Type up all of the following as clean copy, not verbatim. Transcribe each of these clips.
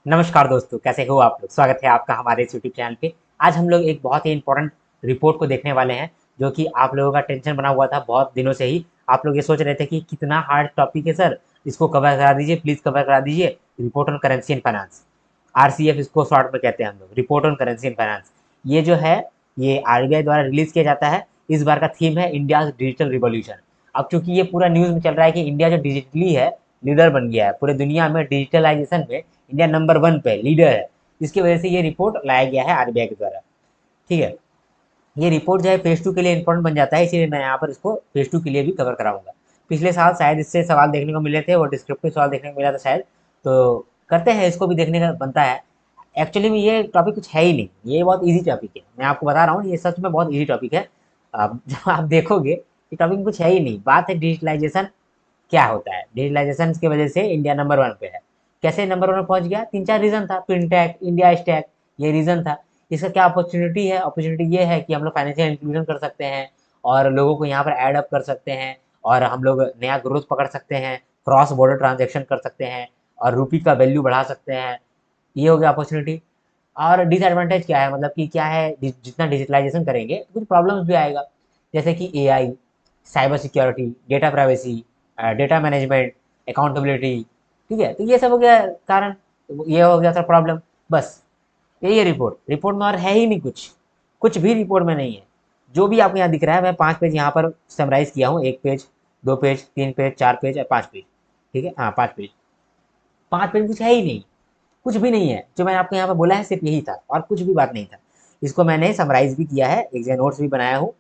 नमस्कार दोस्तों, कैसे हो आप लोग। स्वागत है आपका हमारे इस यूट्यूब चैनल पे। आज हम लोग एक बहुत ही इंपॉर्टेंट रिपोर्ट को देखने वाले हैं, जो कि आप लोगों का टेंशन बना हुआ था बहुत दिनों से ही। आप लोग ये सोच रहे थे कि कितना हार्ड टॉपिक है सर, इसको कवर करा दीजिए, प्लीज़ कवर करा दीजिए। Report on currency and finance, RCF इसको शॉर्ट में कहते हैं हम लोग, report on currency and finance. ये जो है, ये आरबीआई द्वारा रिलीज किया जाता है। इस बार का थीम है इंडिया डिजिटल रिवॉल्यूशन। अब चूंकि ये पूरा न्यूज़ में चल रहा है कि इंडिया जो डिजिटली है, लीडर बन गया है पूरे दुनिया में डिजिटलाइजेशन में। इंडिया नंबर 1 पे लीडर है। इसकी वजह से ये रिपोर्ट लाया गया है आरबीआई के द्वारा। ठीक है। ये रिपोर्ट जो है फेज 2 के लिए इंपॉर्टेंट बन जाता है, इसीलिए मैं यहाँ पर इसको फेज 2 के लिए भी कवर कराऊंगा। पिछले साल शायद इससे सवाल देखने को मिले थे, वो डिस्क्रिप्टिव सवाल देखने को मिला था शायद। तो करते हैं, इसको भी देखने का बनता है। एक्चुअली में ये टॉपिक कुछ है ही नहीं, ये बहुत इजी टॉपिक है। मैं आपको बता रहा हूँ, ये सच में बहुत इजी टॉपिक है। अब जब आप देखोगे, ये टॉपिक में कुछ है ही नहीं। बात है डिजिटलाइजेशन क्या होता है। डिजिटलाइजेशन की वजह से इंडिया नंबर 1 पे है। कैसे नंबर 1 में पहुंच गया? 3-4 रीजन था। फिनटेक, इंडिया स्टैक, ये रीजन था। इसका क्या अपॉर्चुनिटी है? अपॉर्चुनिटी ये है कि हम लोग फाइनेंशियल इंक्लूजन कर सकते हैं और लोगों को यहाँ पर ऐड अप कर सकते हैं, और हम लोग नया ग्रोथ पकड़ सकते हैं, क्रॉस बॉर्डर ट्रांजेक्शन कर सकते हैं, और रुपी का वैल्यू बढ़ा सकते हैं। ये हो गया अपॉर्चुनिटी। और डिसएडवांटेज क्या है, मतलब कि क्या है, जितना डिजिटलाइजेशन करेंगे तो कुछ प्रॉब्लम्स भी आएगा। जैसे कि AI, cyber security, data privacy, data management, accountability. ठीक है, तो ये सब हो गया कारण, ये हो गया सर प्रॉब्लम। बस यही है रिपोर्ट। रिपोर्ट में और है ही नहीं कुछ, कुछ भी रिपोर्ट में नहीं है। जो भी आपको यहाँ दिख रहा है, मैं 5 पेज यहाँ पर समराइज किया हूँ। 1 पेज, 2 पेज, 3 पेज, 4 पेज और 5 पेज। ठीक है, हाँ 5 पेज। 5 पेज कुछ है ही नहीं, कुछ भी नहीं है। जो मैंने आपको यहाँ पे बोला है सिर्फ यही था, और कुछ भी बात नहीं था। इसको मैंने समराइज भी किया है, एक नोट्स भी बनाया हूँ।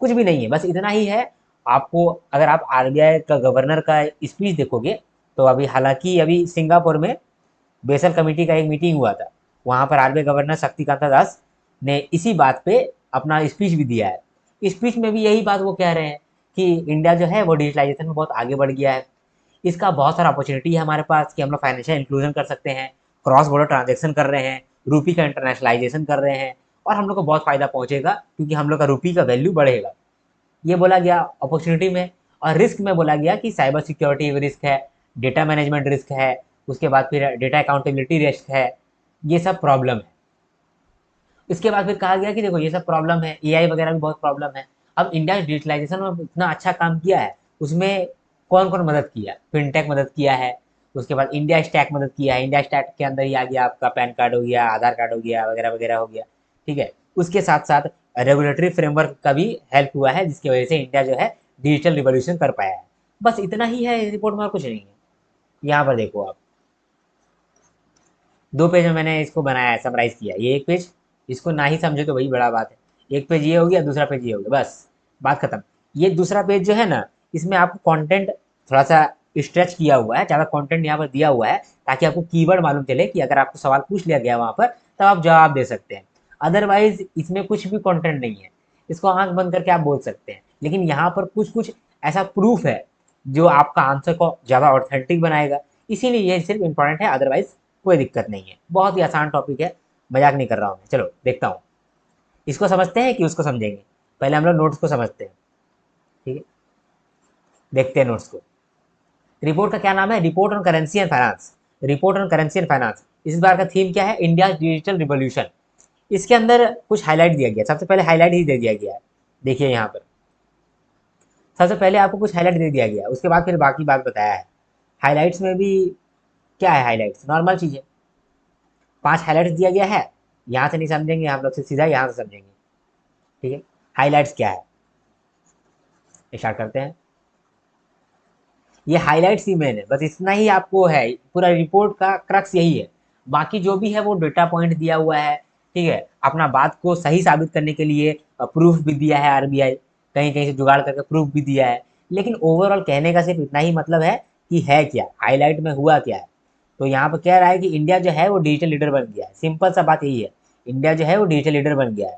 कुछ भी नहीं है, बस इतना ही है। आपको, अगर आप आरबीआई का गवर्नर का स्पीच देखोगे, तो अभी हालांकि अभी सिंगापुर में बेसल कमेटी का एक मीटिंग हुआ था। वहां पर आरबीआई गवर्नर शक्तिकांता दास ने इसी बात पे अपना स्पीच भी दिया है। स्पीच में भी यही बात वो कह रहे हैं कि इंडिया जो है वो डिजिटलाइजेशन में बहुत आगे बढ़ गया है। इसका बहुत सारा अपॉर्चुनिटी है हमारे पास कि हम लोग फाइनेंशियल इंक्लूजन कर सकते हैं, क्रॉस बॉर्डर ट्रांजेक्शन कर रहे हैं, रूपी का इंटरनेशनलाइजेशन कर रहे हैं, और हम लोग को बहुत फायदा पहुंचेगा क्योंकि हम लोग का रूपी का वैल्यू बढ़ेगा। ये बोला गया अपॉर्चुनिटी में। और रिस्क में बोला गया कि साइबर सिक्योरिटी रिस्क है, डेटा मैनेजमेंट रिस्क है, उसके बाद फिर डेटा अकाउंटेबिलिटी रिस्क है। ये सब प्रॉब्लम है। इसके बाद फिर कहा गया कि देखो ये सब प्रॉब्लम है, एआई वगैरह भी बहुत प्रॉब्लम है। अब इंडिया डिजिटलाइजेशन में इतना अच्छा काम किया है, उसमें कौन कौन मदद किया? फिनटेक मदद किया है, उसके बाद इंडिया स्टैक मदद किया है। इंडिया स्टैक के अंदर ही आ गया आपका पैन कार्ड हो गया, आधार कार्ड हो गया, वगैरह वगैरह हो गया। ठीक है। उसके साथ साथ रेगुलेटरी फ्रेमवर्क का भी हेल्प हुआ है, जिसकी वजह से इंडिया जो है डिजिटल रिवॉल्यूशन कर पाया है। बस इतना ही है, इस रिपोर्ट में और कुछ नहीं है। यहाँ पर देखो आप, 2 पेज में मैंने इसको बनाया है, समराइज किया है। ये 1 पेज, इसको ना ही समझे तो वही बड़ा बात है। 1 पेज ये हो गया, दूसरा पेज ये हो गया, बस बात खत्म। ये दूसरा पेज जो है ना, इसमें आपको कंटेंट थोड़ा सा स्ट्रेच किया हुआ है, ज़्यादा कंटेंट यहाँ पर दिया हुआ है, ताकि आपको कीवर्ड मालूम चले कि अगर आपको सवाल पूछ लिया गया वहाँ पर, तब आप जवाब दे सकते हैं। अदरवाइज इसमें कुछ भी कंटेंट नहीं है। इसको आंख बंद करके आप बोल सकते हैं, लेकिन यहाँ पर कुछ कुछ ऐसा प्रूफ है जो आपका आंसर को ज़्यादा ऑथेंटिक बनाएगा। इसीलिए ये सिर्फ इंपॉर्टेंट है, अदरवाइज कोई दिक्कत नहीं है। बहुत ही आसान टॉपिक है, मजाक नहीं कर रहा हूँ मैं। चलो देखता हूँ, इसको समझते हैं कि उसको समझेंगे। पहले हम लोग नोट्स को समझते हैं। ठीक है, देखते हैं नोट्स को। रिपोर्ट का क्या नाम है? Report on currency and finance. Report on currency and finance. इस बार का थीम क्या है? India digital revolution. इसके अंदर कुछ हाईलाइट दिया गया, सबसे पहले हाईलाइट ही दे दिया गया है। देखिए यहाँ पर सबसे पहले आपको कुछ हाईलाइट दे दिया गया, उसके बाद फिर बाकी बात बताया है। हाईलाइट्स में भी क्या है? हाईलाइट्स नॉर्मल चीज़ है। 5 हाईलाइट्स दिया गया है। यहाँ से नहीं समझेंगे हम लोग, से सीधा यहाँ से समझेंगे। ठीक है। हाईलाइट्स क्या है, स्टार्ट करते हैं। ये हाईलाइट्स ही मेन है, बस इतना ही आपको है। पूरा रिपोर्ट का क्रक्स यही है। बाकी जो भी है वो डेटा पॉइंट दिया हुआ है। ठीक है, अपना बात को सही साबित करने के लिए प्रूफ भी दिया है आरबीआई, कहीं कहीं से जुगाड़ करके प्रूफ भी दिया है। लेकिन ओवरऑल कहने का सिर्फ इतना ही मतलब है कि है क्या, हाईलाइट में हुआ क्या है। तो यहाँ पर कह रहा है कि इंडिया जो है वो डिजिटल लीडर बन गया है। सिंपल सा बात यही है, इंडिया जो है वो डिजिटल लीडर बन गया है।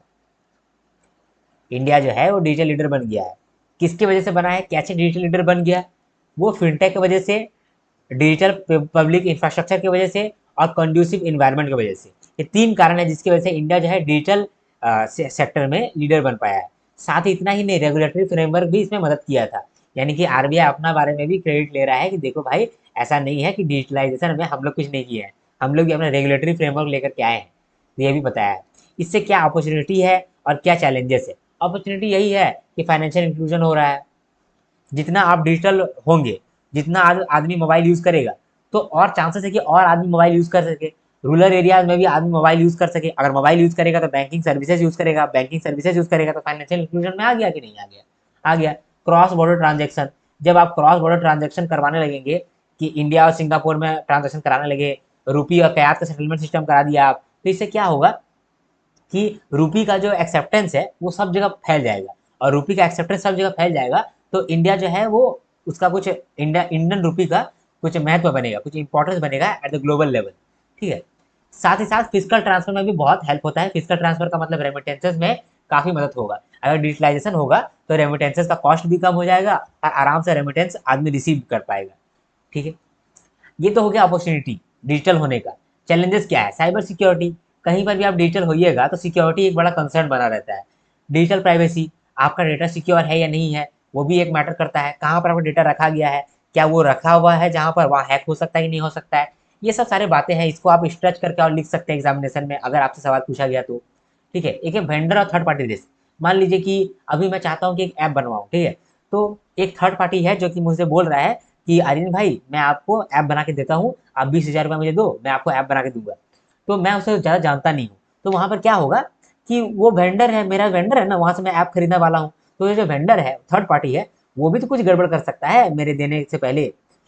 इंडिया जो है वो डिजिटल लीडर बन गया है। किसकी वजह से बना है? कैसे डिजिटल लीडर बन गया? वो फिनटेक की वजह से, डिजिटल पब्लिक इंफ्रास्ट्रक्चर की वजह से, और कंड्यूसिव इन्वायरमेंट की वजह से। ये 3 कारण है जिसकी वजह से इंडिया जो है डिजिटल सेक्टर में लीडर बन पाया है। साथ ही इतना ही नहीं, रेगुलेटरी फ्रेमवर्क भी इसमें मदद किया था। यानी कि आरबीआई अपना बारे में भी क्रेडिट ले रहा है कि देखो भाई, ऐसा नहीं है कि डिजिटलाइजेशन में हम लोग कुछ नहीं किए हैं। हम लोग भी अपना रेगुलेटरी फ्रेमवर्क लेकर के आए हैं, तो ये भी बताया है। इससे क्या अपॉर्चुनिटी है और क्या चैलेंजेस है। अपॉर्चुनिटी यही है कि फाइनेंशियल इंक्लूजन हो रहा है, जितना आप डिजिटल होंगे, जितना आदमी मोबाइल यूज़ करेगा, तो और चांसेस है कि और आदमी मोबाइल यूज़ कर सके, रूरल एरियाज में भी आदमी मोबाइल यूज़ कर सके। अगर मोबाइल यूज़ करेगा तो बैंकिंग सर्विसेज यूज़ करेगा, बैंकिंग सर्विसेज यूज़ करेगा तो फाइनेंशियल इंक्लूजन में आ गया कि नहीं आ गया, आ गया। क्रॉस बॉर्डर ट्रांजेक्शन, जब आप क्रॉस बॉर्डर ट्रांजेक्शन करवाने लगेंगे कि इंडिया और सिंगापुर में ट्रांजेक्शन कराने लगे, रुपी और कयात का सेटलमेंट सिस्टम करा दिया आप, तो इससे क्या होगा कि रुपी का जो एक्सेप्टेंस है वो सब जगह फैल जाएगा, और रुपी का एक्सेप्टेंस सब जगह फैल जाएगा तो इंडिया जो है वो उसका कुछ इंडियन रुपी का कुछ महत्व बनेगा, कुछ इंपॉर्टेंस बनेगा एट द ग्लोबल लेवल। ठीक है। साथ ही साथ फिजिकल ट्रांसफर में भी बहुत हेल्प होता है। फिजिकल ट्रांसफर का मतलब रेमिटेंसेस में काफी मदद होगा। अगर डिजिटलाइजेशन होगा तो रेमिटेंसेस का कॉस्ट भी कम हो जाएगा और आराम से रेमिटेंस आदमी रिसीव कर पाएगा। ठीक है। ये तो हो गया अपॉर्चुनिटी डिजिटल होने का। चैलेंजेस क्या है, साइबर सिक्योरिटी। कहीं पर भी आप डिजिटल होइएगा तो सिक्योरिटी एक बड़ा कंसर्न बना रहता है। डिजिटल प्राइवेसी, आपका डेटा सिक्योर है या नहीं है, वो भी एक मैटर करता है। कहाँ पर आपका डेटा रखा गया है, क्या वो रखा हुआ है जहाँ पर वहाँ हैक हो सकता है कि नहीं हो सकता है। ये सब सारे बातें हैं, इसको आप स्ट्रेच करके और लिख सकते हैं एग्जामिनेशन में अगर आपसे सवाल पूछा गया तो। ठीक है। एक है वेंडर और थर्ड पार्टी रिस्क। मान लीजिए कि अभी मैं चाहता हूँ कि एक ऐप बनवाऊँ, ठीक है, तो एक थर्ड पार्टी है जो कि मुझसे बोल रहा है कि आर्यन भाई मैं आपको ऐप बना के देता हूँ, आप 20,000 रुपये मुझे दो, मैं आपको ऐप बना के दूंगा। तो मैं उसे ज़्यादा जानता नहीं हूँ, तो वहाँ पर क्या होगा कि वो वेंडर है, मेरा वेंडर है ना, वहाँ से मैं ऐप खरीदने वाला हूँ, तो ये जो वेंडर है थर्ड पार्टी है वो भी तो कुछ गड़बड़ कर सकता है मेरे देने से पहले।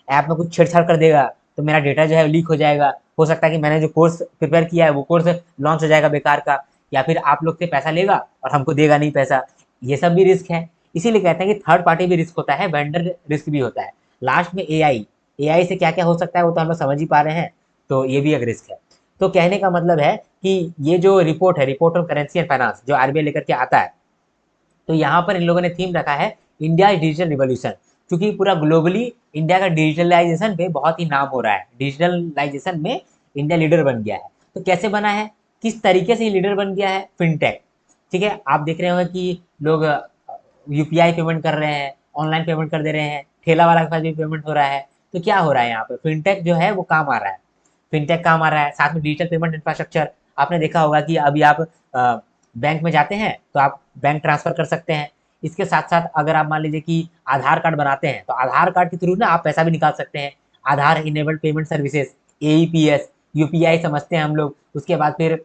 ऐप में कुछ छेड़छाड़ कर देगा तो मेरा डेटा जो है लीक हो जाएगा। हो सकता है कि मैंने जो कोर्स प्रिपेयर किया है वो कोर्स लॉन्च हो जाएगा बेकार का, या फिर आप लोग से पैसा लेगा और हमको देगा नहीं पैसा। ये सब भी रिस्क है। इसीलिए कहते हैं कि थर्ड पार्टी भी रिस्क होता है, वेंडर रिस्क भी होता है। लास्ट में एआई, एआई से क्या क्या हो सकता है वो तो हम लोग समझ ही पा रहे हैं, तो ये भी एक रिस्क है। तो कहने का मतलब है कि ये जो रिपोर्ट है, report on currency and finance, जो आरबीआई लेकर के आता है, तो यहाँ पर इन लोगों ने थीम रखा है इंडिया डिजिटल रिवॉल्यूशन। क्योंकि पूरा ग्लोबली इंडिया का डिजिटलाइजेशन पे बहुत ही नाम हो रहा है, डिजिटलाइजेशन में इंडिया लीडर बन गया है। तो कैसे बना है, किस तरीके से लीडर बन गया है, फिनटेक। ठीक है। आप देख रहे होंगे कि लोग यूपीआई पेमेंट कर रहे हैं, ऑनलाइन पेमेंट कर दे रहे हैं, ठेला वाला के पास भी पेमेंट हो रहा है। तो क्या हो रहा है यहाँ पे, फिनटेक जो है वो काम आ रहा है। फिनटेक काम आ रहा है, साथ में डिजिटल पेमेंट इंफ्रास्ट्रक्चर। आपने देखा होगा कि अभी आप बैंक में जाते हैं तो आप बैंक ट्रांसफर कर सकते हैं। इसके साथ साथ अगर आप मान लीजिए कि आधार कार्ड बनाते हैं तो आधार कार्ड के थ्रू ना आप पैसा भी निकाल सकते हैं। Aadhaar enabled payment services, AEPS, UPI समझते हैं हम लोग। उसके बाद फिर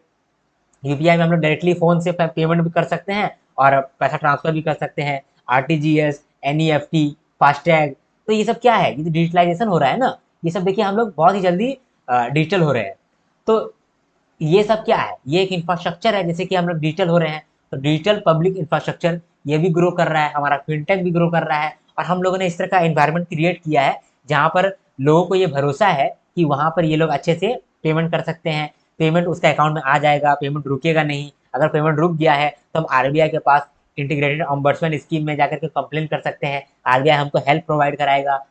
यूपीआई में हम लोग डायरेक्टली फोन से पेमेंट भी कर सकते हैं और पैसा ट्रांसफर भी कर सकते हैं। RTGS, NEFT, FASTag. तो ये सब क्या है, ये तो डिजिटलाइजेशन हो रहा है ना। ये सब देखिए हम लोग बहुत ही जल्दी डिजिटल हो रहे हैं। तो ये सब क्या है, ये एक इंफ्रास्ट्रक्चर है। जैसे कि हम लोग डिजिटल हो रहे हैं तो डिजिटल पब्लिक इंफ्रास्ट्रक्चर ये भी ग्रो कर रहा है, हमारा फिनटेक भी ग्रो कर रहा है। और हम लोगों ने इस तरह का एनवायरनमेंट क्रिएट किया है जहाँ पर लोगों को ये भरोसा है कि वहाँ पर ये लोग अच्छे से पेमेंट कर सकते हैं, पेमेंट उसका अकाउंट में आ जाएगा, पेमेंट रुकेगा नहीं। अगर पेमेंट रुक गया है तो हम आरबीआई के पास इंटीग्रेटेड ऑम्बड्समैन स्कीम में जाकर के कंप्लेन कर सकते हैं, आरबीआई हमको हेल्प प्रोवाइड कराएगा।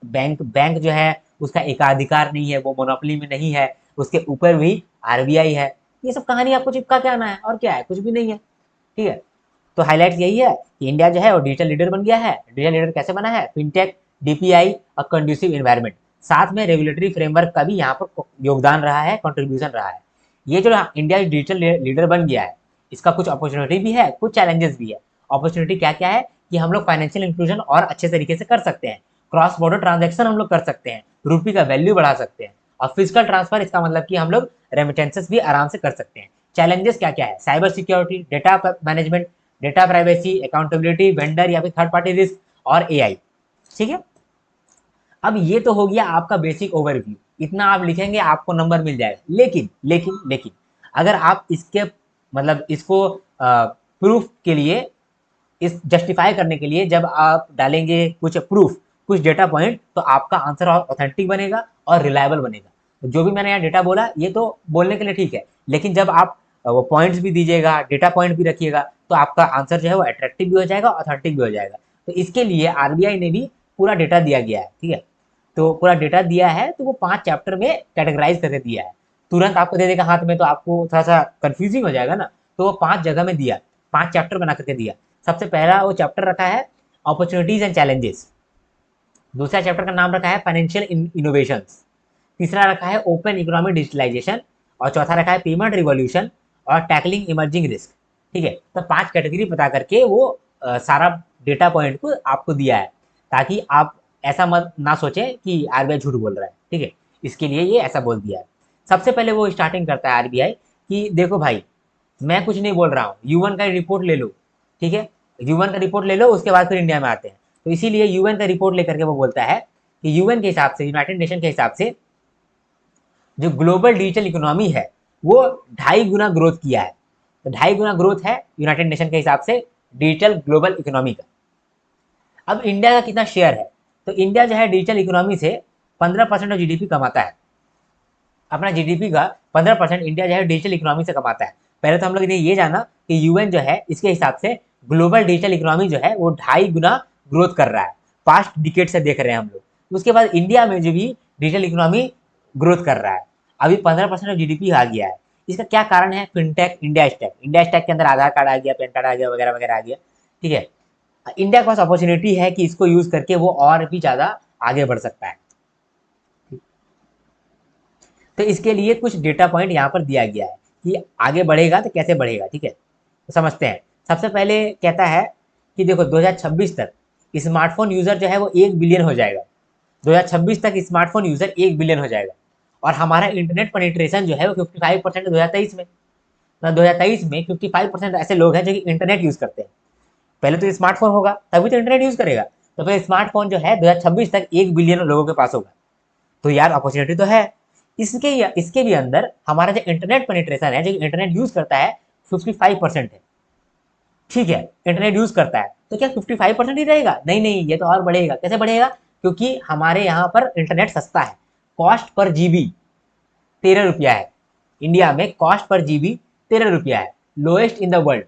बैंक बैंक जो है उसका एकाधिकार नहीं है, वो मोनोपोली में नहीं है, उसके ऊपर भी आरबीआई है। ये सब कहानी आपको चिपका के आना है, और क्या है, कुछ भी नहीं है। ठीक है। तो हाईलाइट यही है कि इंडिया जो है वो डिजिटल लीडर बन गया है। डिजिटल लीडर कैसे बना है, फिनटेक, डीपीआई और कंड्यूसिव एनवायरनमेंट, साथ में रेगुलेटरी फ्रेमवर्क का भी यहाँ पर योगदान रहा है, कंट्रीब्यूशन रहा है। ये जो इंडिया डिजिटल लीडर बन गया है, इसका कुछ अपॉर्चुनिटी भी है, कुछ चैलेंजेस भी है। अपॉर्चुनिटी क्या क्या है कि हम लोग फाइनेंशियल इंक्लूजन और अच्छे तरीके से कर सकते हैं, क्रॉस बॉर्डर ट्रांजेक्शन हम लोग कर सकते हैं, रुपी का वैल्यू बढ़ा सकते हैं। और फिजिकल ट्रांसफर, इसका मतलब कि हम लोग रेमिटेंसेस भी आराम से कर सकते हैं। चैलेंजेस क्या क्या है, cyber security, data management, data privacy, accountability, vendor या फिर थर्ड पार्टी रिस्क, और एआई। ठीक है। अब ये तो हो गया आपका बेसिक ओवरव्यू, इतना आप लिखेंगे आपको नंबर मिल जाएगा। लेकिन लेकिन लेकिन अगर आप इसके मतलब इसको प्रूफ के लिए, इस जस्टिफाई करने के लिए जब आप डालेंगे कुछ प्रूफ, कुछ डेटा पॉइंट, तो आपका आंसर और ऑथेंटिक बनेगा और रिलायबल बनेगा। तो जो भी मैंने यहाँ डेटा बोला ये तो बोलने के लिए ठीक है, लेकिन जब आप वो पॉइंट्स भी दीजिएगा, डेटा पॉइंट भी रखिएगा, तो आपका आंसर जो है वो अट्रैक्टिव भी हो जाएगा, ऑथेंटिक भी हो जाएगा। तो इसके लिए आरबीआई ने भी पूरा डेटा दिया गया है। ठीक है। तो पूरा डेटा दिया है तो वो 5 चैप्टर में कैटेगराइज करके दिया है। तुरंत आपको दे देगा हाथ में तो आपको थोड़ा सा कंफ्यूजिंग हो जाएगा ना, तो वो 5 जगह में दिया, 5 चैप्टर बना करके दिया। सबसे पहला वो चैप्टर रखा है अपॉर्चुनिटीज एंड चैलेंजेस। दूसरा चैप्टर का नाम रखा है फाइनेंशियल इनोवेशंस। तीसरा रखा है ओपन इकोनॉमिक डिजिटलाइजेशन, और चौथा रखा है पेमेंट रिवॉल्यूशन और टैकलिंग इमर्जिंग रिस्क। ठीक है, तो 5 कैटेगरी बता करके वो सारा डेटा पॉइंट को आपको दिया है, ताकि आप ऐसा मत ना सोचें कि आरबीआई झूठ बोल रहा है। ठीक है, इसके लिए ये ऐसा बोल दिया है। सबसे पहले वो स्टार्टिंग करता है आरबीआई कि देखो भाई, मैं कुछ नहीं बोल रहा हूँ, यूएन का रिपोर्ट ले लो। ठीक है, यूएन का रिपोर्ट ले लो, उसके बाद फिर इंडिया में आते हैं। तो इसीलिए यूएन का रिपोर्ट लेकर के वो बोलता है कि यूएन के हिसाब से, यूनाइटेड नेशन के हिसाब से, जो ग्लोबल डिजिटल इकोनॉमी है वो 2.5 गुना ग्रोथ किया है। तो 2.5 गुना ग्रोथ है यूनाइटेड नेशन के हिसाब से डिजिटल ग्लोबल इकोनॉमी का। अब इंडिया का कितना शेयर है, तो इंडिया जो है डिजिटल इकोनॉमी से 15% ऑफ जीडीपी कमाता है। अपना जीडीपी का 15% इंडिया जो है डिजिटल इकोनॉमी से कमाता है। पहले तो हम लोग ने ये जाना कि यूएन जो है इसके हिसाब से ग्लोबल डिजिटल इकोनॉमी जो है वो 2.5 गुना ग्रोथ कर रहा है, पास्ट डिकेड से देख रहे हैं हम लोग। उसके बाद इंडिया में जो भी डिजिटल इकोनॉमी ग्रोथ कर रहा है, अभी 15% ऑफ जीडीपी आ गया है। इसका क्या कारण है? Fintech, India stack. India stack के अंदर आधार कार्ड आ गया, पैन कार्ड आ गया, वगैरह वगैरह आ गया। ठीक है, इंडिया के पास अपॉर्चुनिटी है कि इसको यूज करके वो और भी ज्यादा आगे बढ़ सकता है। तो इसके लिए कुछ डेटा पॉइंट यहाँ पर दिया गया है कि आगे बढ़ेगा तो कैसे बढ़ेगा। ठीक है, तो समझते हैं। सबसे पहले कहता है कि देखो 2026 तक स्मार्टफोन यूजर जो है वो 1 बिलियन हो जाएगा। 2026 तक स्मार्टफोन यूजर 1 बिलियन हो जाएगा। और हमारा इंटरनेट पेनिट्रेशन जो है वो 55% 2023 में। 2023 में 55% ऐसे लोग हैं जो कि इंटरनेट यूज करते हैं। पहले तो स्मार्टफोन होगा तभी तो इंटरनेट यूज करेगा। तो फिर स्मार्टफोन जो है 2026 तक 1 बिलियन लोगों के पास होगा। तो यार अपॉर्चुनिटी तो है। इसके भी अंदर हमारा जो इंटरनेट पेनिट्रेशन है, जो इंटरनेट यूज करता है, 55% है। ठीक है, इंटरनेट यूज करता है तो क्या 55% ही रहेगा? नहीं नहीं, ये तो और बढ़ेगा। कैसे बढ़ेगा? क्योंकि हमारे यहाँ पर इंटरनेट सस्ता है। कॉस्ट पर जीबी 13 रुपया है। इंडिया में कॉस्ट पर जीबी 13 रुपया है, लोएस्ट इन द वर्ल्ड।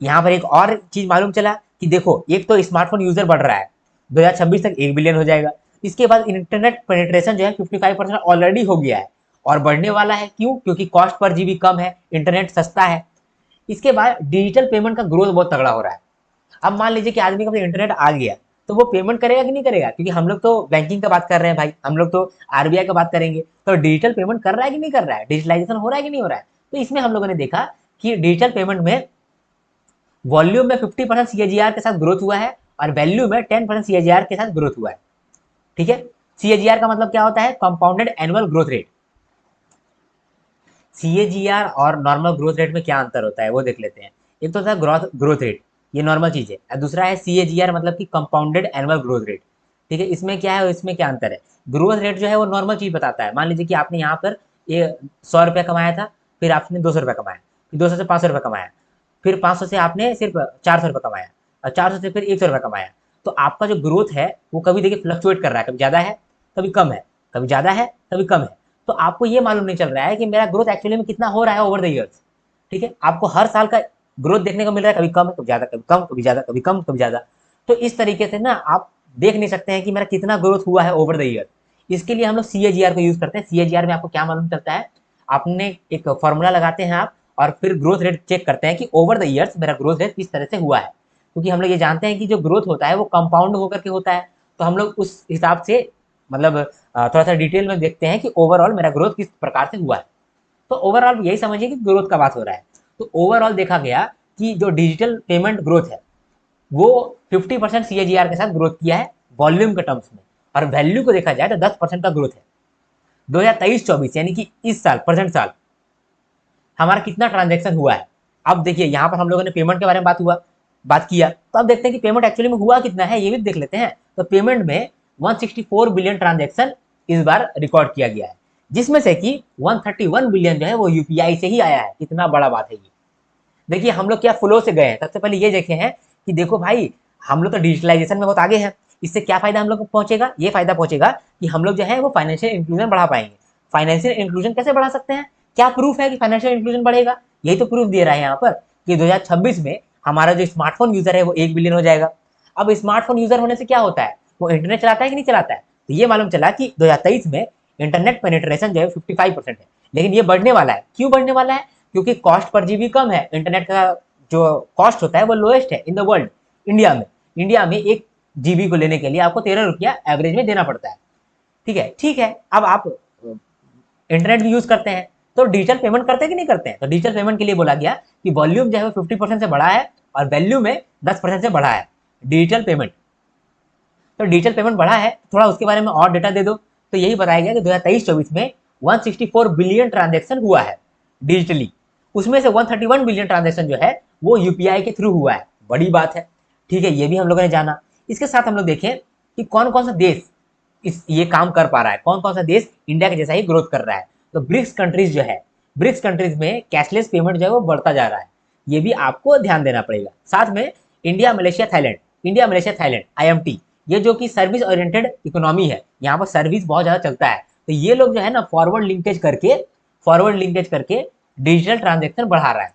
यहाँ पर एक और चीज मालूम चला कि देखो, एक तो स्मार्टफोन यूजर बढ़ रहा है, 2026 तक 1 बिलियन हो जाएगा। इसके बाद इंटरनेट पेनिट्रेशन जो है 55% ऑलरेडी हो गया है और बढ़ने वाला है। क्यों? क्योंकि कॉस्ट पर जीबी कम है, इंटरनेट सस्ता है। इसके बाद डिजिटल पेमेंट का ग्रोथ बहुत तगड़ा हो रहा है। अब मान लीजिए कि आदमी का तो इंटरनेट आ गया, तो वो पेमेंट करेगा कि नहीं करेगा? क्योंकि हम लोग तो बैंकिंग का बात कर रहे हैं भाई, हम लोग तो आरबीआई का बात करेंगे। तो डिजिटल पेमेंट कर रहा है कि नहीं कर रहा है? डिजिटलाइजेशन हो रहा है कि नहीं हो रहा है? तो इसमें हम लोगों ने देखा कि डिजिटल पेमेंट में वॉल्यूम में 50% सीएजीआर के साथ ग्रोथ हुआ है और वैल्यू में 10% सीएजीआर के साथ ग्रोथ हुआ है। ठीक है, सीएजीआर का मतलब क्या होता है? Compounded annual growth rate. CAGR और नॉर्मल ग्रोथ रेट में क्या अंतर होता है वो देख लेते हैं। एक तो होता है ग्रोथ रेट, ये नॉर्मल चीज है, और दूसरा है सीएजीआर मतलब कि कंपाउंडेड एनुअल ग्रोथ रेट। ठीक है, इसमें क्या है, इसमें क्या अंतर है? ग्रोथ रेट जो है वो नॉर्मल चीज बताता है। मान लीजिए कि आपने यहाँ पर ये 100 रुपया कमाया था, फिर आपने 200 रुपया कमाया, फिर 200 से 500 रुपया कमाया, फिर 500 से आपने सिर्फ 400 रुपया कमाया, और 400 से फिर 100 रुपया कमाया। तो आपका जो ग्रोथ है वो कभी देखिए फ्लक्चुएट कर रहा है, कभी ज्यादा है कभी कम है, कभी ज्यादा है कभी कम है। तो आपको ये मालूम नहीं चल रहा है कि मेरा ग्रोथ एक्चुअली में कितना हो रहा है ओवर द ईयर्स। ठीक है, आपको हर साल का ग्रोथ देखने को मिल रहा है, कभी कम कभी ज्यादा, कभी कम कभी ज्यादा, कभी कम कभी ज्यादा। तो इस तरीके से ना आप देख नहीं सकते हैं कि मेरा कितना ग्रोथ हुआ है ओवर द ईयर। इसके लिए हम लोग सीएजीआर को यूज करते हैं। सीएजीआर में आपको क्या मालूम चलता है? आपने एक फॉर्मूला लगाते हैं आप, और फिर ग्रोथ रेट चेक करते हैं कि ओवर द ईयर्स मेरा ग्रोथ रेट किस तरह से हुआ है। क्योंकि हम लोग ये जानते हैं कि जो ग्रोथ होता है वो कंपाउंड होकर के होता है। तो हम लोग उस हिसाब से मतलब थोड़ा सा डिटेल में देखते हैं कि ओवरऑल मेरा ग्रोथ किस प्रकार से हुआ है। तो ओवरऑल यही समझिए कि ग्रोथ का बात हो रहा है। तो ओवरऑल देखा गया कि जो डिजिटल पेमेंट ग्रोथ है वो 50% सीएजीआर के साथ ग्रोथ किया है वॉल्यूम के टर्म्स में, और वैल्यू को देखा जाए तो 10% का ग्रोथ है। 2023-24 यानी कि इस साल, प्रेजेंट साल, हमारा कितना ट्रांजेक्शन हुआ है। अब देखिए यहाँ पर हम लोगों ने पेमेंट के बारे में बात किया, तो अब देखते हैं कि पेमेंट एक्चुअली में हुआ कितना है, ये भी देख लेते हैं। तो पेमेंट में 164 बिलियन ट्रांजेक्शन इस बार रिकॉर्ड किया गया है, जिसमें से कि 131 बिलियन जो है वो यूपीआई से ही आया है। कितना बड़ा बात है ये। देखिए हम लोग क्या फ्लो से गए हैं। सबसे पहले ये देखे हैं कि देखो भाई, हम लोग तो डिजिटलाइजेशन में बहुत आगे हैं। इससे क्या फायदा हम लोग को पहुंचेगा? ये फायदा पहुंचेगा कि हम लोग जो है वो फाइनेंशियल इंक्लूजन बढ़ा पाएंगे। फाइनेंशियल इंक्लूजन कैसे बढ़ा सकते हैं? क्या प्रूफ है कि फाइनेंशियल इंक्लूजन बढ़ेगा? यही तो प्रूफ दे रहा है यहाँ पर कि 2026 में हमारा जो स्मार्टफोन यूजर है वो 1 बिलियन हो जाएगा। अब स्मार्टफोन यूजर होने से क्या होता है? वो इंटरनेट चलाता है कि नहीं चलाता है? तो ये मालूम चला कि 2023 में इंटरनेट पेनिट्रेशन जो है 55% है, लेकिन ये बढ़ने वाला है। क्यों बढ़ने वाला है? क्योंकि कॉस्ट पर जीबी कम है। इंटरनेट का जो कॉस्ट होता है वो लोएस्ट है इन द वर्ल्ड। इंडिया में 1 जीबी को लेने के लिए आपको 13 रुपया एवरेज में देना पड़ता है। ठीक है, अब आप इंटरनेट भी यूज करते हैं तो डिजिटल पेमेंट करते हैं कि नहीं करते हैं? तो डिजिटल पेमेंट के लिए बोला गया कि वॉल्यूम जो है वो 50% से बढ़ा है और वैल्यू में 10% से बढ़ा है डिजिटल पेमेंट। तो डिजिटल पेमेंट बढ़ा है, थोड़ा उसके बारे में और डेटा दे दो। तो यही बताया गया कि 2023-24 में 164 बिलियन ट्रांजेक्शन हुआ है डिजिटली, उसमें से 131 बिलियन ट्रांजेक्शन जो है वो यूपीआई के थ्रू हुआ है। बड़ी बात है, ठीक है, ये भी हम लोगों ने जाना। इसके साथ हम लोग देखें कि कौन कौन सा देश ये काम कर पा रहा है, कौन कौन सा देश इंडिया के जैसा ही ग्रोथ कर रहा है। तो ब्रिक्स कंट्रीज जो है, ब्रिक्स कंट्रीज में कैशलेस पेमेंट जो है वो बढ़ता जा रहा है, ये भी आपको ध्यान देना पड़ेगा। साथ में India Malaysia Thailand, India Malaysia Thailand IMT, ये जो कि सर्विस ओरिएंटेड इकोनॉमी है, यहाँ पर सर्विस बहुत ज़्यादा चलता है। तो ये लोग जो है ना फॉरवर्ड लिंकेज करके डिजिटल ट्रांजेक्शन बढ़ा रहा है,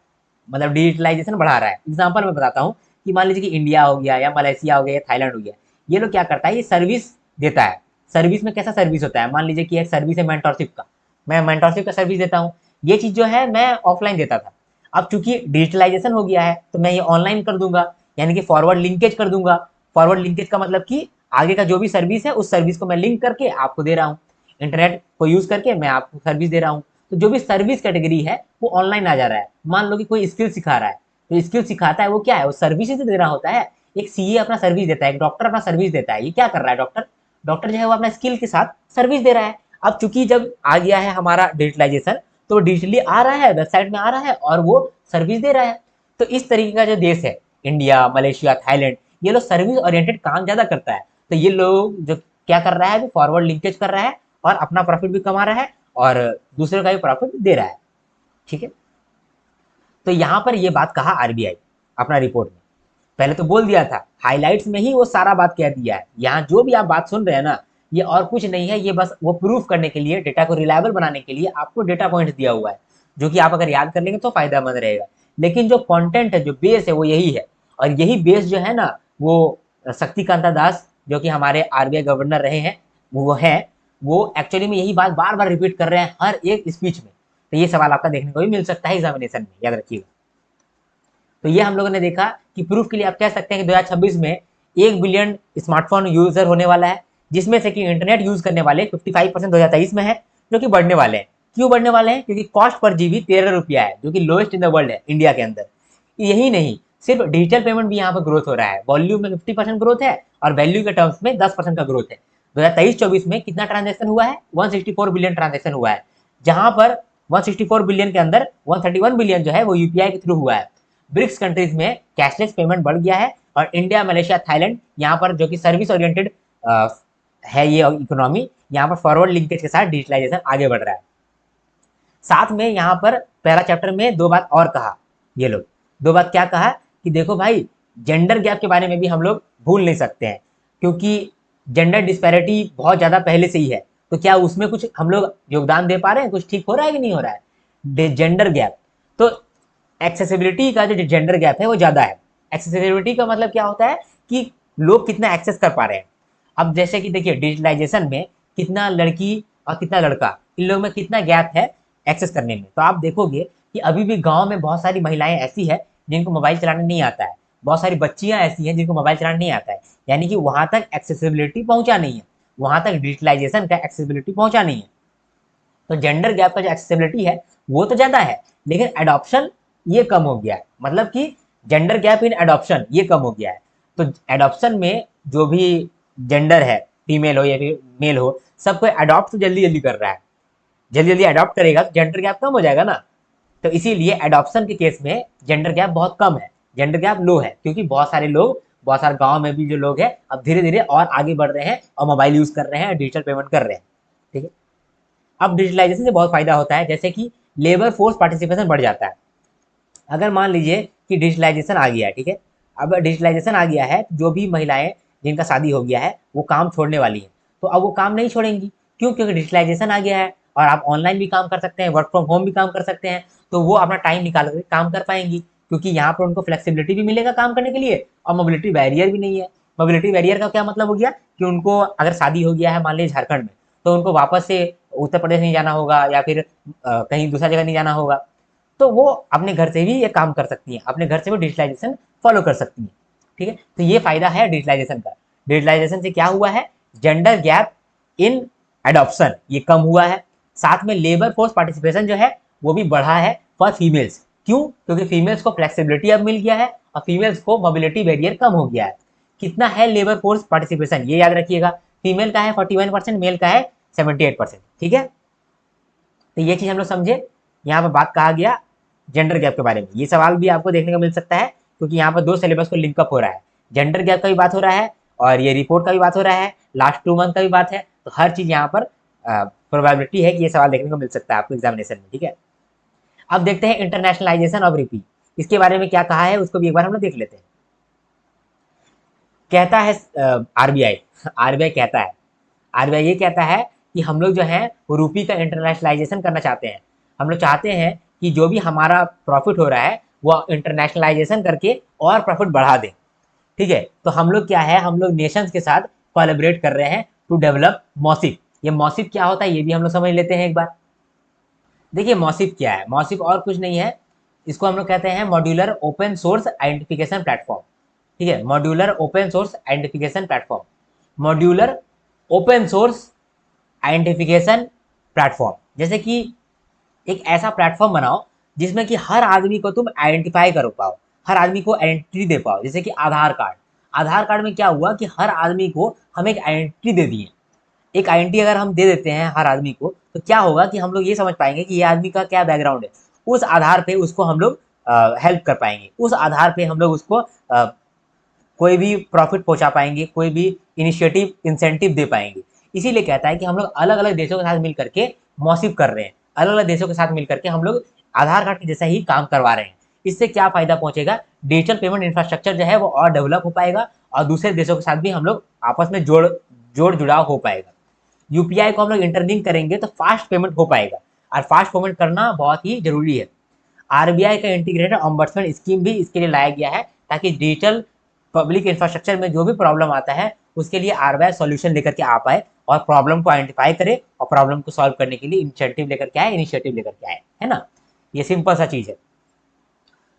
मतलब डिजिटलाइजेशन बढ़ा रहा है। एग्जाम्पल मैं बताता हूँ कि मान लीजिए कि इंडिया हो गया या मलेशिया हो गया या थाईलैंड हो गया, ये लोग क्या करता है, ये सर्विस देता है। सर्विस में कैसा सर्विस होता है, मान लीजिए कि एक सर्विस है मेंटरशिप का, मैं मेंटरशिप का सर्विस देता हूँ। ये चीज़ जो है मैं ऑफलाइन देता था, अब चूंकि डिजिटलाइजेशन हो गया है तो मैं ये ऑनलाइन कर दूंगा, यानी कि फॉरवर्ड लिंकेज कर दूंगा। फॉरवर्ड लिंकेज का मतलब कि आगे का जो भी सर्विस है उस सर्विस को मैं लिंक करके आपको दे रहा हूँ, इंटरनेट को यूज करके मैं आपको सर्विस दे रहा हूँ। तो जो भी सर्विस कैटेगरी है वो ऑनलाइन आ जा रहा है। मान लो कि कोई स्किल सिखा रहा है, तो स्किल सिखाता है वो क्या है, वो सर्विस ही दे रहा होता है। एक सीए अपना सर्विस देता है, एक डॉक्टर अपना सर्विस देता है। ये क्या कर रहा है, डॉक्टर डॉक्टर जो है वो अपना स्किल के साथ सर्विस दे रहा है। अब चूंकि जब आ गया है हमारा डिजिटलाइजेशन, तो डिजिटली आ रहा है, वेबसाइट में आ रहा है और वो सर्विस दे रहा है। तो इस तरीके का जो देश है, इंडिया मलेशिया थाईलैंड, ये लोग सर्विस ओरिएंटेड काम ज्यादा करता है। तो ये लोग जो क्या कर रहा है, वो फॉरवर्ड लिंकेज कर रहा है और अपना प्रॉफिट भी कमा रहा है और दूसरे का भी प्रॉफिट दे रहा है, ठीक है। तो यहाँ पर ये बात कहा आरबीआई अपना रिपोर्ट में, पहले तो बोल दिया था, हाइलाइट्स में ही वो सारा बात कह दिया है। यहाँ जो भी आप बात सुन रहे हैं ना, ये और कुछ नहीं है, ये बस वो प्रूफ करने के लिए, डेटा को रिलायबल बनाने के लिए आपको डेटा पॉइंट दिया हुआ है, जो कि आप अगर याद कर लेंगे तो फायदेमंद रहेगा। लेकिन जो कंटेंट है, जो बेस है, वो यही है। और यही बेस जो है ना, वो शक्तिकांता दास जो कि हमारे आरबीआई गवर्नर रहे हैं, वो एक्चुअली में यही बात बार बार रिपीट कर रहे हैं हर एक स्पीच में। तो ये सवाल आपका देखने को भी मिल सकता है एग्जामिनेशन में, याद रखिएगा। तो ये हम लोगों ने देखा कि प्रूफ के लिए आप कह सकते हैं कि 2026 में 1 बिलियन स्मार्टफोन यूजर होने वाला है, जिसमें से कि इंटरनेट यूज करने वाले 55% 2023 में है, जो कि बढ़ने वाले हैं। क्यों बढ़ने वाले हैं, क्योंकि कॉस्ट पर जीबी 13 रुपया है, जो कि लोएस्ट इन द वर्ल्ड है इंडिया के अंदर। यही नहीं, सिर्फ डिजिटल पेमेंट भी यहाँ पर ग्रोथ हो रहा है, वॉल्यूम में 50% ग्रोथ है और वैल्यू के टर्म्स में 10% का ग्रोथ है। 2023-24 में कितना ट्रांजेक्शन हुआ है, 164 बिलियन ट्रांजेक्शन हुआ है, जहां पर 164 बिलियन के अंदर 131 बिलियन जो है वो यूपीआई के थ्रू हुआ है। ब्रिक्स कंट्रीज में कैशलेस पेमेंट बढ़ गया है और इंडिया मलेशिया थाईलैंड यहाँ पर जो कि सर्विस ओरिएंटेड है ये इकोनॉमी, यहाँ पर फॉरवर्ड लिंकेज के साथ डिजिटलाइजेशन आगे बढ़ रहा है। साथ में यहाँ पर पहला चैप्टर में दो बात और कहा, ये लोग दो बात क्या कहा कि देखो भाई, जेंडर गैप के बारे में भी हम लोग भूल नहीं सकते हैं, क्योंकि जेंडर डिस्पैरिटी बहुत ज़्यादा पहले से ही है। तो क्या उसमें कुछ हम लोग योगदान दे पा रहे हैं, कुछ ठीक हो रहा है कि नहीं हो रहा है जेंडर गैप। तो एक्सेसिबिलिटी का जो जेंडर गैप है वो ज़्यादा है। एक्सेसिबिलिटी का मतलब क्या होता है कि लोग कितना एक्सेस कर पा रहे हैं। अब जैसे कि देखिए, डिजिटलाइजेशन में कितना लड़की और कितना लड़का, इन लोगों में कितना गैप है एक्सेस करने में। तो आप देखोगे कि अभी भी गांव में बहुत सारी महिलाएं ऐसी है जिनको मोबाइल चलाना नहीं आता है, बहुत सारी बच्चियां ऐसी हैं जिनको मोबाइल चलाना नहीं आता है, यानी कि वहां तक एक्सेसिबिलिटी पहुंचा नहीं है, वहां तक डिजिटलाइजेशन का एक्सेसिबिलिटी पहुंचा नहीं है। तो जेंडर गैप का जो एक्सेसिबिलिटी है वो तो ज़्यादा है, लेकिन एडॉप्शन ये कम हो गया है, मतलब कि जेंडर गैप इन एडॉप्शन ये कम हो गया है। तो एडॉप्शन में जो भी जेंडर है, फीमेल हो या फिर मेल हो, सबको एडॉप्ट तो जल्दी जल्दी कर रहा है, जल्दी जल्दी अडॉप्ट करेगा तो जेंडर गैप कम हो जाएगा ना। तो इसीलिए एडॉप्शन के केस में जेंडर गैप बहुत कम है, जेंडर गैप लो है, क्योंकि बहुत सारे लोग, बहुत सारे गांव में भी जो लोग हैं अब धीरे धीरे और आगे बढ़ रहे हैं और मोबाइल यूज कर रहे हैं, डिजिटल पेमेंट कर रहे हैं, ठीक है। अब डिजिटलाइजेशन से बहुत फायदा होता है, जैसे कि लेबर फोर्स पार्टिसिपेशन बढ़ जाता है। अगर मान लीजिए कि डिजिटलाइजेशन आ गया है, ठीक है, अब डिजिटलाइजेशन आ गया है, जो भी महिलाएं जिनका शादी हो गया है वो काम छोड़ने वाली हैं, तो अब वो काम नहीं छोड़ेंगी। क्यों, क्योंकि डिजिटलाइजेशन आ गया है और आप ऑनलाइन भी काम कर सकते हैं, वर्क फ्रॉम होम भी काम कर सकते हैं, तो वो अपना टाइम निकाल कर काम कर पाएंगी, क्योंकि यहाँ पर उनको फ्लेक्सिबिलिटी भी मिलेगा काम करने के लिए और मोबिलिटी बैरियर भी नहीं है। मोबिलिटी बैरियर का क्या मतलब हो गया कि उनको अगर शादी हो गया है मान लीजिए झारखंड में, तो उनको वापस से उत्तर प्रदेश नहीं जाना होगा या फिर कहीं दूसरा जगह नहीं जाना होगा, तो वो अपने घर से भी ये काम कर सकती हैं, अपने घर से वो डिजिटलाइजेशन फॉलो कर सकती हैं, ठीक है। तो ये फायदा है डिजिटलाइजेशन का। डिजिटलाइजेशन से क्या हुआ है, जेंडर गैप इन एडॉप्शन ये कम हुआ है। साथ में लेबर फोर्स पार्टिसिपेशन जो है वो भी बढ़ा है फॉर फीमेल्स। क्यों? क्योंकि फीमेल्स को फ्लेक्सिबिलिटी अब मिल गया है और फीमेल्स को मोबिलिटी बैरियर कम हो गया है। कितना है लेबर फोर्स पार्टिसिपेशन, ये याद रखिएगा। फीमेल का है 41%, मेल का है 78%। ठीक है, तो ये चीज हम लोग समझे। यहाँ पर बात कहा गया जेंडर गैप के बारे में। ये सवाल भी आपको देखने को मिल सकता है क्योंकि यहाँ पर दो सिलेबस को लिंकअप हो रहा है। जेंडर गैप का भी बात हो रहा है और ये रिपोर्ट का भी बात हो रहा है, लास्ट 2 मंथ का भी बात है। तो हर चीज यहाँ पर प्रोबेबिलिटी है कि ये सवाल देखने को मिल सकता है आपको एग्जामिनेशन में। ठीक है, अब देखते हैं इंटरनेशनलाइजेशन ऑफ रिपी, इसके बारे में क्या कहा है उसको भी एक बार हम लोग देख लेते हैं। कहता है आरबीआई आरबीआई कहता है, आरबीआई ये कहता है कि हम लोग जो है वो रूपी का इंटरनेशनलाइजेशन करना चाहते हैं। हम लोग चाहते हैं कि जो भी हमारा प्रॉफिट हो रहा है वो इंटरनेशनलाइजेशन करके और प्रॉफिट बढ़ा दें। ठीक है, तो हम लोग क्या है, हम लोग नेशंस के साथ कोलैबोरेट कर रहे हैं टू डेवलप मॉसिप। ये मॉसिप क्या होता है ये भी हम लोग समझ लेते हैं एक बार। देखिए मॉसिप क्या है, मॉसिप और कुछ नहीं है, इसको हम लोग कहते हैं modular open source identification platform. ठीक है, modular open source identification platform, modular open source identification platform. जैसे कि एक ऐसा प्लेटफॉर्म बनाओ जिसमें कि हर आदमी को तुम आइडेंटिफाई कर पाओ, हर आदमी को आइडेंटिटी दे पाओ। जैसे कि आधार कार्ड, आधार कार्ड में क्या हुआ कि हर आदमी को हम एक आइडेंटिटी दे दिए। एक आइडेंटिटी अगर हम दे देते हैं हर आदमी को तो क्या होगा कि हम लोग ये समझ पाएंगे कि ये आदमी का क्या बैकग्राउंड है। उस आधार पे उसको हम लोग हेल्प कर पाएंगे, उस आधार पे हम लोग उसको कोई भी प्रॉफिट पहुंचा पाएंगे, कोई भी इनिशिएटिव इंसेंटिव दे पाएंगे। इसीलिए कहता है कि हम लोग अलग अलग देशों के साथ मिल करके मौसिफ कर रहे हैं, अलग अलग देशों के साथ मिल करके हम लोग आधार कार्ड के जैसा ही काम करवा रहे हैं। इससे क्या फायदा पहुंचेगा, डिजिटल पेमेंट इंफ्रास्ट्रक्चर जो है वो और डेवलप हो पाएगा और दूसरे देशों के साथ भी हम लोग आपस में जोड़ जुड़ाव हो पाएगा। यूपीआई को हम लोग इंटरलिंक करेंगे तो फास्ट पेमेंट हो पाएगा और फास्ट पेमेंट करना बहुत ही जरूरी है। आरबीआई का इंटीग्रेटेड ऑम्बड्समैन स्कीम भी इसके लिए लाया गया है ताकि डिजिटल पब्लिक इंफ्रास्ट्रक्चर में जो भी प्रॉब्लम आता है उसके लिए आरबीआई सॉल्यूशन लेकर के आ पाए और प्रॉब्लम को आइडेंटिफाई करे और प्रॉब्लम को सॉल्व करने के लिए इनिशिएटिव लेकर के आए, इनिशिएटिव लेकर के आए, है ना। ये सिंपल सा चीज है।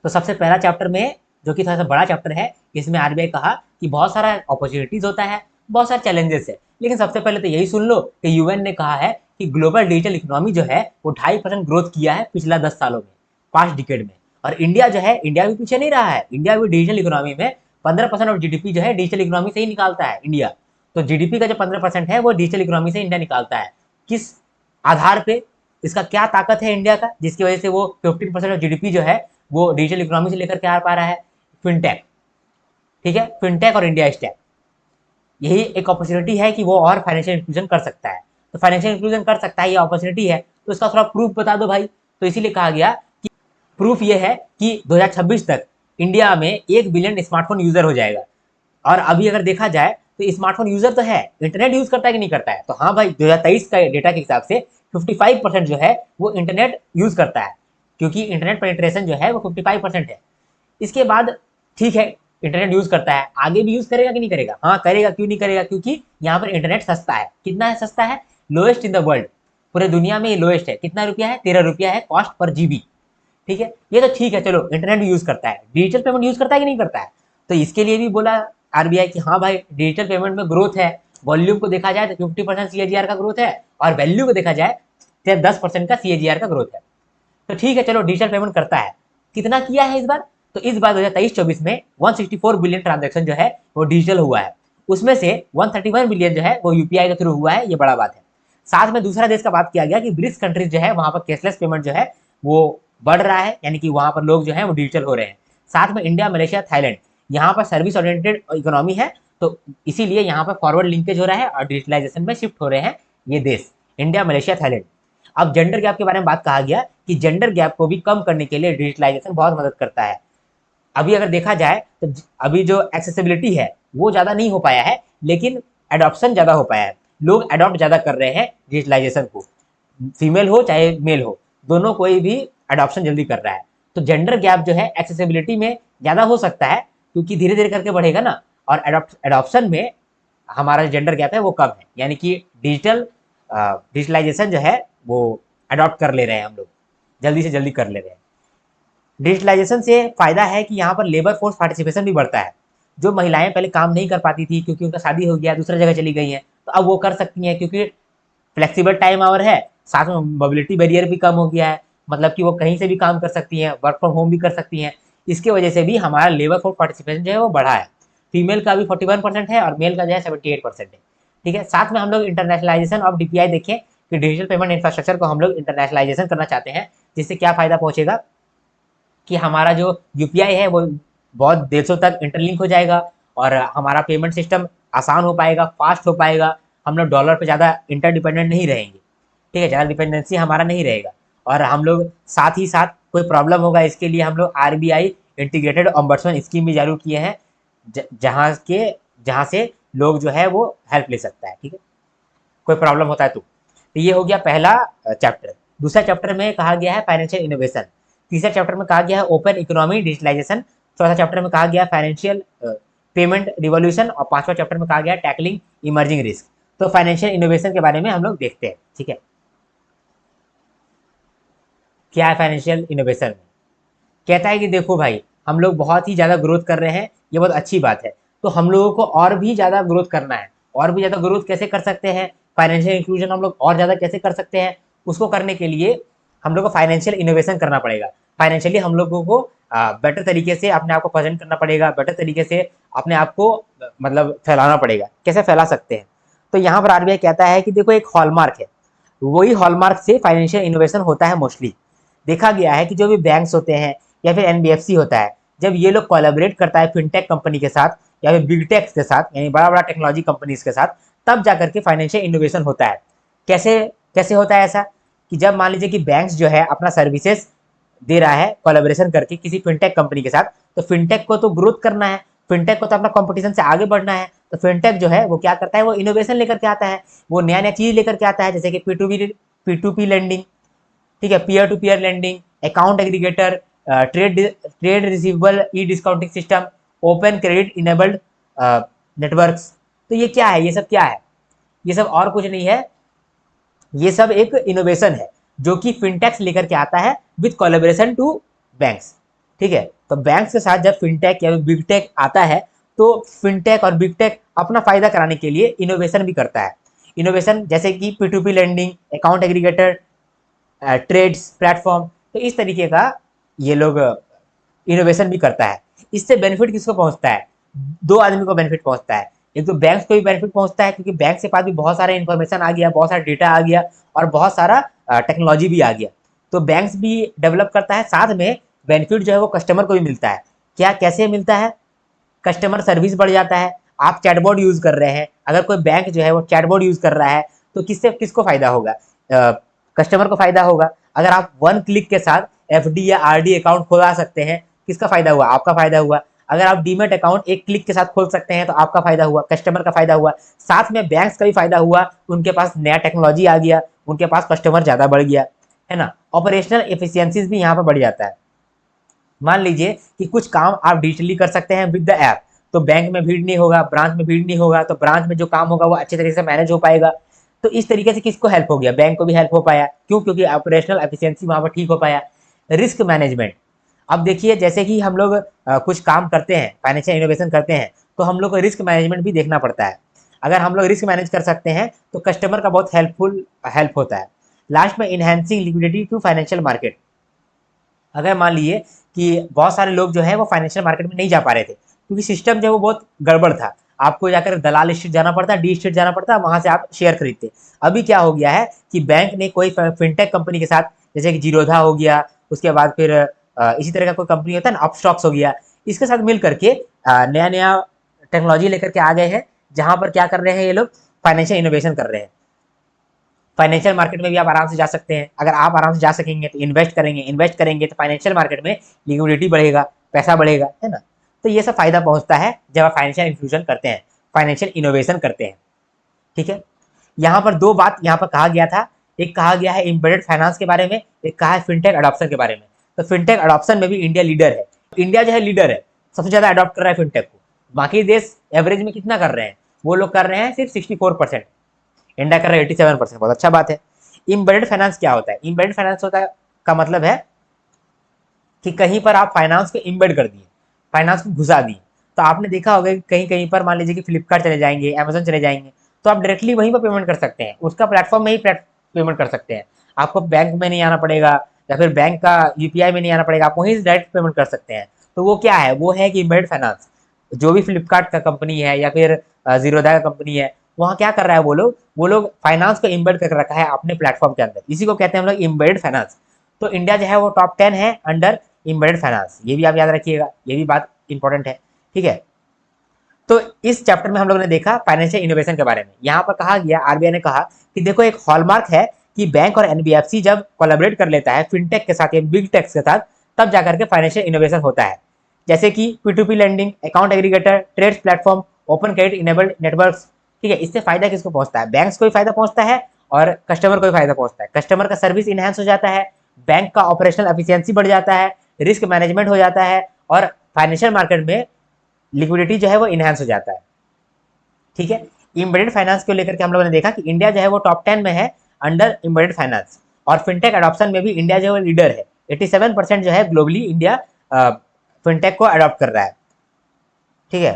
तो सबसे पहला चैप्टर में जो कि थोड़ा सा बड़ा चैप्टर है, इसमें आरबीआई कहा कि बहुत सारा अपॉर्चुनिटीज होता है, बहुत सारे चैलेंजेस है, लेकिन सबसे पहले तो यही सुन लो कि यूएन ने कहा है कि ग्लोबल डिजिटल इकोनॉमी जो है वो 2.5% ग्रोथ किया है पिछला 10 सालों में, 5 डिकेड में। और इंडिया जो है, इंडिया भी पीछे नहीं रहा है, इंडिया भी डिजिटल इकोनॉमी में 15% ऑफ जीडीपी जो है डिजिटल इकोनॉमी से ही निकालता है इंडिया। तो जीडीपी का जो 15% है वो डिजिटल इकोनॉमी से इंडिया निकालता है। किस आधार पे, इसका क्या ताकत है इंडिया का जिसकी वजह से वो 15% ऑफ जीडीपी जो है वो डिजिटल इकोनॉमी से लेकर के आ पा रहा है? फिनटेक। ठीक है, फिनटेक और इंडिया स्टैक, यही एक अपॉर्चुनिटी है कि वो और फाइनेंशियल इंक्लूजन कर सकता है। तो फाइनेंशियल इंक्लूजन कर सकता है, ये अपॉर्चुनिटी है, तो इसका थोड़ा प्रूफ बता दो भाई। तो इसीलिए कहा गया कि प्रूफ ये है कि 2026 तक इंडिया में 1 बिलियन स्मार्टफोन यूजर हो जाएगा। और अभी अगर देखा जाए तो स्मार्टफोन यूजर तो है, इंटरनेट यूज करता है कि नहीं करता है? तो हाँ भाई, 2023 का डेटा के हिसाब से 55% जो है वो इंटरनेट यूज करता है, क्योंकि इंटरनेट पेनिट्रेशन जो है वो 55% है। इसके बाद ठीक है, इंटरनेट यूज करता है, आगे भी यूज करेगा कि नहीं करेगा? हाँ करेगा, क्यों नहीं करेगा? क्योंकि यहाँ पर इंटरनेट सस्ता है। कितना है सस्ता है? लोएस्ट इन द वर्ल्ड, पूरे दुनिया में ये लोएस्ट है। कितना रुपया है? 13 रुपया है कॉस्ट पर जीबी। ठीक है, ये तो ठीक है, चलो इंटरनेट यूज करता है, डिजिटल पेमेंट यूज करता है कि नहीं करता है? तो इसके लिए भी बोला आरबीआई कि हाँ भाई, डिजिटल पेमेंट में ग्रोथ है। वॉल्यूम को देखा जाए तो 50% सीएजीआर का ग्रोथ है और वैल्यू को देखा जाए तो 10% का सीएजीआर का ग्रोथ है। तो ठीक है, चलो डिजिटल पेमेंट करता है। कितना किया है इस बार? तो इस बार 2023-24 में 164 बिलियन ट्रांजेक्शन जो है वो डिजिटल हुआ है। उसमें से 131 बिलियन जो है वो यूपीआई के थ्रू हुआ है, ये बड़ा बात है। साथ में दूसरा देश का बात किया गया कि ब्रिक्स कंट्रीज जो है वहां पर कैशलेस पेमेंट जो है वो बढ़ रहा है, यानी कि वहां पर लोग जो है वो डिजिटल हो रहे हैं। साथ में इंडिया, मलेशिया, थाईलैंड, यहाँ पर सर्विस ओरिएंटेड इकोनॉमी है, तो इसीलिए यहाँ पर फॉरवर्ड लिंकेज हो रहा है और डिजिटलाइजेशन में शिफ्ट हो रहे हैं ये देश, इंडिया, मलेशिया, थाईलैंड। अब जेंडर गैप के बारे में बात कहा गया कि जेंडर गैप को भी कम करने के लिए डिजिटलाइजेशन बहुत मदद करता है। अभी अगर देखा जाए तो अभी जो एक्सेसिबिलिटी है वो ज़्यादा नहीं हो पाया है, लेकिन एडॉप्शन ज़्यादा हो पाया है। लोग एडॉप्ट ज़्यादा कर रहे हैं डिजिटलाइजेशन को, फीमेल हो चाहे मेल हो, दोनों कोई भी एडॉप्शन जल्दी कर रहा है। तो जेंडर गैप जो है एक्सेसिबिलिटी में ज़्यादा हो सकता है क्योंकि धीरे धीरे करके बढ़ेगा ना, और एडॉप्शन में हमारा जेंडर गैप है वो कम है, यानी कि डिजिटलाइजेशन जो है वो अडॉप्ट कर ले रहे हैं हम लोग, जल्दी से जल्दी कर ले रहे हैं। डिजिटलाइजेशन से फायदा है कि यहाँ पर लेबर फोर्स पार्टिसिपेशन भी बढ़ता है। जो महिलाएं पहले काम नहीं कर पाती थी क्योंकि उनका शादी हो गया, दूसरी जगह चली गई हैं, तो अब वो कर सकती हैं क्योंकि फ्लेक्सिबल टाइम आवर है, साथ में मोबिलिटी बैरियर भी कम हो गया है, मतलब कि वो कहीं से भी काम कर सकती हैं, वर्क फ्रॉम होम भी कर सकती हैं। इसकी वजह से भी हमारा लेबर फोर्स पार्टिसिपेशन जो है वो बढ़ा है। फीमेल का भी 41% है और मेल का जो है 78% है। ठीक है, साथ में हम लोग इंटरनेशनलाइजेशन ऑफ डीपीआई देखें कि डिजिटल पेमेंट इंफ्रास्ट्रक्चर को हम लोग इंटरनेशनलाइजेशन करना चाहते हैं, जिससे क्या फायदा पहुंचेगा कि हमारा जो यूपीआई है वो बहुत देशों तक इंटरलिंक हो जाएगा और हमारा पेमेंट सिस्टम आसान हो पाएगा, फास्ट हो पाएगा। हम लोग डॉलर पे ज़्यादा इंटरडिपेंडेंट नहीं रहेंगे। ठीक है, ज़्यादा डिपेंडेंसी हमारा नहीं रहेगा। और हम लोग साथ ही साथ कोई प्रॉब्लम होगा इसके लिए हम लोग आरबीआई इंटीग्रेटेड ऑम्बड्समैन स्कीम भी चालू किए हैं, जहाँ से लोग जो है वो हेल्प ले सकता है। ठीक है, कोई प्रॉब्लम होता है तो ये हो गया पहला चैप्टर। दूसरा चैप्टर में कहा गया है फाइनेंशियल इनोवेशन। तीसरा चैप्टर में कहा गया है ओपन इकोनॉमी डिजिटलाइजेशन। चौथा चैप्टर में कहा गया है फाइनेंशियल पेमेंट रिवॉल्यूशन और पांचवा चैप्टर में कहा गया है टैकलिंग इमर्जिंग रिस्क। तो फाइनेंशियल इनोवेशन के बारे में हम लोग देखते हैं। ठीक है, क्या है फाइनेंशियल इनोवेशन? कहता है कि देखो भाई, हम लोग बहुत ही ज़्यादा ग्रोथ कर रहे हैं, ये बहुत अच्छी बात है। तो हम लोगों को और भी ज़्यादा ग्रोथ करना है। और भी ज़्यादा ग्रोथ कैसे कर सकते हैं, फाइनेंशियल इंक्लूजन हम लोग और ज़्यादा कैसे कर सकते हैं, उसको करने के लिए हम लोग को फाइनेंशियल इनोवेशन करना पड़ेगा। फाइनेंशियली हम लोगों को बेटर तरीके से अपने आप को प्रेजेंट करना पड़ेगा, बेटर तरीके से अपने आप को मतलब फैलाना पड़ेगा। कैसे फैला सकते हैं? तो यहाँ पर आरबीआई कहता है कि देखो एक हॉलमार्क है, वही हॉलमार्क से फाइनेंशियल इनोवेशन होता है। मोस्टली देखा गया है कि जो भी बैंक्स होते हैं या फिर एनबीएफसी होता है, जब ये लोग कोलैबोरेट करता है फिनटेक कंपनी के साथ या फिर बिग टेक्स के साथ, यानी बड़ा बड़ा टेक्नोलॉजी कंपनीज के साथ, तब जाकर के फाइनेंशियल इनोवेशन होता है। कैसे कैसे होता है ऐसा? कि जब मान लीजिए कि बैंक्स जो है अपना सर्विसेज दे रहा है कोलैबोरेशन करके किसी फिनटेक कंपनी के साथ, तो फिनटेक को तो ग्रोथ करना है, फिनटेक को तो अपना कंपटीशन से आगे बढ़ना है। तो फिनटेक जो है वो क्या करता है, वो इनोवेशन लेकर के आता है, वो नया नया चीज लेकर के आता है, जैसे कि पी टू पी लेंडिंग, ठीक है, peer to peer lending, account aggregator, trade receivable e discounting system, open credit enabled networks. तो ये क्या है, ये सब क्या है? ये सब और कुछ नहीं है, ये सब एक इनोवेशन है जो कि फिनटेक्स लेकर के आता है विद कोलैबोरेशन टू बैंक्स। ठीक है, तो बैंक्स के साथ जब फिनटेक या बिग टेक आता है, तो फिनटेक और बिग टेक अपना फायदा कराने के लिए इनोवेशन भी करता है। इनोवेशन जैसे कि P to P lending, account aggregator, TReDS platform, तो इस तरीके का ये लोग इनोवेशन भी करता है। इससे बेनिफिट किसको पहुंचता है? दो आदमी को बेनिफिट पहुंचता है। एक तो बैंक्स को भी बेनिफिट पहुंचता है, क्योंकि बैंक के पास भी बहुत सारा इन्फॉर्मेशन आ गया, बहुत सारा डेटा आ गया और बहुत सारा टेक्नोलॉजी भी आ गया। तो बैंक्स भी डेवलप करता है, साथ में बेनिफिट जो है वो कस्टमर को भी मिलता है। क्या, कैसे मिलता है? कस्टमर सर्विस बढ़ जाता है। आप चैटबॉट यूज कर रहे हैं, अगर कोई बैंक जो है वो चैटबॉट यूज कर रहा है, तो किसको फायदा होगा? कस्टमर को फायदा होगा। अगर आप वन क्लिक के साथ एफडी या आरडी अकाउंट खोला सकते हैं, किसका फायदा हुआ? आपका फायदा हुआ। अगर आप डीमेट अकाउंट एक क्लिक के साथ खोल सकते हैं, तो आपका फायदा हुआ, कस्टमर का फायदा हुआ। साथ में बैंक्स का भी फायदा हुआ, उनके पास नया टेक्नोलॉजी आ गया, उनके पास कस्टमर ज्यादा बढ़ गया, है ना। ऑपरेशनल एफिशिएंसीज भी यहाँ पर बढ़ जाता है। मान लीजिए कि कुछ काम आप डिजिटली कर सकते हैं विद द ऐप, तो बैंक में भीड़ नहीं होगा, ब्रांच में भीड़ नहीं होगा, तो ब्रांच में जो काम होगा वो अच्छे तरीके से मैनेज हो पाएगा। तो इस तरीके से किसको हेल्प हो गया? बैंक को भी हेल्प हो पाया। क्यों? क्योंकि ऑपरेशनल एफिशिएंसी वहां पर ठीक हो पाया। रिस्क मैनेजमेंट, अब देखिए जैसे कि हम लोग कुछ काम करते हैं, फाइनेंशियल इनोवेशन करते हैं, तो हम लोग को रिस्क मैनेजमेंट भी देखना पड़ता है। अगर हम लोग रिस्क मैनेज कर सकते हैं तो कस्टमर का बहुत हेल्प होता है। लास्ट में enhancing liquidity to financial market. अगर मान लिए कि बहुत सारे लोग जो है वो फाइनेंशियल मार्केट में नहीं जा पा रहे थे, क्योंकि सिस्टम जो है वो बहुत गड़बड़ था। आपको जाकर दलाल स्ट्रीट जाना पड़ता, डी स्ट्रीट जाना पड़ता, वहां से आप शेयर खरीदते। अभी क्या हो गया है कि बैंक ने कोई फिनटेक कंपनी के साथ, जैसे कि जीरोधा हो गया, उसके बाद फिर इसी तरह का कोई कंपनी होता है ना, अपस्टॉक्स हो गया, इसके साथ मिल करके नया नया टेक्नोलॉजी लेकर के आ गए हैं, जहां पर क्या कर रहे हैं ये लोग? फाइनेंशियल इनोवेशन कर रहे हैं। फाइनेंशियल मार्केट में भी आप आराम से जा सकते हैं। अगर आप आराम से जा सकेंगे तो इन्वेस्ट करेंगे तो फाइनेंशियल मार्केट में लिक्विडिटी बढ़ेगा, पैसा बढ़ेगा, है ना। तो ये सब फायदा पहुंचता है जब आप फाइनेंशियल इंक्लूजन करते हैं, फाइनेंशियल इनोवेशन करते हैं। ठीक है, यहाँ पर दो बात यहाँ पर कहा गया था। एक कहा गया है एम्बेडेड फाइनेंस के बारे में, एक कहा है फिनटेक अडॉप्शन के बारे में। तो फिनटेक अडॉप्शन में भी इंडिया लीडर है। इंडिया जो है लीडर है, सबसे ज्यादा अडॉप्ट कर रहा है फिनटेक को। बाकी देश एवरेज में कितना कर रहे हैं? वो लोग कर रहे हैं सिर्फ 64%, इंडिया कर रहा है 87%। बहुत अच्छा बात है। इम्बेडेड फाइनेंस क्या होता है? इम्बेडेड फाइनेंस होता है का मतलब है कि कहीं पर आप फाइनेंस को इम्बेड कर दिए, फाइनेंस को घुसा दिए। तो आपने देखा होगा कि कहीं कहीं पर मान लीजिए कि फ्लिपकार्ट चले जाएंगे, अमेजोन चले जाएंगे, तो आप डायरेक्टली वहीं पर पेमेंट कर सकते हैं, उसका प्लेटफॉर्म में ही पेमेंट कर सकते हैं। आपको बैंक में नहीं आना पड़ेगा या फिर बैंक का यूपीआई में नहीं आना पड़ेगा, आप वहीं से डायरेक्ट पेमेंट कर सकते हैं। तो वो क्या है, वो है कि एम्बेडेड फाइनेंस। जो भी फ्लिपकार्ट का कंपनी है या फिर जीरोधा का कंपनी है, वहाँ क्या कर रहा है, वो लोग फाइनेंस को इम्बेड करके रखा है अपने प्लेटफॉर्म के अंदर, इसी को कहते हैं हम लोग एम्बेडेड फाइनेंस। तो इंडिया जो है वो टॉप 10 है अंडर एम्बेडेड फाइनेंस, ये भी आप याद रखिएगा, ये भी बात इंपॉर्टेंट है। ठीक है, तो इस चैप्टर में हम लोगों ने देखा फाइनेंशियल इनोवेशन के बारे में। यहाँ पर कहा गया, आरबीआई ने कहा कि देखो एक हॉलमार्क है कि बैंक और एनबीएफसी जब कोलैबोरेट कर लेता है फिनटेक के साथ या बिग टेक्स के साथ, तब जाकर के फाइनेंशियल इनोवेशन होता है। जैसे कि P2P lending, account aggregator, TReDS platform, open credit enabled networks. ठीक है, इससे फायदा किसको पहुंचता है, बैंक्स को भी फायदा पहुंचता है और कस्टमर को भी फायदा पहुंचता है। कस्टमर का सर्विस इनहेंस हो जाता है, बैंक का ऑपरेशनल एफिशिएंसी बढ़ जाता है, रिस्क मैनेजमेंट हो जाता है और फाइनेंशियल मार्केट में लिक्विडिटी जो है वो इनहेंस हो जाता है। ठीक है, एम्बेडेड फाइनेंस को लेकर के हम लोगों ने देखा कि इंडिया जो है वो टॉप 10 में है अंडर एम्बेडेड फाइनेंस, और फिनटेक अडॉप्शन में भी इंडिया जो है लीडर है। 87% जो है ग्लोबली इंडिया फिनटेक को अडॉप्ट कर रहा है। ठीक है,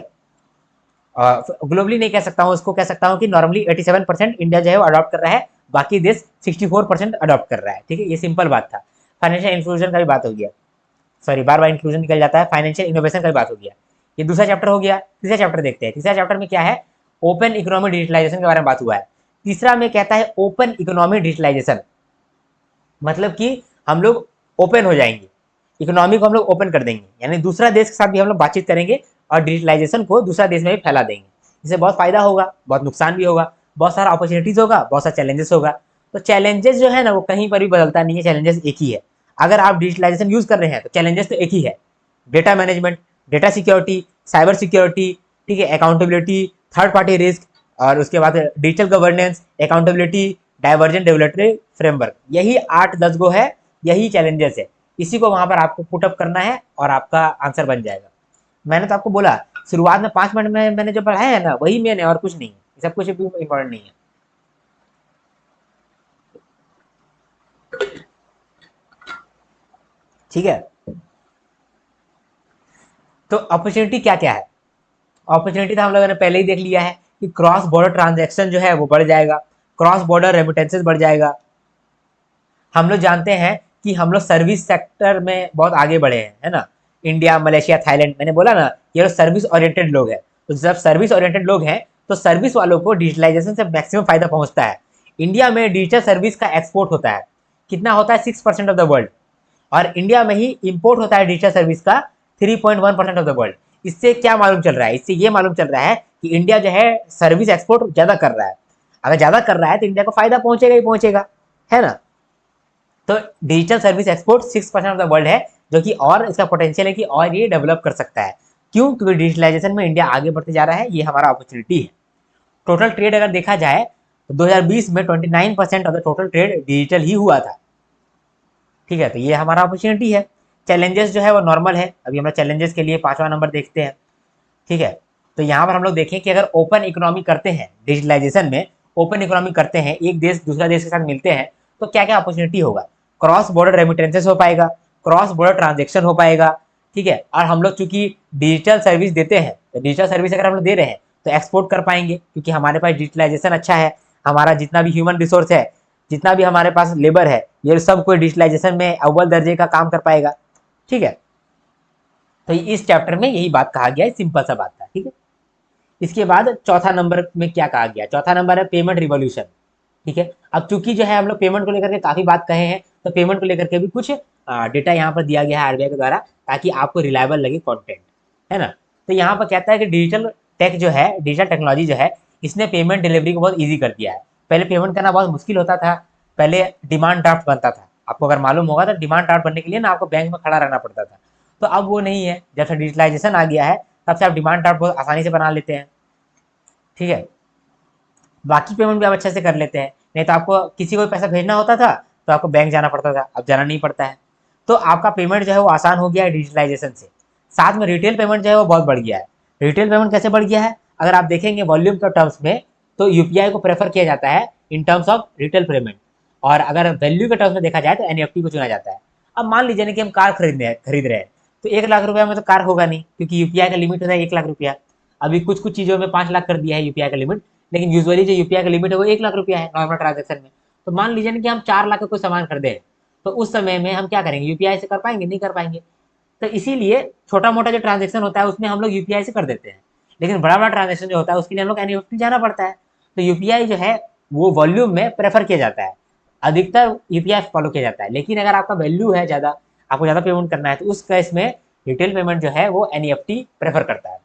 ग्लोबली नहीं कह सकता हूँ, उसको कह सकता हूँ कि नॉर्मली 87% इंडिया जो है वो अडॉप्ट कर रहा है, बाकी देश 64% अडॉप्ट कर रहा है। ठीक है, ये सिंपल बात था। फाइनेंशियल इंक्लूजन का भी बात हो गया, सॉरी बार बार इंक्लूजन निकल जाता है, फाइनेंशियल इनोवेशन का भी बात हो गया। ये दूसरा चैप्टर हो गया। तीसरा चैप्टर देखते हैं। तीसरा चैप्टर में क्या है, ओपन इकोनॉमी डिजिटलाइजेशन के बारे में बात हुआ है। तीसरा में कहता है ओपन इकोनॉमी डिजिटलाइजेशन, मतलब कि हम लोग ओपन हो जाएंगे, इकोनॉमी को हम लोग ओपन कर देंगे, यानी दूसरा देश के साथ भी हम लोग बातचीत करेंगे और डिजिटलाइजेशन को दूसरा देश में भी फैला देंगे। इससे बहुत फायदा होगा, बहुत नुकसान भी होगा, बहुत सारा अपॉर्चुनिटीज होगा, बहुत सारा चैलेंजेस होगा। तो चैलेंजेस जो है ना वो कहीं पर भी बदलता नहीं है, चैलेंजेस एक ही है। अगर आप डिजिटलाइजेशन यूज कर रहे हैं तो चैलेंजेस तो एक ही है, data management, data security, cyber security, ठीक है, अकाउंटेबिलिटी, थर्ड पार्टी रिस्क, और उसके बाद digital governance, accountability, divergent regulatory framework. यही 8-10 गो है, यही चैलेंजेस है। इसी को वहां पर आपको पुटअप करना है और आपका आंसर बन जाएगा। मैंने तो आपको बोला शुरुआत में 5 मिनट में मैंने जो पढ़ाया है ना वही मैंने, और कुछ नहीं, सब कुछ भी इंपॉर्टेंट नहीं है। ठीक है, तो अपॉर्चुनिटी क्या क्या है। अपॉर्चुनिटी तो हम लोगों ने पहले ही देख लिया है कि क्रॉस बॉर्डर ट्रांजैक्शन जो है वो बढ़ जाएगा, क्रॉस बॉर्डर रेमिटेंसेस बढ़ जाएगा। हम लोग जानते हैं कि हम लोग सर्विस सेक्टर में बहुत आगे बढ़े हैं, है ना। इंडिया, मलेशिया, थाईलैंड, मैंने बोला ना ये लोग सर्विस ओरिएंटेड लोग हैं। तो जब सर्विस ओरिएंटेड लोग हैं तो सर्विस वालों को डिजिटलाइजेशन से मैक्सिमम फायदा पहुंचता है। इंडिया में डिजिटल सर्विस का एक्सपोर्ट होता है, कितना होता है, 6% ऑफ द वर्ल्ड। और इंडिया में ही इंपोर्ट होता है डिजिटल सर्विस का 3.1% ऑफ द वर्ल्ड। इससे क्या मालूम चल रहा है, इससे ये मालूम चल रहा है कि इंडिया जो है सर्विस एक्सपोर्ट ज्यादा कर रहा है। अगर ज्यादा कर रहा है तो इंडिया को फायदा पहुंचेगा ही पहुंचेगा, है ना। तो digital service export 6% of the world है, जो कि और इसका पोटेंशियल है कि और ये डेवलप कर सकता है। क्यों, क्योंकि डिजिटलाइजेशन में इंडिया आगे बढ़ते जा रहा है, ये हमारा अपॉर्चुनिटी है। टोटल ट्रेड अगर देखा जाए तो 2020 में 29% of the total trade digital ही हुआ था। ठीक है, तो ये हमारा अपॉर्चुनिटी है। चैलेंजेस जो है वो नॉर्मल है, अभी हम चैलेंजेस के लिए 5वां नंबर देखते हैं। ठीक है, तो यहाँ पर हम लोग देखें कि अगर ओपन इकोनॉमी करते हैं डिजिटलाइजेशन में, ओपन इकोनॉमी करते हैं, एक देश दूसरा देश के साथ मिलते हैं, तो क्या क्या अपॉर्चुनिटी होगा। क्रॉस बॉर्डर रेमिटेंसेस हो पाएगा, क्रॉस बॉर्डर ट्रांजेक्शन हो पाएगा। ठीक है, और हम लोग चूंकि डिजिटल सर्विस देते हैं, तो डिजिटल सर्विस अगर हम लोग दे रहे हैं तो एक्सपोर्ट कर पाएंगे, क्योंकि हमारे पास डिजिटलाइजेशन अच्छा है। हमारा जितना भी ह्यूमन रिसोर्स है, जितना भी हमारे पास लेबर है, ये सब कोई डिजिटलाइजेशन में अव्वल दर्जे का काम कर पाएगा। ठीक है, तो इस चैप्टर में यही बात कहा गया है, सिंपल सा बात था। ठीक है, इसके बाद चौथा नंबर में क्या कहा गया, चौथा नंबर है पेमेंट रिवॉल्यूशन। ठीक है, अब चूंकि जो है हम लोग पेमेंट को लेकर के काफी बात कहे हैं, तो पेमेंट को लेकर के भी कुछ डेटा यहाँ पर दिया गया है आरबीआई के द्वारा, ताकि आपको रिलायबल लगे कंटेंट, है ना। तो यहाँ पर कहता है कि डिजिटल टेक जो है, डिजिटल टेक्नोलॉजी जो है, इसने पेमेंट डिलीवरी को बहुत ईजी कर दिया है। पहले पेमेंट करना बहुत मुश्किल होता था, पहले डिमांड ड्राफ्ट बनता था, आपको अगर मालूम होगा तो डिमांड ड्राफ्ट बनने के लिए ना आपको बैंक में खड़ा रहना पड़ता था। तो अब वो नहीं है, जब से डिजिटलाइजेशन आ गया है तब से आप डिमांड ड्राफ्ट बहुत आसानी से बना लेते हैं। ठीक है, बाकी पेमेंट भी आप अच्छे से कर लेते हैं। नहीं तो आपको किसी को पैसा भेजना होता था तो आपको बैंक जाना पड़ता था, अब जाना नहीं पड़ता है। तो आपका पेमेंट जो है वो आसान हो गया है डिजिटलाइजेशन से। साथ में रिटेल पेमेंट जो है वो बहुत बढ़ गया है। रिटेल पेमेंट कैसे बढ़ गया है, अगर आप देखेंगे वॉल्यूम के टर्म्स में, तो यूपीआई को प्रेफर किया जाता है in terms of retail payment, और अगर वैल्यू के टर्म्स में देखा जाए तो एनईएफटी को चुना जाता है। अब मान लीजिए ना कि हम कार खरीद रहे हैं, तो 1 लाख रुपया में तो कार होगा नहीं, क्योंकि यूपीआई का लिमिट होता है 1 लाख रुपया। अभी कुछ कुछ चीज़ों में 5 लाख कर दिया है यूपीआई का लिमिट, लेकिन यूजुअली जो यूपीआई का लिमिट है वो 1 लाख रुपया है नॉर्मल ट्रांजेक्शन में। तो मान लीजिए ना कि हम 4 लाख का कोई सामान खरीदे हैं, तो उस समय में हम क्या करेंगे, यूपीआई से कर पाएंगे, नहीं कर पाएंगे। तो इसीलिए छोटा मोटा जो ट्रांजेक्शन होता है उसमें हम लोग यूपीआई से कर देते हैं, लेकिन बड़ा बड़ा ट्रांजेक्शन जो होता है उसके लिए हम लोग एनईएफटी जाना पड़ता है। तो यूपीआई जो है वो वॉल्यूम में प्रेफर किया जाता है, अधिकतर यूपीआई फॉलो किया जाता है। लेकिन अगर आपका वैल्यू है ज़्यादा, आपको ज़्यादा पेमेंट करना है, तो उस केस में रिटेल पेमेंट जो है वो एनईएफटी प्रेफर करता है।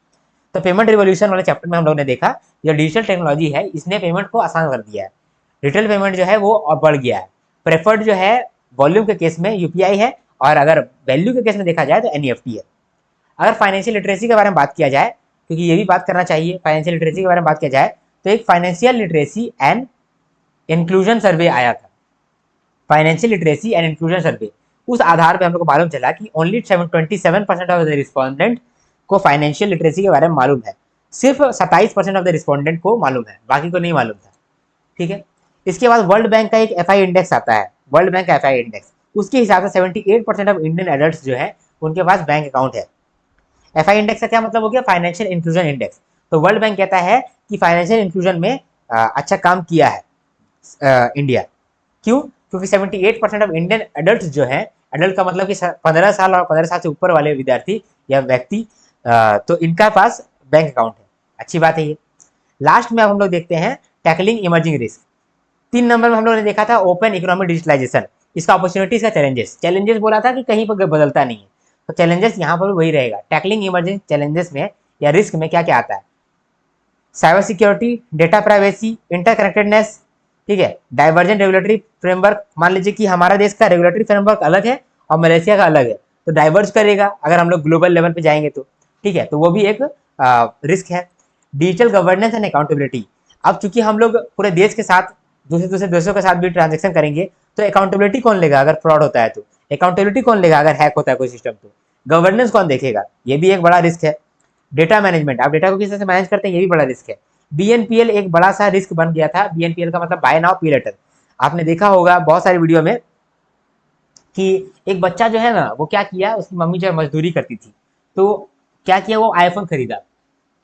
तो पेमेंट रिवॉल्यूशन वाले चैप्टर में हम लोग ने देखा जो डिजिटल टेक्नोलॉजी है इसने पेमेंट को आसान कर दिया है, रिटेल पेमेंट जो है वो और बढ़ गया है। प्रेफर्ड जो है वॉल्यूम के केस में यूपीआई है, और अगर वैल्यू के केस में देखा जाए तो एनईएफटी है। अगर फाइनेंशियल लिटरेसी के बारे में बात किया जाए, क्योंकि ये भी बात करना चाहिए, फाइनेंशियल लिटरेसी के बारे में बात किया जाए तो एक फाइनेंशियल लिटरेसी एंड इंक्लूजन सर्वे आया था, फाइनेंशियल लिटरेसी एंड इंक्लूजन सर्वे। उस आधार पे हम लोग को मालूम चला कि ओनली 27% ऑफ द रिस्पॉन्डेंट को फाइनेंशियल लिटरेसी के बारे में मालूम है, सिर्फ 27% ऑफ द रिस्पॉन्डेंट को मालूम है, बाकी को नहीं मालूम था। ठीक है। इसके बाद वर्ल्ड बैंक का एक एफआई इंडेक्स आता है, वर्ल्ड बैंक का एफआई इंडेक्स, उसके हिसाब से 78% ऑफ इंडियन एडल्ट जो है उनके पास बैंक अकाउंट है। एफआई इंडेक्स का क्या मतलब हो गया, फाइनेंशियल इंक्लूजन इंडेक्स। तो वर्ल्ड बैंक कहता है कि फाइनेंशियल इंक्लूजन में अच्छा काम किया है इंडिया। क्यों? क्योंकि 78% ऑफ इंडियन एडल्ट जो है, एडल्ट का मतलब कि 15 साल और 15 साल से ऊपर वाले विद्यार्थी या व्यक्ति, तो इनका पास बैंक अकाउंट है। अच्छी बात है ये। लास्ट में अब हम लोग देखते हैं टैकलिंग इमर्जिंग रिस्क। 3 नंबर में हम लोग ने देखा था ओपन इकोनॉमिक डिजिटलाइजेशन, इसका अपॉर्चुनिटीज का चैलेंजेस। चैलेंजेस बोला था कि कहीं पर बदलता नहीं है, तो चैलेंजेस यहाँ पर भी वही रहेगा। टैकलिंग इमर्जिंग चैलेंजेस में या रिस्क में क्या क्या आता है, cyber security, data privacy, interconnectedness, ठीक है, डाइवर्जेंट रेगुलेटरी फ्रेमवर्क। मान लीजिए कि हमारा देश का रेगुलेटरी फ्रेमवर्क अलग है और मलेशिया का अलग है, तो डाइवर्ज करेगा अगर हम लोग ग्लोबल लेवल पे जाएंगे तो। ठीक है, तो वो भी एक रिस्क है। Digital governance and accountability. अब चूंकि हम लोग पूरे देश के साथ दूसरे दूसरे देशों के साथ भी ट्रांजेक्शन करेंगे, तो अकाउंटेबिलिटी कौन लेगा अगर फ्रॉड होता है तो, अकाउंटेबिलिटी कौन लेगा अगर हैक होता है कोई सिस्टम तो, गवर्नेंस कौन देखेगा, ये भी एक बड़ा रिस्क है। डेटा मैनेजमेंट, आप डेटा को किस तरह से मैनेज करते हैं, ये भी बड़ा रिस्क है। बीएनपीएल एक बड़ा सा रिस्क बन गया था। बीएनपीएल का मतलब बाय नाउ पे लेटर। आपने देखा होगा बहुत सारी वीडियो में कि एक बच्चा जो है ना वो क्या किया, उसकी मम्मी जो है मजदूरी करती थी, तो क्या किया, वो आईफोन खरीदा।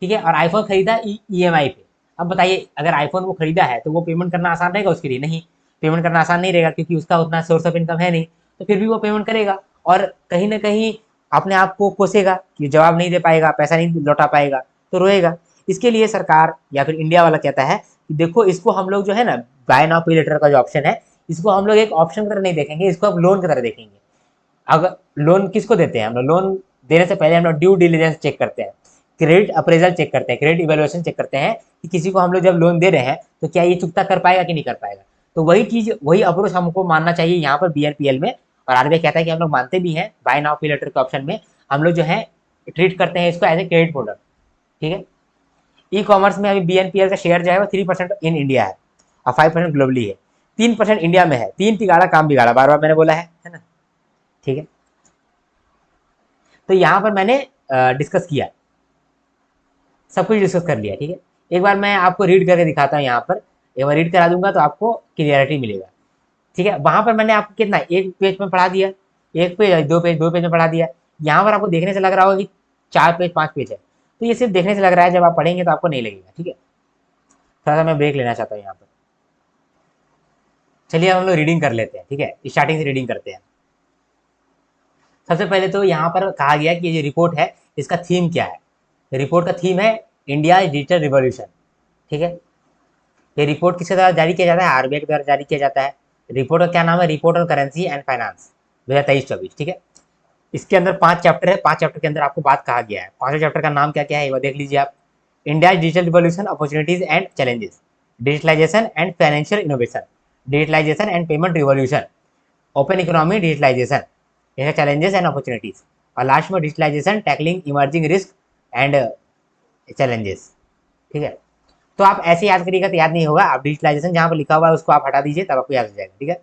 ठीक है, और आईफोन खरीदा ईएमआई पे। अब बताइए अगर आईफोन वो खरीदा है तो वो पेमेंट करना आसान रहेगा उसके लिए? नहीं, पेमेंट करना आसान नहीं रहेगा, क्योंकि उसका उतना सोर्स ऑफ इनकम है नहीं। तो फिर भी वो पेमेंट करेगा और कहीं ना कहीं अपने आप को कोसेगा कि जवाब नहीं दे पाएगा, पैसा नहीं लौटा पाएगा, तो रोएगा। इसके लिए सरकार या फिर इंडिया वाला कहता है कि देखो इसको हम लोग जो है ना, बाय नाउ पे लेटर का जो ऑप्शन है, इसको हम लोग एक ऑप्शन की तरह नहीं देखेंगे, इसको अब लोन की तरह देखेंगे। अगर लोन किसको देते हैं हम लोग, लोन देने से पहले हम लोग ड्यू डिलिजेंस चेक करते हैं, क्रेडिट अप्रेजल चेक करते हैं, क्रेडिट इवेल्युएशन चेक करते हैं कि किसी को हम लोग जब लोन दे रहे हैं तो क्या ये चुकता कर पाएगा कि नहीं कर पाएगा। तो वही चीज, वही अप्रोच हमको मानना चाहिए यहाँ पर बीएनपीएल में। और आरबीआई कहता है कि हम लोग मानते भी हैं बाय नाउ पे लेटर के ऑप्शन में, हम लोग जो है ट्रीट करते हैं इसको एज ए क्रेडिट प्रोडक्ट। ठीक है। ई कॉमर्स में अभी बीएनपीएल का शेयर जो है वो 3% इन इंडिया है और 5% ग्लोबली है। 3% इंडिया में है, तीन तिगाड़ा काम बिगाड़ा, बार बार मैंने बोला है ना। ठीक है, तो यहाँ पर मैंने डिस्कस किया, सब कुछ डिस्कस कर लिया। ठीक है, एक बार मैं आपको रीड करके दिखाता हूँ, यहाँ पर एक बार रीड करा दूंगा तो आपको क्लियरिटी मिलेगा। ठीक है, वहां पर मैंने आपको कितना, एक पेज में पढ़ा दिया, एक पेज, दो पेज में पढ़ा दिया। यहाँ पर आपको देखने से लग रहा होगा कि 4 पेज 5 पेज है, तो ये सिर्फ देखने से लग रहा है, जब आप पढ़ेंगे तो आपको नहीं लगेगा। ठीक है, थोड़ा सा मैं ब्रेक लेना चाहता हूँ यहाँ पर। चलिए हम लोग रीडिंग कर लेते हैं। ठीक है, स्टार्टिंग से रीडिंग करते हैं। सबसे पहले तो यहाँ पर कहा गया कि ये जो रिपोर्ट है इसका थीम क्या है। रिपोर्ट का थीम है इंडिया डिजिटल रिवॉल्यूशन। ठीक है, ये रिपोर्ट किसके द्वारा जारी किया जाता है, आरबीआई के द्वारा जारी किया जाता है। रिपोर्ट का क्या नाम है, report on currency and finance 2023-24। ठीक है, इसके अंदर 5 चैप्टर है, 5 चैप्टर के अंदर आपको बात कहा गया है। 5वें चैप्टर का नाम क्या क्या है वो देख लीजिए आप। India digital revolution, opportunities and challenges, digitalisation and financial innovation, digitalisation and payment revolution, open economy digitalisation, यह चैलेंजेस एंड अपॉर्चुनिटीज, और लास्ट में digitalisation tackling emerging risk and challenges. ठीक है, तो आप ऐसे याद करिएगा तो याद नहीं होगा, आप डिजिटलाइजेशन जहाँ पर लिखा हुआ है उसको आप हटा दीजिए, तब आपको याद हो जाएगा। ठीक है,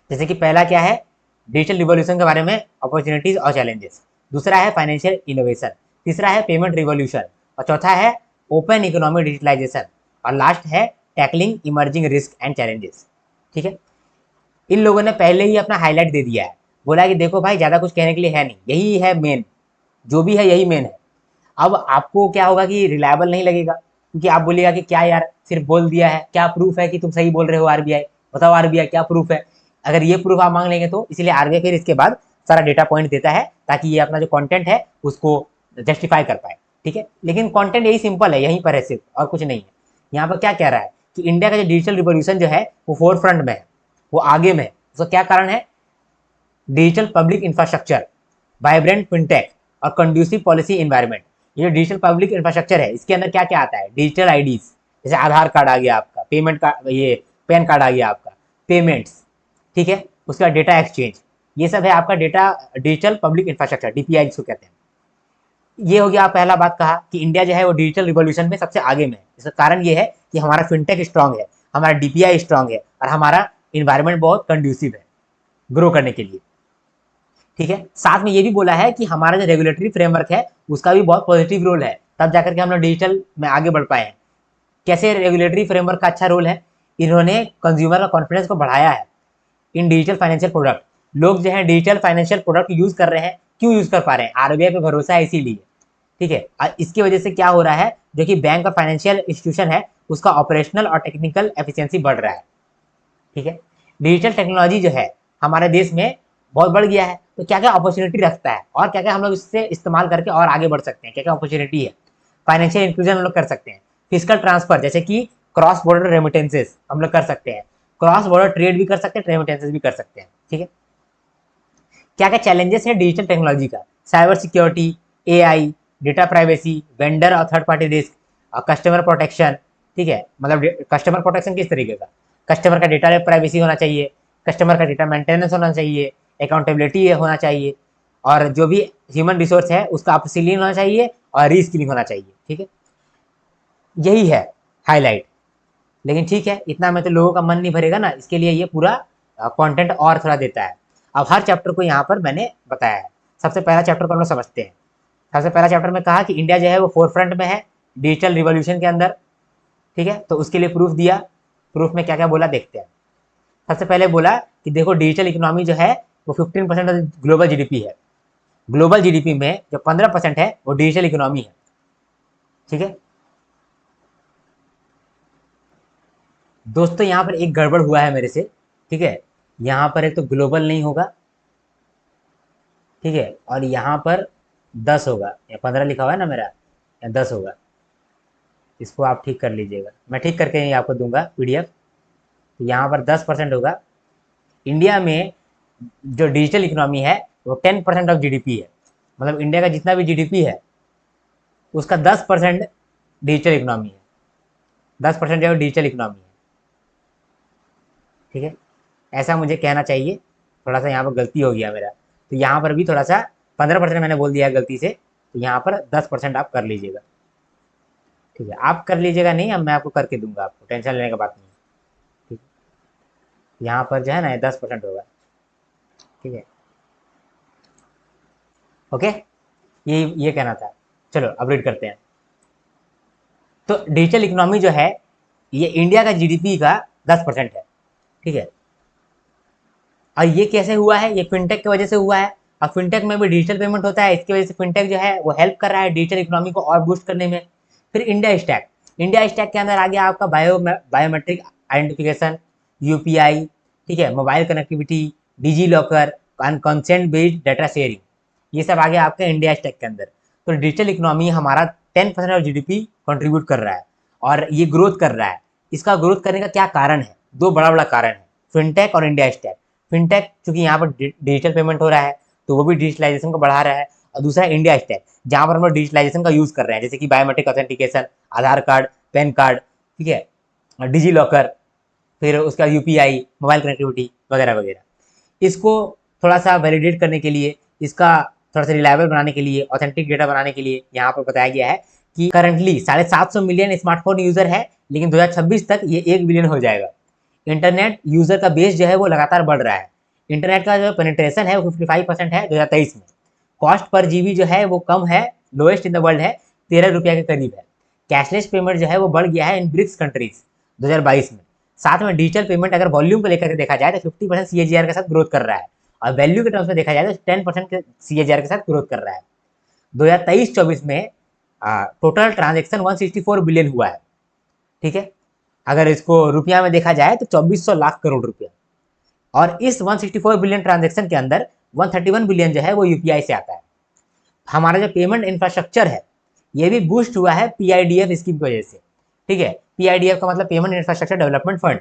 जैसे कि पहला क्या है, डिजिटल रिवॉल्यूशन के बारे में, अपॉर्चुनिटीज और चैलेंजेस। दूसरा है फाइनेंशियल इनोवेशन। तीसरा है पेमेंट रिवॉल्यूशन। और चौथा है ओपन इकोनॉमिक डिजिटलाइजेशन। और लास्ट है tackling emerging risk and challenges. ठीक है, इन लोगों ने पहले ही अपना हाईलाइट दे दिया है, बोला कि देखो भाई ज़्यादा कुछ कहने के लिए है नहीं, यही है मेन, जो भी है यही मेन है। अब आपको क्या होगा कि रिलायबल नहीं लगेगा, क्योंकि आप बोलिएगा कि क्या यार सिर्फ बोल दिया है, क्या प्रूफ है कि तुम सही बोल रहे हो आरबीआई, बताओ आरबीआई क्या प्रूफ है। अगर ये प्रूफ आप मांग लेंगे तो इसलिए आरबीआई फिर इसके बाद सारा डेटा पॉइंट देता है ताकि ये अपना जो कंटेंट है उसको जस्टिफाई कर पाए। ठीक है, लेकिन कंटेंट यही सिंपल है, यहीं पर है सिर्फ, और कुछ नहीं है। यहाँ पर क्या कह रहा है कि इंडिया का जो डिजिटल रिवोल्यूशन जो है वो फोर फ्रंट में है, वो आगे में है। उसका क्या कारण है? Digital public infrastructure, vibrant fintech और कंड्यूसिव पॉलिसी एनवायरनमेंट। ये जो डिजिटल पब्लिक इंफ्रास्ट्रक्चर है इसके अंदर क्या क्या आता है? डिजिटल आईडीज, जैसे आधार कार्ड आ गया आपका, पेमेंट का ये पैन कार्ड आ गया आपका, पेमेंट्स, ठीक है, उसका डेटा एक्सचेंज, ये सब है आपका data digital public infrastructure, DPI जिसको कहते हैं। ये हो गया पहला बात कहा कि इंडिया जो है वो डिजिटल रिवॉल्यूशन में सबसे आगे में है। इसका कारण ये है कि हमारा फिनटेक स्ट्रांग है, हमारा डीपीआई स्ट्रांग है और हमारा इन्वायरमेंट बहुत कंड्यूसिव है ग्रो करने के लिए। ठीक है, साथ में ये भी बोला है कि हमारा जो रेगुलेटरी फ्रेमवर्क है उसका भी बहुत पॉजिटिव रोल है, तब जाकर के हम लोग डिजिटल में आगे बढ़ पाए हैं। कैसे रेगुलेटरी फ्रेमवर्क का अच्छा रोल है? इन्होंने कंज्यूमर का कॉन्फिडेंस को बढ़ाया है इन डिजिटल फाइनेंशियल प्रोडक्ट। लोग जो है डिजिटल फाइनेंशियल प्रोडक्ट यूज कर रहे हैं, क्यों यूज कर पा रहे हैं? आरबीआई पे भरोसा है इसीलिए। ठीक है, इसकी वजह से क्या हो रहा है, जो कि बैंक और फाइनेंशियल इंस्टीट्यूशन है उसका ऑपरेशनल और टेक्निकल एफिशिएंसी बढ़ रहा है। ठीक है, डिजिटल टेक्नोलॉजी जो है हमारे देश में बहुत बढ़ गया है, तो क्या क्या अपॉर्चुनिटी रखता है और क्या क्या हम लोग इससे इस्तेमाल करके और आगे बढ़ सकते हैं, क्या क्या अपॉर्चुनिटी है। फाइनेंशियल इंक्लूजन हम लोग कर सकते हैं, फिजिकल ट्रांसफर जैसे कि क्रॉस बॉर्डर रेमिटेंसेस हम लोग कर सकते हैं, क्रॉस बॉर्डर ट्रेड भी कर सकते हैं, रेमिटेंसेस भी कर सकते हैं। ठीक है, क्या क्या चैलेंजेस है डिजिटल टेक्नोलॉजी का? Cyber security, AI, data privacy, vendor और थर्ड पार्टी रिस्क और कस्टमर प्रोटेक्शन। ठीक है, मतलब कस्टमर प्रोटेक्शन किस तरीके का? कस्टमर का डेटा प्राइवेसी होना चाहिए, कस्टमर का डेटा मेंटेनेंस होना चाहिए, अकाउंटेबिलिटी होना चाहिए, और जो भी ह्यूमन रिसोर्स है उसका अपस्किलिंग होना चाहिए और रीस्किलिंग होना चाहिए। ठीक है, यही है हाईलाइट। लेकिन ठीक है, इतना में तो लोगों का मन नहीं भरेगा ना, इसके लिए ये पूरा कंटेंट और थोड़ा देता है। अब हर चैप्टर को यहाँ पर मैंने बताया है। सबसे पहला चैप्टर को हम लोग समझते हैं। सबसे पहला चैप्टर में कहा कि इंडिया जो है वो फोर फ्रंट में है डिजिटल रिवॉल्यूशन के अंदर। ठीक है, तो उसके लिए प्रूफ दिया। प्रूफ में क्या क्या बोला देखते हैं। सबसे पहले बोला कि देखो डिजिटल इकोनॉमी जो है वो 15% ऑफ ग्लोबल जीडीपी है। ग्लोबल जीडीपी में जो 15% है वो डिजिटल इकोनॉमी है। ठीक है दोस्तों, यहाँ पर एक गड़बड़ हुआ है मेरे से। ठीक है, यहाँ पर एक तो ग्लोबल नहीं होगा, ठीक है, और यहाँ पर 10 होगा या 15 लिखा हुआ है ना मेरा, या 10 होगा। इसको आप ठीक कर लीजिएगा, मैं ठीक करके ही आपको दूंगा पीडीएफ। तो यहाँ पर 10% होगा। इंडिया में जो डिजिटल इकोनॉमी है वो 10% ऑफ जीडीपी है। मतलब इंडिया का जितना भी जीडीपी है उसका 10% डिजिटल इकोनॉमी है। 10% जो है डिजिटल इकोनॉमी है। ठीक है, ऐसा मुझे कहना चाहिए, थोड़ा सा यहाँ पर गलती हो गया मेरा। तो यहाँ पर भी थोड़ा सा 15% मैंने बोल दिया है गलती से, तो यहाँ पर 10% आप कर लीजिएगा। ठीक है, आप कर लीजिएगा नहीं, अब मैं आपको करके दूंगा, आपको टेंशन लेने का बात नहीं। ठीक है, यहाँ पर जो है ना 10% होगा। ठीक है, ओके, ये कहना था। चलो अब रीड करते हैं। तो डिजिटल इकोनॉमी जो है ये इंडिया का जीडीपी का 10% है। ठीक है, और ये कैसे हुआ है? ये फिनटेक की वजह से हुआ है। और फिनटेक में भी डिजिटल पेमेंट होता है, इसकी वजह से फिनटेक जो है वो हेल्प कर रहा है डिजिटल इकोनॉमी को और बूस्ट करने में। फिर इंडिया स्टैक, इंडिया स्टैक के अंदर आ गया आपका बायोमेट्रिक आइडेंटिफिकेशन, यूपीआई, ठीक है, mobile connectivity, DigiLocker, consent based data sharing, ये सब आ गया आपका इंडिया स्टैक के अंदर। तो डिजिटल इकोनॉमी हमारा 10% ऑफ जीडीपी कंट्रीब्यूट कर रहा है और ये ग्रोथ कर रहा है। इसका ग्रोथ करने का क्या कारण है? दो बड़ा बड़ा कारण है, फिनटेक और इंडिया स्टैक। फिनटेक चूंकि यहाँ पर डिजिटल पेमेंट हो रहा है तो वो भी डिजिटलाइजेशन को बढ़ा रहा है, और दूसरा इंडिया स्टैक जहाँ पर हम लोग डिजिटलाइजेशन का यूज कर रहे हैं, जैसे कि बायोमेट्रिक ऑथेंटिकेशन, आधार कार्ड, पैन कार्ड, ठीक है, डिजी लॉकर, फिर उसका यूपीआई, मोबाइल कनेक्टिविटी वगैरह वगैरह। इसको थोड़ा सा वैलिडेट करने के लिए, इसका थोड़ा सा रिलायबल बनाने के लिए, ऑथेंटिक डेटा बनाने के लिए यहाँ पर बताया गया है कि करंटली 750 मिलियन स्मार्टफोन यूजर है, लेकिन 2026 तक ये 1 बिलियन हो जाएगा। इंटरनेट यूजर का बेस जो है वो लगातार बढ़ रहा है। इंटरनेट का जो पेनिट्रेशन है वो 55% है 2023 में। कॉस्ट पर जीबी जो है वो कम है, लोएस्ट इन द वर्ल्ड है, 13 रुपया के करीब है। कैशलेस पेमेंट जो है वो बढ़ गया है इन ब्रिक्स कंट्रीज 2022 में। साथ में डिजिटल पेमेंट अगर वॉल्यूम को लेकर के देखा जाए तो 50% सीएजीआर के साथ ग्रोथ कर रहा है, और वैल्यू के टर्म्स में देखा जाए तो 10% के सीएजीआर के साथ ग्रोथ कर रहा है। 2023-24 में टोटल ट्रांजेक्शन 164 बिलियन हुआ है, ठीक है। अगर इसको रुपया में देखा जाए तो 2400 लाख करोड़ रुपया, और इस 164 बिलियन ट्रांजेक्शन के अंदर 131 बिलियन जो है वो यूपीआई से आता है। हमारा जो पेमेंट इंफ्रास्ट्रक्चर है ये भी बूस्ट हुआ है पीआईडीएफ स्कीम की वजह से, ठीक है। पीआईडीएफ का मतलब payment infrastructure development fund.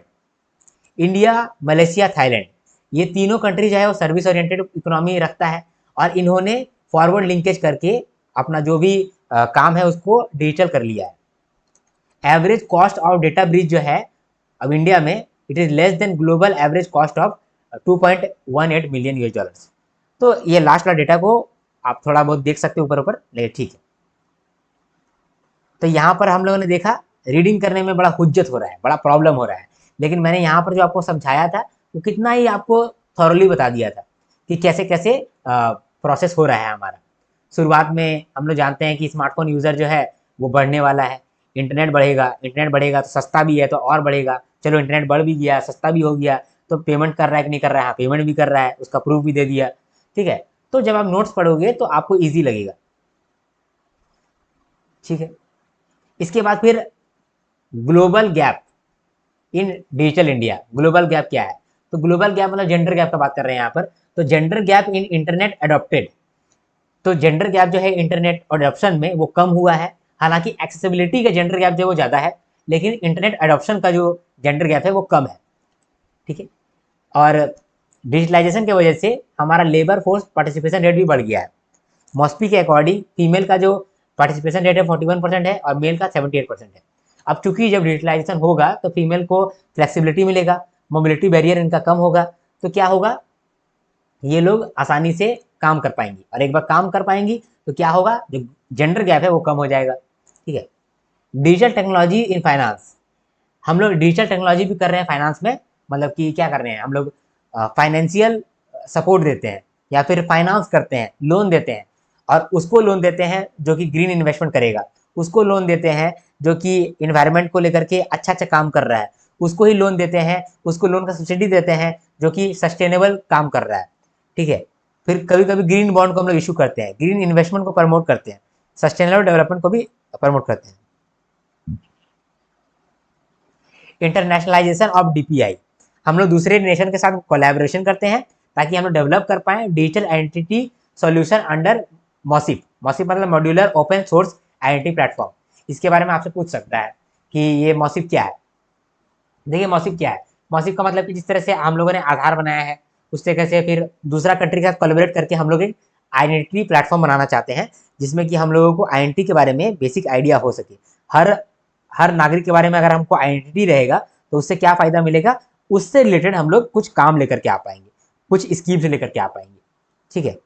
India, Malaysia, Thailand, ये तीनों कंट्री जो है वो सर्विस ओरिएंटेड इकोनॉमी रखता है, और इन्होंने फॉरवर्ड लिंकेज करके अपना जो भी काम है उसको डिजिटल कर लिया है। Average cost of data breach जो है अब इंडिया में it is less than global average cost of 2.18 million US dollars. तो ये लास्ट वाला डेटा को आप थोड़ा बहुत देख सकते हो ऊपर ऊपर, लेकिन ठीक है। तो यहाँ पर हम लोगों ने देखा रीडिंग करने में बड़ा हुज्जत हो रहा है, बड़ा प्रॉब्लम हो रहा है, लेकिन मैंने यहाँ पर जो आपको समझाया था वो कितना ही आपको थॉरली बता दिया था कि कैसे कैसे प्रोसेस हो रहा है हमारा। शुरुआत में हम लोग जानते हैं कि स्मार्टफोन यूज़र जो है वो बढ़ने वाला है, इंटरनेट बढ़ेगा, इंटरनेट बढ़ेगा तो सस्ता भी है तो और बढ़ेगा। चलो इंटरनेट बढ़ भी गया, सस्ता भी हो गया, तो पेमेंट कर रहा है कि नहीं कर रहा है, हाँ पेमेंट भी कर रहा है, उसका प्रूफ भी दे दिया, ठीक है। तो जब आप नोट्स पढ़ोगे तो आपको ईजी लगेगा, ठीक है। इसके बाद फिर global gap in digital India. Global gap क्या है? तो ग्लोबल गैप मतलब जेंडर गैप का बात कर रहे हैं यहाँ पर। तो gender gap in internet adopted, तो जेंडर गैप जो है इंटरनेट अडॉप्शन में वो कम हुआ है। हालांकि एक्सेसिबिलिटी का जेंडर गैप जो है वो ज़्यादा है, लेकिन इंटरनेट अडॉप्शन का जो जेंडर गैप है वो कम है, ठीक है। और डिजिटलाइजेशन की वजह से हमारा लेबर फोर्स पार्टिसिपेशन रेट भी बढ़ गया है। मॉस्पी के अकॉर्डिंग फीमेल का जो पार्टिसिपेशन रेट है 41% है और मेल का 78% है। अब चूंकि जब डिजिटलाइजेशन होगा तो फीमेल को फ्लेक्सिबिलिटी मिलेगा, मोबिलिटी बैरियर इनका कम होगा, तो क्या होगा, ये लोग आसानी से काम कर पाएंगी, और एक बार काम कर पाएंगी तो क्या होगा, जो जेंडर गैप है वो कम हो जाएगा, ठीक है। डिजिटल टेक्नोलॉजी इन फाइनेंस, हम लोग डिजिटल टेक्नोलॉजी भी कर रहे हैं फाइनेंस में, मतलब कि क्या कर रहे हैं हम लोग, फाइनेंशियल सपोर्ट देते हैं या फिर फाइनेंस करते हैं, लोन देते हैं, और उसको लोन देते हैं जो कि ग्रीन इन्वेस्टमेंट करेगा, उसको लोन देते हैं जो कि इन्वायरमेंट को लेकर के अच्छा अच्छा काम कर रहा है, उसको ही लोन देते हैं, उसको लोन का सब्सिडी देते हैं जो कि सस्टेनेबल काम कर रहा है, ठीक है। फिर कभी कभी ग्रीन बॉन्ड को हम लोग इशू करते हैं, ग्रीन इन्वेस्टमेंट को प्रमोट करते हैं, सस्टेनेबल डेवलपमेंट को भी प्रमोट करते हैं। इंटरनेशनलाइजेशन ऑफ डीपीआई, हम लोग दूसरे नेशन के साथ कोलैबोरेशन करते हैं ताकि हम लोग डेवलप कर पाए डिजिटल आइडेंटिटी सॉल्यूशन अंडर मॉसिप। मॉसिप मतलब modular open source identity platform. इसके बारे में आपसे पूछ सकता है कि ये मॉसिप क्या है। देखिए मॉसिप क्या है, मॉसिप का मतलब कि जिस तरह से हम लोगों ने आधार बनाया है उस तरीके से फिर दूसरा कंट्री के साथ कोलैबोरेट करके हम लोग एक आइडेंटिटी प्लेटफॉर्म बनाना चाहते हैं, जिसमें कि हम लोगों को आइडेंटिटी के बारे में बेसिक आइडिया हो सके। हर हर नागरिक के बारे में अगर हमको आइडेंटिटी रहेगा तो उससे क्या फ़ायदा मिलेगा, उससे रिलेटेड हम लोग कुछ काम लेकर के आ पाएंगे, कुछ स्कीम्स लेकर के आ पाएंगे, ठीक है।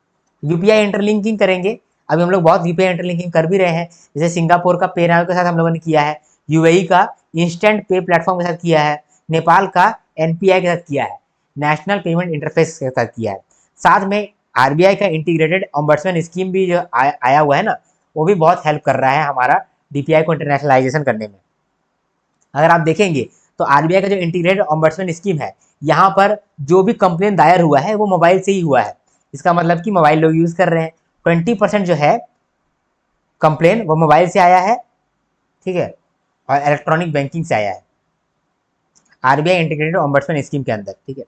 यूपीआई इंटरलिंकिंग करेंगे, अभी हम लोग बहुत यूपीआई इंटरलिंकिंग कर भी रहे हैं, जैसे सिंगापुर का पेनाल के साथ हम लोगों ने किया है, यूएई का इंस्टेंट पे प्लेटफॉर्म के साथ किया है, नेपाल का एनपीआई के साथ किया है, नेशनल पेमेंट इंटरफेस के साथ किया है। साथ में आरबीआई का इंटीग्रेटेड ऑम्बड्समैन स्कीम भी जो आया हुआ है ना, वो भी बहुत हेल्प कर रहा है हमारा डीपीआई को इंटरनेशनलाइजेशन करने में। अगर आप देखेंगे तो आरबीआई का जो इंटीग्रेटेड ऑम्बड्समैन स्कीम है, यहाँ पर जो भी कंप्लेन दायर हुआ है वो मोबाइल से ही हुआ है। इसका मतलब कि मोबाइल लोग यूज़ कर रहे हैं। 20% जो है कंप्लेन वो मोबाइल से आया है, ठीक है, और इलेक्ट्रॉनिक बैंकिंग से आया है आरबीआई इंटीग्रेटेड ऑम्बड्समैन स्कीम के अंदर, ठीक है।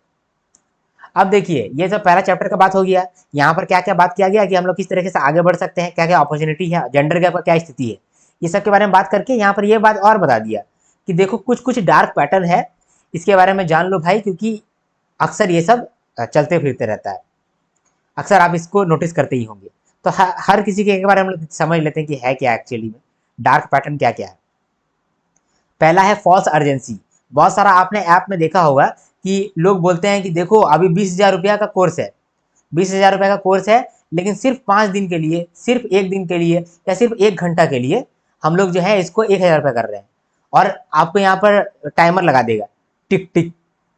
अब देखिए ये सब पहला चैप्टर का बात हो गया। यहाँ पर क्या क्या बात किया गया कि हम लोग किस तरीके से आगे बढ़ सकते हैं, क्या क्या अपॉर्चुनिटी है, जेंडर गैप का क्या स्थिति है, ये सब के बारे में बात करके यहाँ पर ये बात और बता दिया कि देखो कुछ कुछ डार्क पैटर्न है, इसके बारे में जान लो भाई, क्योंकि अक्सर ये सब चलते फिरते रहता है, अक्सर आप इसको नोटिस करते ही होंगे। तो हर किसी के बारे में हम लोग समझ लेते हैं कि है क्या एक्चुअली में, डार्क पैटर्न क्या क्या है। पहला है फॉल्स अर्जेंसी। बहुत सारा आपने ऐप में देखा होगा कि लोग बोलते हैं कि देखो अभी 20,000 रुपया का कोर्स है, 20,000 रुपये का कोर्स है, लेकिन सिर्फ 5 दिन के लिए, सिर्फ 1 दिन के लिए या सिर्फ 1 घंटा के लिए हम लोग जो है इसको 1,000 रुपये कर रहे हैं, और आपको यहाँ पर टाइमर लगा देगा, टिक टिक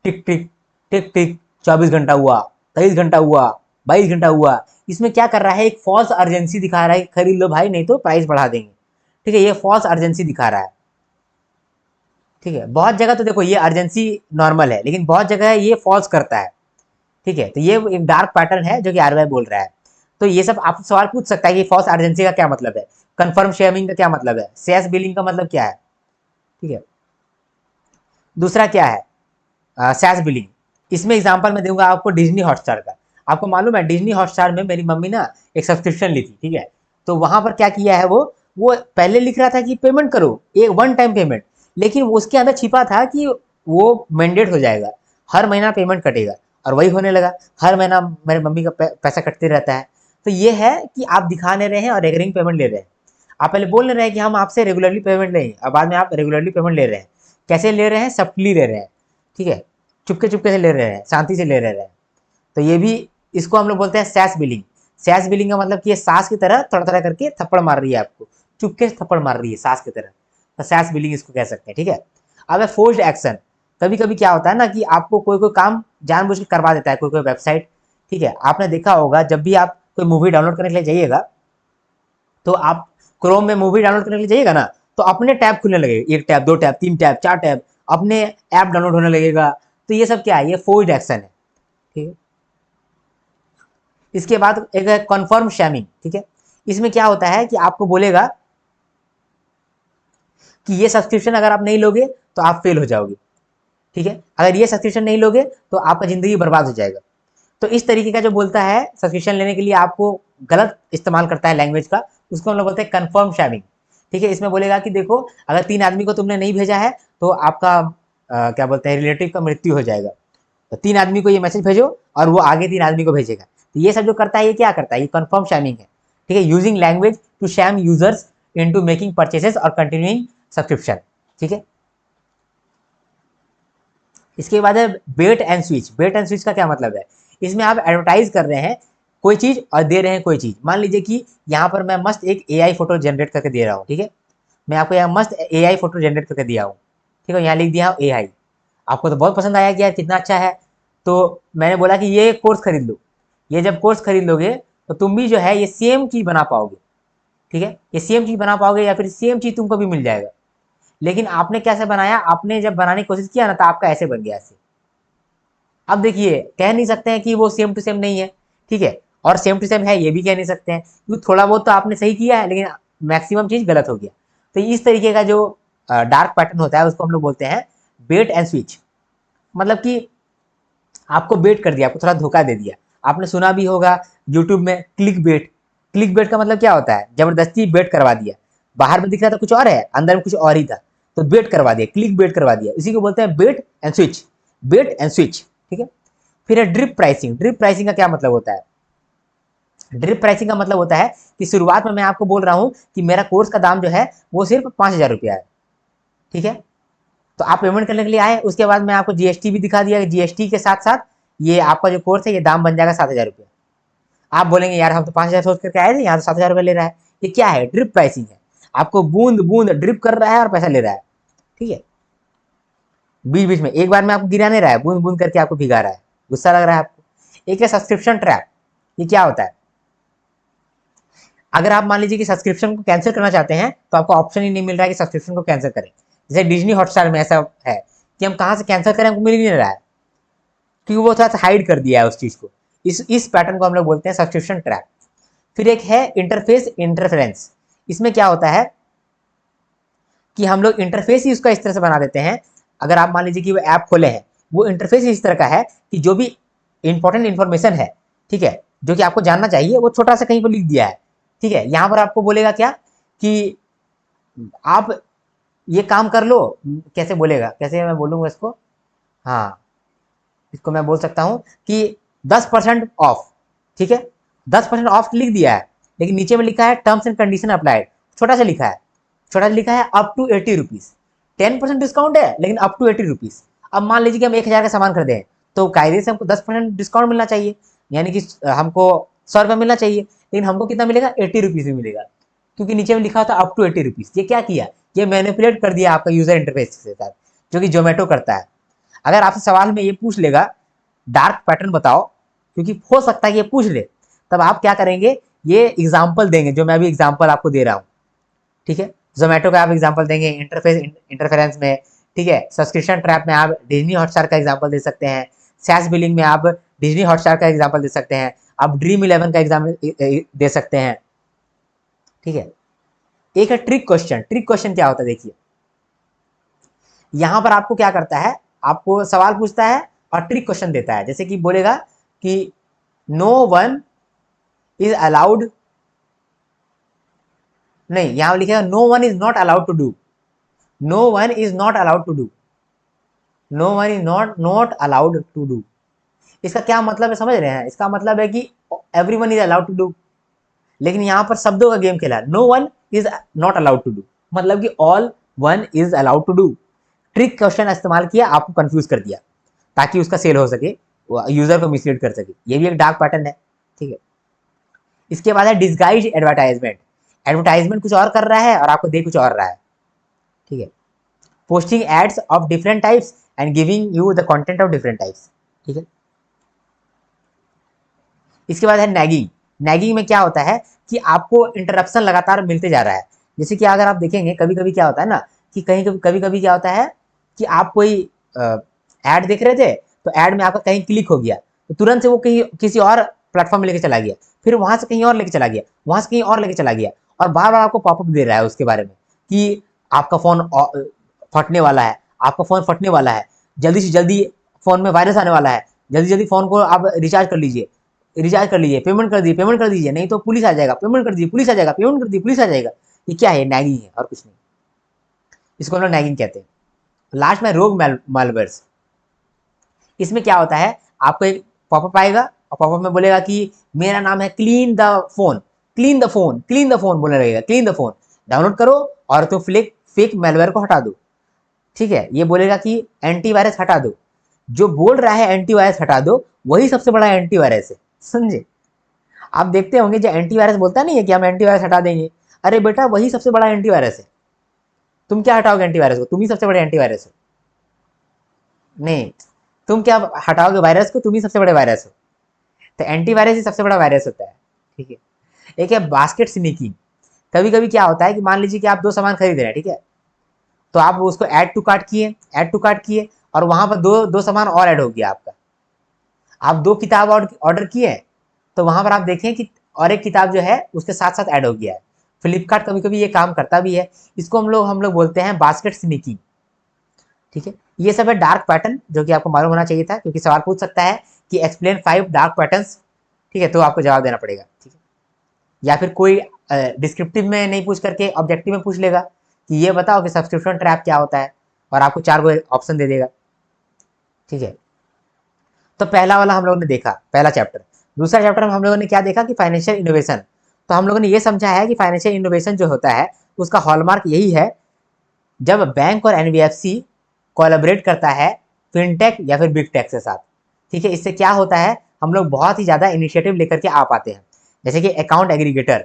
टिक टिक टिक टिक, 24 घंटा हुआ, 23 घंटा हुआ, 22 घंटा हुआ। इसमें क्या कर रहा है, एक फॉल्स अर्जेंसी दिखा रहा है, खरीद लो भाई नहीं तो प्राइस बढ़ा देंगे, ठीक है। ये फॉल्स अर्जेंसी दिखा रहा है, ठीक है। बहुत जगह तो देखो ये अर्जेंसी नॉर्मल है, लेकिन बहुत जगह ये फॉल्स करता है, ठीक है। तो ये एक डार्क पैटर्न है जो कि आरबीआई बोल रहा है। तो ये सब आप सवाल पूछ सकता है कि फॉल्स अर्जेंसी का क्या मतलब है। कंफर्म शेयरिंग का क्या मतलब है, सैस बिलिंग का मतलब क्या है, ठीक है। दूसरा क्या है सैस बिलिंग, इसमें एग्जांपल मैं दूंगा आपको डिज्नी हॉटस्टार का। आपको मालूम है डिज्नी हॉटस्टार में मेरी मम्मी ना एक सब्सक्रिप्शन ली थी, ठीक है। तो वहां पर क्या किया है वो पहले लिख रहा था कि पेमेंट करो, एक वन टाइम पेमेंट, लेकिन उसके अंदर छिपा था कि वो मैंडेट हो जाएगा, हर महीना पेमेंट कटेगा, और वही होने लगा, हर महीना मेरे मम्मी का पैसा कटते रहता है। तो ये है कि आप दिखा नहीं रहे हैं और रेकरिंग पेमेंट ले रहे हैं। आप पहले बोल नहीं रहे हैं कि हम आपसे रेगुलरली पेमेंट लेंगे, और बाद में आप रेगुलरली पेमेंट ले रहे हैं। कैसे ले रहे हैं, सफ्टली ले रहे हैं, ठीक है, चुपके चुपके से ले रहे हैं, शांति से ले रहे हैं। तो ये भी, इसको हम लोग बोलते हैं सैस बिलिंग। सैस बिलिंग का मतलब कि ये सास की तरह थोड़ा थोड़ा करके थप्पड़ मार रही है आपको, चुपके से थप्पड़ मार रही है सास की तरह, तो सैस बिलिंग इसको कह सकते हैं, ठीक है। अब है फोर्स्ड एक्शन। कभी कभी क्या होता है ना कि आपको कोई कोई काम जानबूझ के करवा देता है कोई कोई वेबसाइट, ठीक है। आपने देखा होगा जब भी आप कोई मूवी डाउनलोड करने के लिए जाइएगा, तो आप क्रोम में मूवी डाउनलोड करने के लिए जाइएगा ना, तो अपने टैब खुलने लगेगा, एक टैब, दो टैब, तीन टैब, चार टैब, अपने ऐप डाउनलोड होने लगेगा। तो ये सब क्या है, ये फोर्स्ड एक्शन है, ठीक है। इसके बाद एक है कन्फर्म शैमिंग, ठीक है। इसमें क्या होता है कि आपको बोलेगा कि ये सब्सक्रिप्शन अगर आप नहीं लोगे तो आप फेल हो जाओगे, ठीक है। अगर ये सब्सक्रिप्शन नहीं लोगे तो आपका जिंदगी बर्बाद हो जाएगा। तो इस तरीके का जो बोलता है सब्सक्रिप्शन लेने के लिए आपको गलत इस्तेमाल करता है लैंग्वेज का, उसको हम लोग बोलते हैं कन्फर्म शैमिंग, ठीक है। इसमें बोलेगा कि देखो अगर 3 आदमी को तुमने नहीं भेजा है तो आपका क्या बोलते हैं रिलेटिव का मृत्यु हो जाएगा, तो 3 आदमी को ये मैसेज भेजो और वो आगे 3 आदमी को भेजेगा। तो ये सब जो करता है ये क्या करता है, ये कन्फर्म शैमिंग है, ठीक है। Using language to shame users into making purchases और कंटिन्यूइंग सब्सक्रिप्शन, ठीक है। इसके बाद है bait and switch. Bait and switch का क्या मतलब है, इसमें आप एडवर्टाइज कर रहे हैं कोई चीज और दे रहे हैं कोई चीज। मान लीजिए कि यहाँ पर मैं मस्त एक एआई फोटो जनरेट करके दे रहा हूँ, ठीक है। मैं आपको यहाँ मस्त एआई फोटो जनरेट करके दिया हूँ, ठीक है, यहाँ लिख दिया हूँ एआई। आपको तो बहुत पसंद आया कि यार कितना अच्छा है, तो मैंने बोला कि ये कोर्स खरीद लो। ये जब कोर्स खरीद लोगे तो तुम भी जो है ये सेम चीज बना पाओगे, ठीक है, ये सेम चीज बना पाओगे या फिर सेम चीज तुमको भी मिल जाएगा। लेकिन आपने कैसे बनाया, आपने जब बनाने की कोशिश किया ना तो आपका ऐसे बन गया ऐसे। अब देखिए कह नहीं सकते हैं कि वो सेम टू सेम नहीं है, ठीक है, और सेम टू सेम है ये भी कह नहीं सकते हैं, क्योंकि थोड़ा बहुत तो आपने सही किया है लेकिन मैक्सिमम चीज गलत हो गया। तो इस तरीके का जो डार्क पैटर्न होता है उसको हम लोग बोलते हैं बेट एंड स्विच। मतलब कि आपको बेट कर दिया, आपको थोड़ा धोखा दे दिया। आपने सुना भी होगा यूट्यूब में क्लिक बेट। क्लिक बेट का मतलब क्या होता है, जबरदस्ती बेट करवा दिया, बाहर में दिख रहा था कुछ और है, अंदर में कुछ और ही था, तो बेट करवा दिया, क्लिक बेट करवा दिया, इसी को बोलते हैं bait and switch. Bait and switch, ठीक है। फिर है ड्रिप प्राइसिंग। ड्रिप प्राइसिंग का क्या मतलब होता है, ड्रिप प्राइसिंग का मतलब होता है कि शुरुआत में मैं आपको बोल रहा हूं कि मेरा कोर्स का दाम जो है वो सिर्फ 5,000 रुपया है, ठीक है। तो आप पेमेंट करने के लिए आए, उसके बाद मैं आपको जीएसटी भी दिखा दिया, जीएसटी के साथ साथ ये आपका जो कोर्स है ये दाम बन जाएगा 7,000 रुपया। आप बोलेंगे यार हम तो 5,000 सोच करके आए थे, यहाँ तो 7,000 रुपया ले रहा है। ये क्या है, ड्रिप प्राइसिंग है। आपको बूंद बूंद ड्रिप कर रहा है और पैसा ले रहा है, ठीक है। बीच बीच में एक बार में आपको गिरा नहीं रहा है, बूंद बूंद करके आपको भिगा रहा है, गुस्सा लग रहा है आपको। एक है सब्सक्रिप्शन ट्रैप। ये क्या होता है, अगर आप मान लीजिए कि सब्सक्रिप्शन को कैंसिल करना चाहते हैं तो आपको ऑप्शन ही नहीं मिल रहा है कि सब्सक्रिप्शन को कैंसिल करें। जैसे डिज्नी हॉटस्टार में ऐसा है कि हम कहाँ से कैंसिल करें, हमको मिल ही नहीं रहा है, क्योंकि वो थोड़ा सा हाइड कर दिया है उस चीज को। इस पैटर्न को हम लोग बोलते हैं सब्सक्रिप्शन ट्रैप। फिर एक है इंटरफेस इंटरफेरेंस। इसमें क्या होता है कि हम लोग इंटरफेस ही उसका इस तरह से बना देते हैं, अगर आप मान लीजिए कि वो ऐप खोले हैं, वो इंटरफेस इस तरह का है कि जो भी इंपॉर्टेंट इन्फॉर्मेशन है, ठीक है, जो कि आपको जानना चाहिए वो छोटा सा कहीं पर लिख दिया है, ठीक है। यहाँ पर आपको बोलेगा क्या कि आप ये काम कर लो, कैसे बोलेगा, कैसे मैं बोलूंगा इसको, हाँ, इसको मैं बोल सकता हूँ कि 10% ऑफ, ठीक है, 10% ऑफ लिख दिया है, लेकिन नीचे में लिखा है टर्म्स एंड कंडीशन अप्लाइड, छोटा सा लिखा है, छोटा सा लिखा है अप टू 80 रुपीज। 10% डिस्काउंट है लेकिन अप टू 80 रुपीज। अब मान लीजिए कि हम 1,000 का सामान खरीदे हैं, तो कायदे से हमको 10% डिस्काउंट मिलना चाहिए, यानी कि हमको 100 रुपया मिलना चाहिए, लेकिन हमको कितना मिलेगा, 80 रुपीज में मिलेगा, क्योंकि नीचे में लिखा होता अप टू 80 रुपीज। ये क्या किया, ये मैनिपुलेट कर दिया आपका यूजर इंटरफेस के साथ, जो कि जोमेटो करता है। अगर आपसे सवाल में ये पूछ लेगा डार्क पैटर्न बताओ, क्योंकि हो सकता है कि ये पूछ ले, तब आप क्या करेंगे, ये एग्जाम्पल देंगे जो मैं अभी एग्जाम्पल आपको दे रहा हूँ, ठीक है। जोमेटो का आप एग्जाम्पल देंगे इंटरफेस इंटरफेरेंस में, ठीक है। सब्सक्रिप्शन ट्रैप में आप डिज्नी हॉटस्टार का एग्जाम्पल दे सकते हैं, सैस बिलिंग में आप डिज्नी हॉटस्टार का एग्जाम्पल दे सकते हैं, आप ड्रीम 11 का एग्जाम्पल दे सकते हैं, ठीक है। एक है ट्रिक क्वेश्चन। ट्रिक क्वेश्चन क्या होता है देखिए, यहां पर आपको क्या करता है, आपको सवाल पूछता है और ट्रिक क्वेश्चन देता है। जैसे कि बोलेगा कि नो वन इज अलाउड, नहीं यहां लिखेगा no one is not allowed to do, no one is not allowed to do, no one is not allowed to do. इसका क्या मतलब है समझ रहे हैं? इसका मतलब है कि everyone is allowed to do, लेकिन यहां पर शब्दों का गेम खेला। No one is not allowed to do मतलब कि all one is allowed to do. Trick question इस्तेमाल किया, आपको कंफ्यूज कर दिया ताकि उसका सेल हो सके, यूजर को मिसलीड कर सके। ये भी एक डार्क पैटर्न है, ठीक है। इसके बाद है डिस्गाइज एडवर्टाइजमेंट। एडवर्टाइजमेंट कुछ और कर रहा है और आपको दे कुछ और रहा है, ठीक है। Posting ads of different types and giving you the content of different types, ठीक है। इसके बाद है नैगिंग। नैगिंग में क्या होता है कि आपको इंटरप्शन लगातार मिलते जा रहा है। जैसे कि अगर आप देखेंगे कभी कभी क्या होता है ना कि कभी कभी क्या होता है कि आप कोई ऐड देख रहे थे, तो ऐड में आपका कहीं क्लिक हो गया, तो तुरंत से वो कहीं किसी और प्लेटफॉर्म में लेके चला गया, फिर वहां से कहीं और लेके चला गया, वहां से कहीं और लेके चला गया, और बार बार आपको पॉपअप दे रहा है उसके बारे में कि आपका फोन फटने वाला है, आपका फोन फटने वाला है, जल्दी से जल्दी फोन में वायरस आने वाला है, जल्दी जल्दी फोन को आप रिचार्ज कर लीजिए, रिचार्ज कर लीजिए, पेमेंट कर दीजिए, नहीं तो पुलिस आ जाएगा, पेमेंट कर दीजिए पुलिस आ जाएगा, पेमेंट कर दीजिए पुलिस आ जाएगा। ये क्या है? नैगिंग है और कुछ नहीं। इसको हम लोग नैगिंग कहते हैं। लास्ट में रोग मालवेयर्स। इसमें क्या होता है, आपको एक पॉपअप आएगा और पॉपअप में बोलेगा कि मेरा नाम है clean the phone, clean the phone, clean the phone बोलने लगेगा, क्लीन द फोन, डाउनलोड करो और तो फेक मेलवेयर को हटा दो, ठीक है। ये बोलेगा कि एंटीवायरस हटा दो। जो बोल रहा है एंटीवायरस हटा दो, वही सबसे बड़ा एंटीवायरस है, समझे? आप देखते होंगे जो एंटीवायरस बोलता नहीं है कि हम एंटीवायरस हटा देंगे, अरे बेटा वही सबसे बड़ा एंटीवायरस है। तुम क्या हटाओगे एंटीवायरस को? तुम ही सबसे बड़े एंटीवायरस हो। नहीं, तुम क्या हटाओगे वायरस को? तुम ही सबसे बड़े वायरस हो। तो एंटीवायरस ही सबसे बड़ा वायरस होता है, ठीक है। एक है बास्केट स्नीकिंग। कभी कभी क्या होता है कि मान लीजिए कि आप दो सामान खरीद रहे हैं, ठीक है, तो आप उसको ऐड टू कार्ट किए, ऐड टू कार्ट किए, और वहां पर दो दो सामान और ऐड हो गया आपका। आप दो किताब ऑर्डर किए, तो वहां पर आप देखें कि और एक किताब जो है उसके साथ साथ ऐड हो गया है। फ्लिपकार्ट कभी कभी ये काम करता भी है। इसको हम लोग बोलते हैं बास्केट स्नीकिंग, ठीक है। ये सब है डार्क पैटर्न जो कि आपको मालूम होना चाहिए था, क्योंकि सवाल पूछ सकता है कि एक्सप्लेन 5 डार्क पैटर्न्स, ठीक है, तो आपको जवाब देना पड़ेगा, ठीक है। या फिर कोई डिस्क्रिप्टिव में नहीं पूछ करके ऑब्जेक्टिव में पूछ लेगा कि ये बताओ कि सब्सक्रिप्शन ट्रैप क्या होता है, और आपको 4 गो ऑप्शन दे देगा, ठीक है। तो पहला वाला हम लोगों ने देखा, पहला चैप्टर। दूसरा चैप्टर में हम लोगों ने क्या देखा कि फाइनेंशियल इनोवेशन। तो हम लोगों ने ये समझा है कि फाइनेंशियल इनोवेशन जो होता है उसका हॉलमार्क यही है, जब बैंक और एनबीएफसी कोलैबोरेट करता है फिनटेक या फिर बिग टेक के साथ, ठीक है। इससे क्या होता है, हम लोग बहुत ही ज़्यादा इनिशिएटिव लेकर के आ पाते हैं। जैसे कि account aggregator,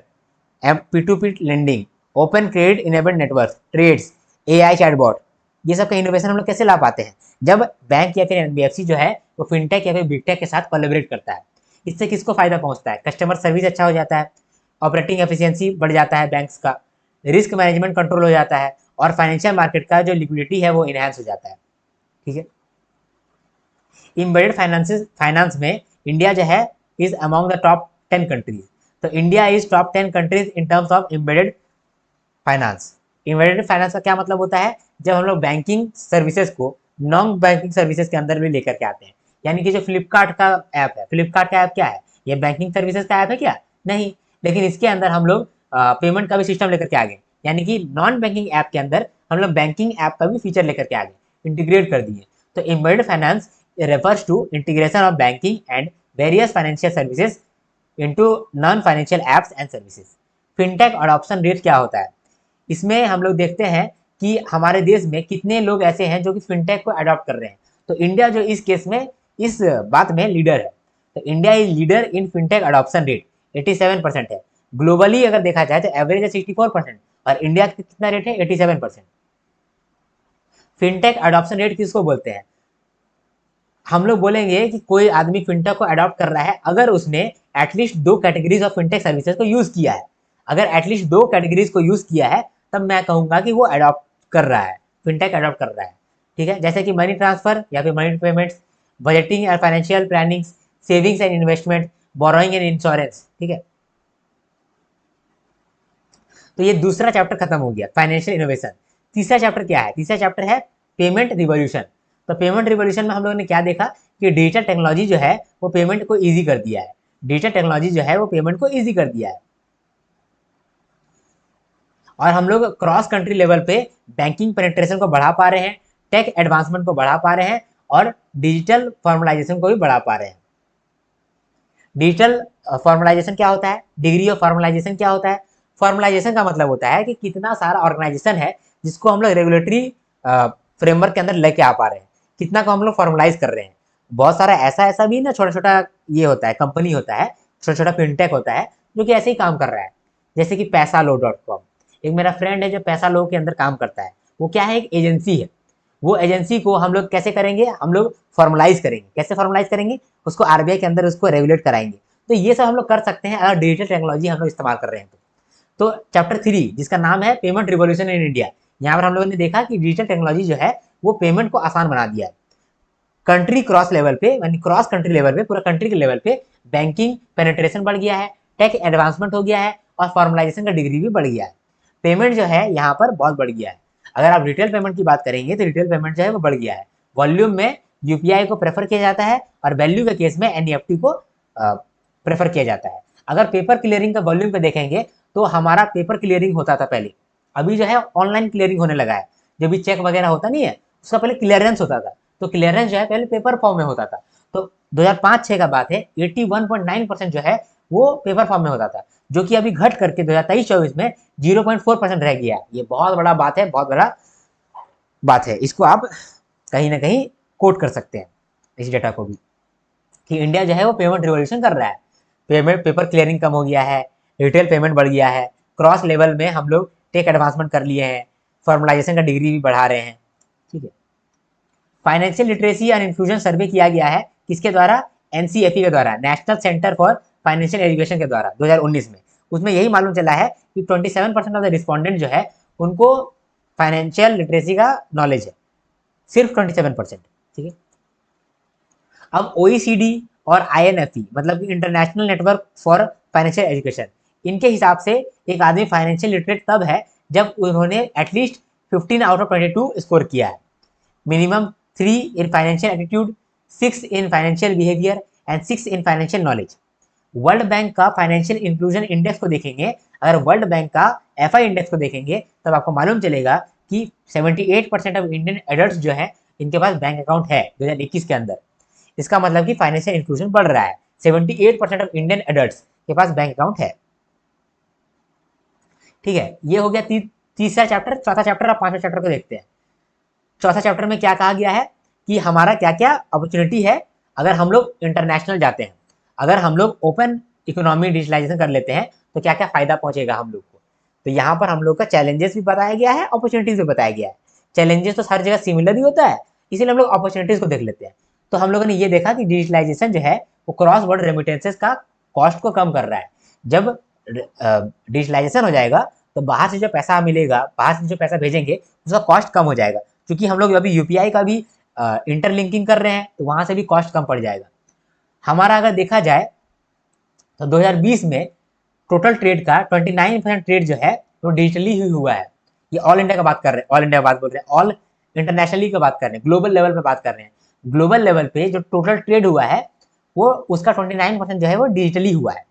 P2P lending, open credit enabled network, TReDS, AI chatbot, ये सब का इनोवेशन हम लोग कैसे ला पाते हैं? जब बैंक या फिर एनबीएफसी जो है वो फिनटेक या फिर बिगटेक के साथ कोलैबोरेट करता है। इससे किसको फायदा पहुंचता है? कस्टमर सर्विस अच्छा हो जाता है, ऑपरेटिंग एफिशिएंसी बढ़ जाता है बैंक्स का, रिस्क मैनेजमेंट कंट्रोल हो जाता है, और फाइनेंशियल मार्केट का जो लिक्विडिटी है वो इनहेंस हो जाता है, ठीक है। एम्बेडेड फाइनेंस में इंडिया जो है is among the top 10 countries. तो India is top 10 countries in terms of embedded finance. Embedded finance का क्या मतलब होता है? जब हम लोग बैंकिंग सर्विसेज को नॉन बैंकिंग सर्विसेज के अंदर भी लेकर के आते हैं। यानी कि जो फ्लिपकार्ट का ऐप है, फ्लिपकार्ट का ऐप क्या है? ये बैंकिंग सर्विसेज का ऐप है क्या? नहीं, लेकिन इसके अंदर हम लोग पेमेंट का भी सिस्टम लेकर के आ गए। यानी कि नॉन बैंकिंग ऐप के अंदर हम लोग बैंकिंग ऐप का भी फीचर लेकर के आ गए, इंटीग्रेट कर दिए। तो embedded finance refers to integration of banking and various financial services into non-financial apps and services। Fintech adoption rate क्या होता है? इसमें हम लोग देखते हैं कि हमारे देश में कितने लोग ऐसे हैं जो कि फिनटेक को अडॉप्ट कर रहे हैं। तो इंडिया जो इस केस में इस बात में लीडर है। तो India is leader in fintech adoption rate, 87% है। ग्लोबली अगर देखा जाए तो एवरेज है 64%, और इंडिया का कितना रेट है? 87%। फिनटेक अडॉप्शन रेट किसको बोलते हैं? हम लोग बोलेंगे कि कोई आदमी फिनटेक को अडॉप्ट कर रहा है अगर उसने at least 2 categories of fintech services को यूज किया है। अगर एटलीस्ट 2 कैटेगरीज को यूज किया है तब मैं कहूंगा कि वो अडॉप्ट कर रहा है, फिनटेक अडॉप्ट कर रहा है, ठीक है। जैसे कि मनी ट्रांसफर या फिर money payments, budgeting and financial planning, savings and investment, borrowing and insurance, ठीक है। तो ये दूसरा चैप्टर खत्म हो गया, फाइनेंशियल इनोवेशन। तीसरा चैप्टर क्या है? तीसरा चैप्टर है पेमेंट रिवॉल्यूशन। तो पेमेंट रिवॉल्यूशन में हम लोगों ने क्या देखा कि डिजिटल टेक्नोलॉजी जो है वो पेमेंट को ईजी कर दिया है। डिजिटल टेक्नोलॉजी जो है वो पेमेंट को ईजी कर दिया है। और हम लोग क्रॉस कंट्री लेवल पे बैंकिंग पेनिट्रेशन को बढ़ा पा रहे हैं, टेक एडवांसमेंट को बढ़ा पा रहे हैं और डिजिटल फॉर्मलाइजेशन को भी बढ़ा पा रहे हैं। डिजिटल फॉर्मलाइजेशन क्या होता है? डिग्री ऑफ फॉर्मलाइजेशन क्या होता है? फॉर्मलाइजेशन का मतलब होता है कि कितना सारा ऑर्गेनाइजेशन है जिसको हम लोग रेगुलेटरी फ्रेमवर्क के अंदर लेके आ पा रहे हैं, कितना को हम लोग फॉर्मलाइज कर रहे हैं। बहुत सारा ऐसा ऐसा भी ना, छोटा छोटा ये होता है, कंपनी होता है, छोटा छोटा फिनटेक होता है जो कि ऐसे ही काम कर रहा है। जैसे कि पैसालो.com, एक मेरा फ्रेंड है जो पैसालो के अंदर काम करता है। वो क्या है? एक एजेंसी है। वो एजेंसी को हम लोग कैसे करेंगे? हम लोग फॉर्मलाइज करेंगे। कैसे फॉर्मलाइज करेंगे? उसको आरबीआई के अंदर उसको रेगुलेट कराएंगे। तो ये सब हम लोग कर सकते हैं अगर डिजिटल टेक्नोलॉजी हम लोग इस्तेमाल कर रहे हैं तो चैप्टर 3 जिसका नाम है पेमेंट रिवॉल्यूशन इन इंडिया, यहाँ पर हम लोगों ने देखा कि डिजिटल टेक्नोलॉजी जो है वो पेमेंट को आसान बना दिया है। कंट्री क्रॉस लेवल पे, यानी क्रॉस कंट्री लेवल पे, पूरा कंट्री के लेवल पे बैंकिंग पेनिट्रेशन बढ़ गया है, टेक एडवांसमेंट हो गया है और फॉर्मलाइजेशन का डिग्री भी बढ़ गया है। पेमेंट जो है यहाँ पर बहुत बढ़ गया है। अगर आप रिटेल पेमेंट की बात करेंगे तो रिटेल पेमेंट जो है वो बढ़ गया है। वॉल्यूम में यूपीआई को प्रेफर किया जाता है और वैल्यू के केस में एनईएफटी को प्रेफर किया जाता है। अगर पेपर क्लियरिंग का वॉल्यूम पे देखेंगे तो हमारा पेपर क्लियरिंग होता था पहले, अभी जो है ऑनलाइन क्लियरिंग होने लगा है। जो भी चेक वगैरह होता नहीं है उसका पहले क्लियरेंस होता था, तो क्लियरेंस जो है पहले पेपर फॉर्म में होता था। तो 2005-6 का बात है, 81.9% जो है वो पेपर फॉर्म में होता था, जो कि अभी घट करके 2023-24 में 0.4% रह गया। ये बहुत बड़ा बात है, बहुत बड़ा बात है। इसको आप कहीं ना कहीं कोट कर सकते हैं इस डेटा को भी, कि इंडिया जो है वो पेमेंट रिवॉल्यूशन कर रहा है। पेमेंट पेपर क्लियरिंग कम हो गया है, रिटेल पेमेंट बढ़ गया है, क्रॉस लेवल में हम लोग टेक एडवांसमेंट कर लिए हैं, फॉर्मलाइजेशन का डिग्री भी बढ़ा रहे हैं। ठीक है। फाइनेंशियल लिटरेसी एंड इंक्लूजन सर्वे किया गया है किसके द्वारा? एनसीएफई के द्वारा, national centre for financial education के द्वारा 2019 में। उसमें यही मालूम चला है कि 27% ऑफ द रिस्पॉन्डेंट जो है उनको फाइनेंशियल लिटरेसी का नॉलेज है, सिर्फ 27%। ठीक है। अब ओईसीडी और आईएनएफई मतलब international network for financial education, इनके हिसाब से एक आदमी फाइनेंशियल लिटरेट तब है जब उन्होंने एटलीस्ट 15 आउट ऑफ 22 स्कोर किया है, minimum 3 in financial attitude, 6 in financial behaviour and 6 in financial knowledge. World bank का फाइनेंशियल इंक्लूजन इंडेक्स को देखेंगे, अगर वर्ल्ड बैंक का एफआई इंडेक्स को देखेंगे तब आपको मालूम चलेगा कि 78% ऑफ इंडियन एडल्ट जो है इनके पास बैंक अकाउंट है 2021 के अंदर। इसका मतलब कि फाइनेंशियल इंक्लूजन बढ़ रहा है। 78% ऑफ इंडियन एडल्ट के पास बैंक अकाउंट है। ठीक है, ये हो गया तीसरा चैप्टर। चौथा चैप्टर और पांचवा चैप्टर को देखते हैं। चौथा चैप्टर में क्या कहा गया है कि हमारा क्या क्या अपॉर्चुनिटी है अगर हम लोग इंटरनेशनल जाते हैं, अगर हम लोग ओपन इकोनॉमी डिजिटलाइजेशन कर लेते हैं तो क्या क्या फायदा पहुंचेगा हम लोग को। तो यहाँ पर हम लोग का चैलेंजेस भी बताया गया है, अपॉर्चुनिटीज भी बताया गया है। चैलेंजेस तो हर जगह सिमिलर ही होता है, इसीलिए हम लोग अपॉर्चुनिटीज को देख लेते हैं। तो हम लोगों ने ये देखा कि डिजिटलाइजेशन जो है वो क्रॉस बॉर्डर रेमिटेंसेस का कॉस्ट को कम कर रहा है। जब डिजिटलाइजेशन हो जाएगा तो बाहर से जो पैसा मिलेगा, बाहर से जो पैसा भेजेंगे उसका कॉस्ट कम हो जाएगा, क्योंकि हम लोग अभी यूपीआई का भी इंटरलिंकिंग कर रहे हैं तो वहां से भी कॉस्ट कम पड़ जाएगा। हमारा अगर देखा जाए तो 2020 में टोटल ट्रेड का 29% ट्रेड जो है वो डिजिटली ही हुआ है। ये ऑल इंडिया का बात कर रहे हैं, ऑल इंडिया का बात बोल रहे हैं, ऑल इंटरनेशनली का बात कर रहे हैं, ग्लोबल लेवल पे बात कर रहे हैं। ग्लोबल लेवल पे जो टोटल ट्रेड हुआ है वो उसका 29% जो है वो डिजिटली हुआ है।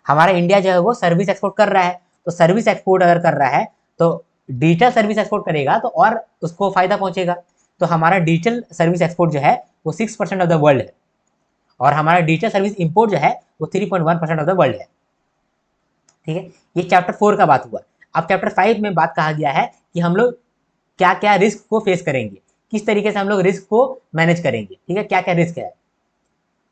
हमारा इंडिया जो है वो सर्विस एक्सपोर्ट कर रहा है, तो सर्विस एक्सपोर्ट अगर कर रहा है तो डिजिटल सर्विस एक्सपोर्ट करेगा तो और उसको फायदा पहुंचेगा। तो हमारा डिजिटल सर्विस एक्सपोर्ट जो है वो 6% ऑफ द वर्ल्ड है और हमारा डिजिटल सर्विस इंपोर्ट जो है वो 3.1% ऑफ द वर्ल्ड है। ठीक है, ये चैप्टर 4 का बात हुआ। अब चैप्टर 5 में बात कहा गया है कि हम लोग क्या क्या रिस्क को फेस करेंगे, किस तरीके से हम लोग रिस्क को मैनेज करेंगे। ठीक है, क्या क्या रिस्क है।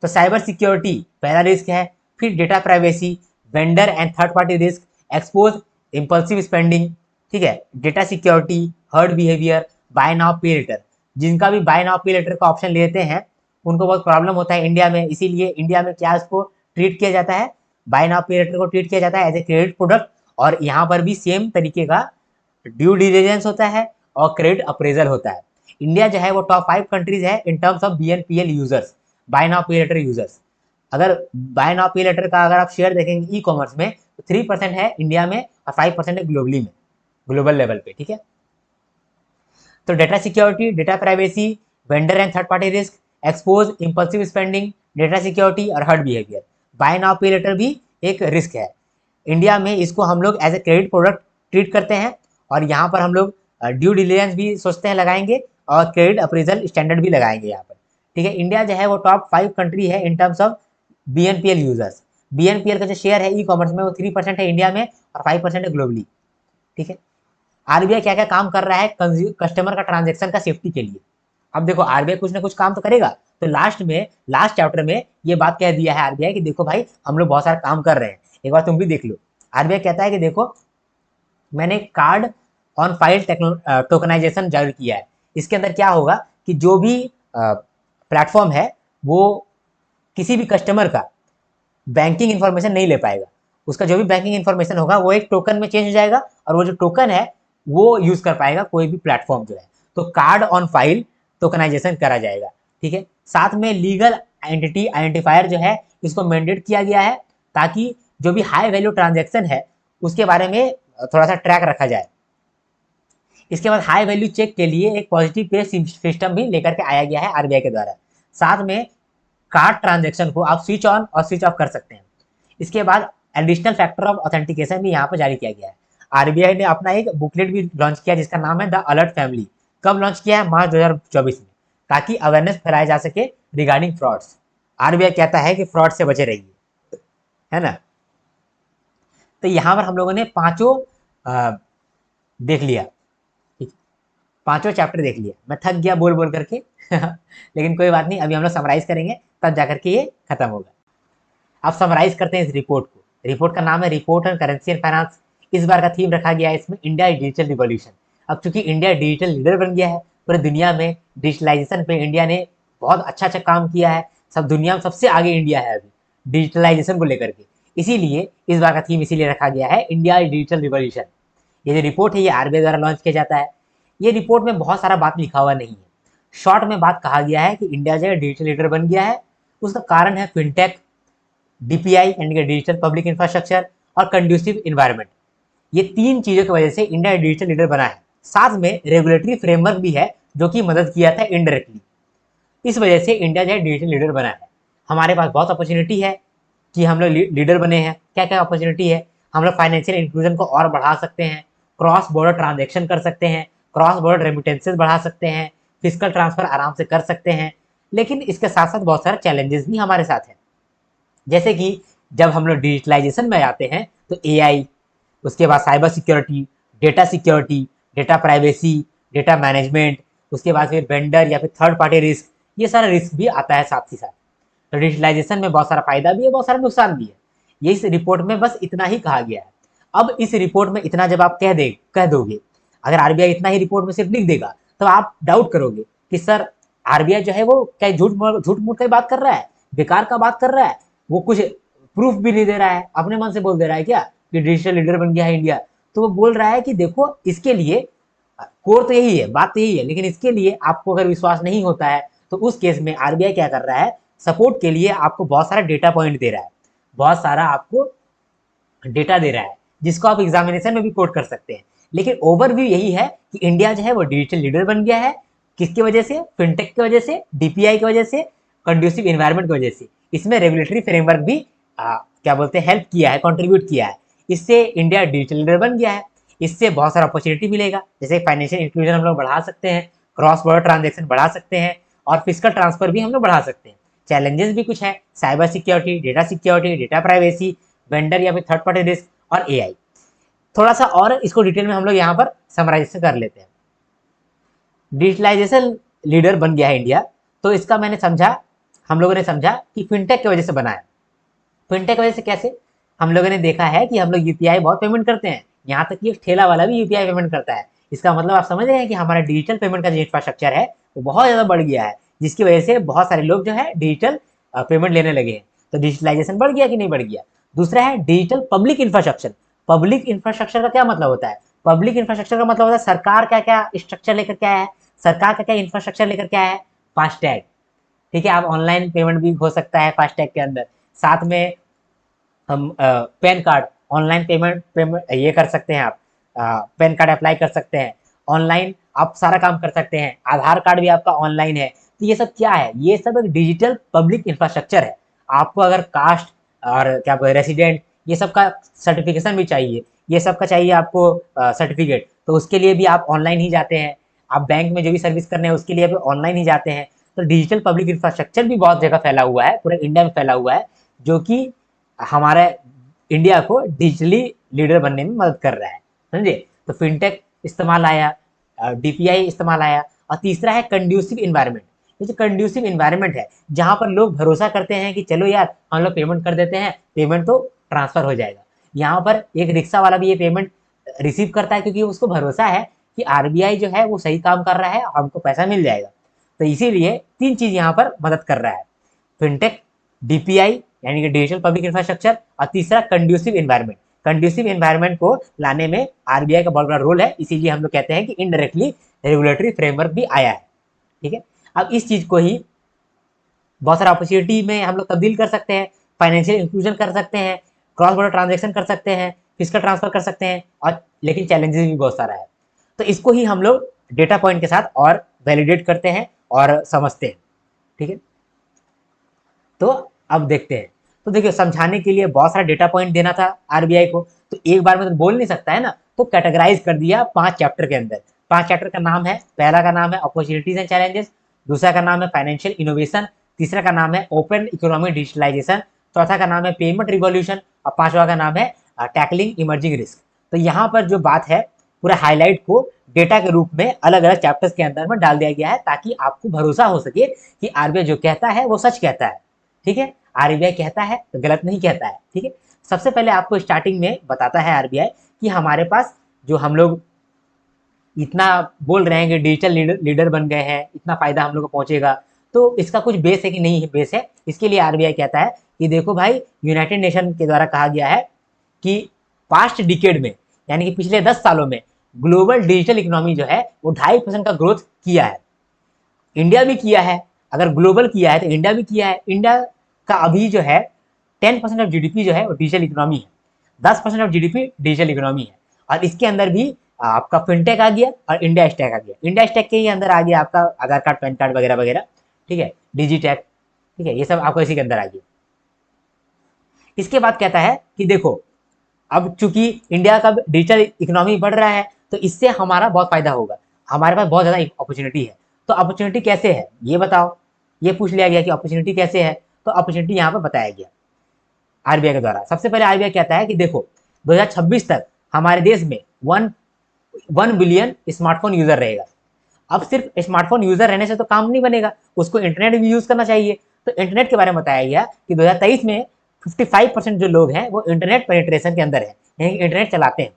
तो साइबर सिक्योरिटी पहला रिस्क है, फिर data privacy, vendor and third party risk, expose impulsive spending. ठीक है, data security, herd behaviour, buy now pay later. जिनका भी बाय नाउ पे लेटर का ऑप्शन लेते हैं उनको बहुत प्रॉब्लम होता है इंडिया में, इसीलिए इंडिया में क्या उसको ट्रीट किया जाता है, बाय नाउ पे लेटर को ट्रीट किया जाता है एज ए क्रेडिट प्रोडक्ट। और यहाँ पर भी सेम तरीके का ड्यू डिलिजेंस होता है और क्रेडिट अप्रेजल होता है। इंडिया जो है वो टॉप 5 कंट्रीज है in terms of BNPL users, buy now pay later users. अगर बाय नाउ पे लेटर का अगर आप शेयर देखेंगे ई कॉमर्स में 3% है इंडिया में और 5% है ग्लोबली में, ग्लोबल लेवल पे, ठीक है। तो data security, data privacy, vendor and third party risk, expose impulsive spending, data security और herd behaviour. Buy now pay later भी एक रिस्क है इंडिया में, इसको हम लोग as a credit product treat करते हैं और यहाँ पर हम लोग ड्यू डिलिजेंस भी सोचते हैं लगाएंगे और क्रेडिट अप्रेजल स्टैंडर्ड भी लगाएंगे यहाँ पर, ठीक है। इंडिया जो है वो टॉप 5 कंट्री है in terms of BNPL users. BNPL का जो शेयर है ई कॉमर्स में वो 3% है इंडिया में और 5% है ग्लोबली, ठीक है। आरबीआई क्या क्या काम कर रहा है कस्टमर का ट्रांजेक्शन का सेफ्टी के लिए। अब देखो आरबीआई कुछ ना कुछ काम तो करेगा, तो लास्ट चैप्टर में ये बात कह दिया है आरबीआई कि देखो भाई हम लोग बहुत सारा काम कर रहे हैं, एक बार तुम भी देख लो। आरबीआई कहता है कि देखो मैंने कार्ड ऑन फाइल टोकनाइजेशन जारी किया है। इसके अंदर क्या होगा कि जो भी प्लेटफॉर्म है वो किसी भी कस्टमर का बैंकिंग इन्फॉर्मेशन नहीं ले पाएगा, उसका जो भी बैंकिंग इन्फॉर्मेशन होगा वो एक टोकन में चेंज हो जाएगा और वो जो टोकन है वो यूज कर पाएगा कोई भी प्लेटफॉर्म जो है। तो कार्ड ऑन फाइल टोकनाइजेशन करा जाएगा, ठीक है। साथ में लीगल एंटिटी आइडेंटिफायर जो है इसको मैंडेट किया गया है ताकि जो भी हाई वैल्यू ट्रांजेक्शन है उसके बारे में थोड़ा सा ट्रैक रखा जाए। इसके बाद हाई वैल्यू चेक के लिए एक पॉजिटिव पे सिस्टम भी लेकर के आया गया है आरबीआई के द्वारा। साथ में कार्ड ट्रांजेक्शन को आप स्विच ऑन और स्विच ऑफ कर सकते हैं। इसके बाद एडिशनल फैक्टर ऑफ ऑथेंटिकेशन भी यहाँ पर जारी किया गया है। आरबीआई ने अपना एक बुकलेट भी लॉन्च किया जिसका नाम है द अलर्ट फैमिली। कब लॉन्च किया है? मार्च 2024 में, ताकि अवेयरनेस फैलाया जा सके रिगार्डिंग फ्रॉड्स। आरबीआई कहता है कि फ्रॉड से बचे रहिए, है ना। तो यहाँ पर हम लोगों ने पांचों देख लिया, पांचों चैप्टर देख लिया। मैं थक गया बोल बोल करके लेकिन कोई बात नहीं, अभी हम लोग समराइज करेंगे तब जाकर के ये खत्म होगा। अब समराइज करते हैं इस रिपोर्ट को। रिपोर्ट का नाम है report on currency and finance. इस बार का थीम रखा गया है इसमें इंडिया डिजिटल रिवॉल्यूशन। अब चूंकि इंडिया डिजिटल लीडर बन गया है पूरे दुनिया में, डिजिटलाइजेशन पे इंडिया ने बहुत अच्छा काम किया है, सब दुनिया में सबसे आगे इंडिया है अभी डिजिटलाइजेशन को लेकर के। इसीलिए इस बार का थीम इसीलिए रखा गया है इंडिया डिजिटल रिवॉल्यूशन। ये जो रिपोर्ट है ये आरबीआई द्वारा लॉन्च किया जाता है। ये रिपोर्ट में बहुत सारा बात लिखा हुआ नहीं है, शॉर्ट में बात कहा गया है कि इंडिया जो है डिजिटल लीडर बन गया है। उसका कारण है फिनटेक, डीपीआई यानी कि डिजिटल पब्लिक इंफ्रास्ट्रक्चर और कंड्यूसिव इन्वायरमेंट। ये तीन चीजों की वजह से इंडिया डिजिटल लीडर बना है। साथ में रेगुलेटरी फ्रेमवर्क भी है जो कि मदद किया था इनडायरेक्टली। इस वजह से इंडिया जो है डिजिटल लीडर बना है। हमारे पास बहुत अपॉर्चुनिटी है कि हम लोग लीडर बने हैं। क्या क्या अपॉर्चुनिटी है? हम लोग फाइनेंशियल इंक्लूजन को और बढ़ा सकते हैं, क्रॉस बॉर्डर ट्रांजेक्शन कर सकते हैं, क्रॉस बॉर्डर रेमिटेंसेज बढ़ा सकते हैं, फिजिकल ट्रांसफर आराम से कर सकते हैं। लेकिन इसके साथ साथ बहुत सारे चैलेंजेस भी हमारे साथ हैं, जैसे कि जब हम लोग डिजिटलाइजेशन में आते हैं तो एआई, उसके बाद cyber security, data privacy, data management, उसके बाद फिर वेंडर या फिर थर्ड पार्टी रिस्क, ये सारा रिस्क भी आता है साथ ही साथ। तो डिजिटलाइजेशन में बहुत सारा फायदा भी है, बहुत सारा नुकसान भी है। ये इस रिपोर्ट में बस इतना ही कहा गया है। अब इस रिपोर्ट में इतना जब आप कह दोगे, अगर आरबीआई इतना ही रिपोर्ट में सिर्फ लिख देगा तो आप डाउट करोगे कि सर आरबीआई जो है वो क्या झूठ मूठ की बात कर रहा है, बेकार का बात कर रहा है, वो कुछ प्रूफ भी नहीं दे रहा है, अपने मन से बोल दे रहा है क्या कि डिजिटल लीडर बन गया है इंडिया। तो वो बोल रहा है कि देखो इसके लिए कोर तो यही है, बात तो यही है, लेकिन इसके लिए आपको अगर विश्वास नहीं होता है तो उस केस में आरबीआई क्या कर रहा है, सपोर्ट के लिए आपको बहुत सारा डेटा पॉइंट दे रहा है, बहुत सारा आपको डेटा दे रहा है जिसको आप एग्जामिनेशन में भी कोट कर सकते हैं। लेकिन ओवरव्यू यही है कि इंडिया जो है वो डिजिटल लीडर बन गया है। किसकी वजह से? फिनटेक की वजह से, डीपीआई की वजह से, कंड्यूसिव इन्वायरमेंट की वजह से। इसमें रेगुलेटरी फ्रेमवर्क भी क्या बोलते हैं हेल्प किया है, कंट्रीब्यूट किया है। इससे इंडिया डिजिटल लीडर बन गया है। इससे बहुत सारा अपॉर्चुनिटी मिलेगा, जैसे फाइनेंशियल इंक्लूजन हम लोग बढ़ा सकते हैं, क्रॉस बॉर्डर ट्रांजेक्शन बढ़ा सकते हैं और फिजिकल ट्रांसफर भी हम लोग बढ़ा सकते हैं। चैलेंजेस भी कुछ है, cyber security, data privacy, vendor या फिर थर्ड पार्टी रिस्क और एआई। थोड़ा सा और इसको डिटेल में हम लोग यहाँ पर समराइज कर लेते हैं। डिजिटलाइजेशन लीडर बन गया है इंडिया, तो इसका हम लोगों ने समझा कि फिनटेक की वजह से बना है। फिनटेक की वजह से कैसे? हम लोगों ने देखा है कि हम लोग यूपीआई बहुत पेमेंट करते हैं, यहाँ तक कि एक ठेला वाला भी यूपीआई पेमेंट करता है। इसका मतलब आप समझ रहे हैं कि हमारा डिजिटल पेमेंट का जो इंफ्रास्ट्रक्चर है वो बहुत ज़्यादा बढ़ गया है, जिसकी वजह से बहुत सारे लोग जो है डिजिटल पेमेंट लेने लगे हैं। तो डिजिटलाइजेशन बढ़ गया कि नहीं बढ़ गया? दूसरा है digital public infrastructure. Public infrastructure का क्या मतलब होता है? पब्लिक इंफ्रास्ट्रक्चर का मतलब होता है सरकार क्या क्या स्ट्रक्चर लेकर के आया है, सरकार का क्या इंफ्रास्ट्रक्चर लेकर के आया है? फास्टैग, ठीक है, आप ऑनलाइन पेमेंट भी हो सकता है फास्टैग के अंदर। साथ में हम पैन कार्ड ऑनलाइन पेमेंट ये कर सकते हैं आप, पैन कार्ड अप्लाई कर सकते हैं, ऑनलाइन आप सारा काम कर सकते हैं, आधार कार्ड भी आपका ऑनलाइन है। तो ये सब क्या है, ये सब एक डिजिटल पब्लिक इंफ्रास्ट्रक्चर है। आपको अगर कास्ट और क्या रेसिडेंट ये सब का सर्टिफिकेशन भी चाहिए, ये सब का चाहिए आपको सर्टिफिकेट, तो उसके लिए भी आप ऑनलाइन ही जाते हैं। आप बैंक में जो भी सर्विस करने हैं उसके लिए भी ऑनलाइन ही जाते हैं। तो डिजिटल पब्लिक इंफ्रास्ट्रक्चर भी बहुत जगह फैला हुआ है, पूरे इंडिया में फैला हुआ है, जो कि हमारे इंडिया को डिजिटली लीडर बनने में मदद कर रहा है, समझे। तो फिनटेक इस्तेमाल आया, डीपीआई इस्तेमाल आया, और तीसरा है कंड्यूसिव इन्वायरमेंट। ये जो कंड्यूसिव इन्वायरमेंट है, जहाँ पर लोग भरोसा करते हैं कि चलो यार हम लोग पेमेंट कर देते हैं, पेमेंट तो ट्रांसफर हो जाएगा। यहाँ पर एक रिक्शा वाला भी ये पेमेंट रिसीव करता है, क्योंकि उसको भरोसा है कि आरबीआई जो है वो सही काम कर रहा है, हमको पैसा मिल जाएगा। तो इसीलिए तीन चीज यहाँ पर मदद कर रहा है, फिनटेक, डीपीआई यानी कि डिजिटल पब्लिक इंफ्रास्ट्रक्चर, और तीसरा कंड्यूसिव इन्वायरमेंट। कंड्यूसिव इन्वायरमेंट को लाने में आरबीआई का बहुत बड़ा रोल है, इसीलिए हम लोग कहते हैं कि इनडायरेक्टली रेगुलेटरी फ्रेमवर्क भी आया है, ठीक है। अब इस चीज को ही बहुत सारा अपॉर्चुनिटी में हम लोग तब्दील कर सकते हैं, फाइनेंशियल इंक्लूजन कर सकते हैं, क्रॉस बॉर्डर ट्रांजेक्शन कर सकते हैं, फिजिकल ट्रांसफर कर सकते हैं, और लेकिन चैलेंजेस भी बहुत सारा है। तो इसको ही हम लोग डेटा पॉइंट के साथ और वैलिडेट करते हैं और समझते हैं, ठीक है। तो अब देखते हैं। तो देखिए, समझाने के लिए बहुत सारा डेटा पॉइंट देना था आरबीआई को, तो एक बार में तो बोल नहीं सकता है ना, तो कैटेगराइज कर दिया 5 चैप्टर के अंदर। 5 चैप्टर का नाम है, पहला का नाम है अपॉर्चुनिटीज एंड चैलेंजेस, दूसरा का नाम है फाइनेंशियल इनोवेशन, तीसरा का नाम है ओपन इकोनॉमिक डिजिटलाइजेशन, चौथा का नाम है पेमेंट रिवॉल्यूशन, और पांचवा का नाम है टैकलिंग इमर्जिंग रिस्क। तो यहाँ पर जो बात है, पूरा हाईलाइट को डेटा के रूप में अलग अलग चैप्टर्स के अंदर में डाल दिया गया है, ताकि आपको भरोसा हो सके कि आरबीआई जो कहता है वो सच कहता है, ठीक है। आरबीआई कहता है तो गलत नहीं कहता है, ठीक है। सबसे पहले आपको स्टार्टिंग में बताता है आरबीआई कि हमारे पास जो हम लोग इतना बोल रहे हैं कि डिजिटल लीडर बन गए हैं, इतना फायदा हम लोग को पहुंचेगा, तो इसका कुछ बेस है कि नहीं है बेस है। इसके लिए आरबीआई कहता है कि देखो भाई, यूनाइटेड नेशन के द्वारा कहा गया है कि पास्ट डिकेड में, यानी कि पिछले 10 सालों में ग्लोबल डिजिटल इकोनॉमी जो है वो 2.5% का ग्रोथ किया है। इंडिया भी किया है, अगर ग्लोबल किया है तो इंडिया भी किया है। इंडिया का अभी जो है 10% ऑफ जीडीपी जो है वो डिजिटल इकोनॉमी है, 10% ऑफ जीडीपी डिजिटल इकोनॉमी है। और इसके अंदर भी आपका फिनटेक आ गया और इंडिया स्टैक आ गया। इंडिया स्टैक के ही अंदर आ गया आपका आधार कार्ड, पैन कार्ड वगैरह वगैरह, ठीक है, डिजिटैक, ठीक है, ये सब आपको इसी के अंदर आ गया। इसके बाद कहता है कि देखो, अब चूंकि इंडिया का डिजिटल इकोनॉमी बढ़ रहा है, तो इससे हमारा बहुत फायदा होगा, हमारे पास बहुत ज्यादा अपॉर्चुनिटी है। तो अपॉर्चुनिटी कैसे है ये बताओ, ये पूछ लिया गया कि अपॉर्चुनिटी कैसे है। तो अपॉर्चुनिटी यहाँ पर बताया गया आरबीआई के द्वारा। सबसे पहले आरबीआई कहता है कि देखो, 2026 तक हमारे देश में 1 बिलियन स्मार्टफोन यूजर रहेगा। अब सिर्फ स्मार्टफोन यूजर रहने से तो काम नहीं बनेगा, उसको इंटरनेट भी यूज करना चाहिए। तो इंटरनेट के बारे में बताया गया कि 2023 में 55% जो लोग हैं वो इंटरनेट पेनिट्रेशन के अंदर है, यानी इंटरनेट चलाते हैं।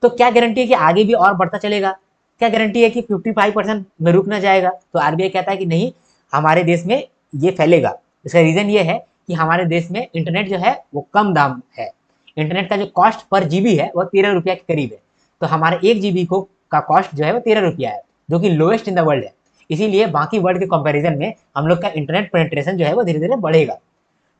तो क्या गारंटी है कि आगे भी और बढ़ता चलेगा, क्या गारंटी है कि 55% में रुक ना जाएगा। तो आरबीआई कहता है कि नहीं, हमारे देश में ये फैलेगा। इसका रीजन ये है कि हमारे देश में इंटरनेट जो है वो कम दाम है। इंटरनेट का जो कॉस्ट पर जीबी है वो 13 रुपया के करीब है। तो हमारे 1 जीबी को का कॉस्ट जो है वो 13 रुपया है, जो कि लोएस्ट इन द वर्ल्ड है। इसीलिए बाकी वर्ल्ड के कंपैरिजन में हम लोग का इंटरनेट पेनिट्रेशन जो है वो धीरे धीरे बढ़ेगा,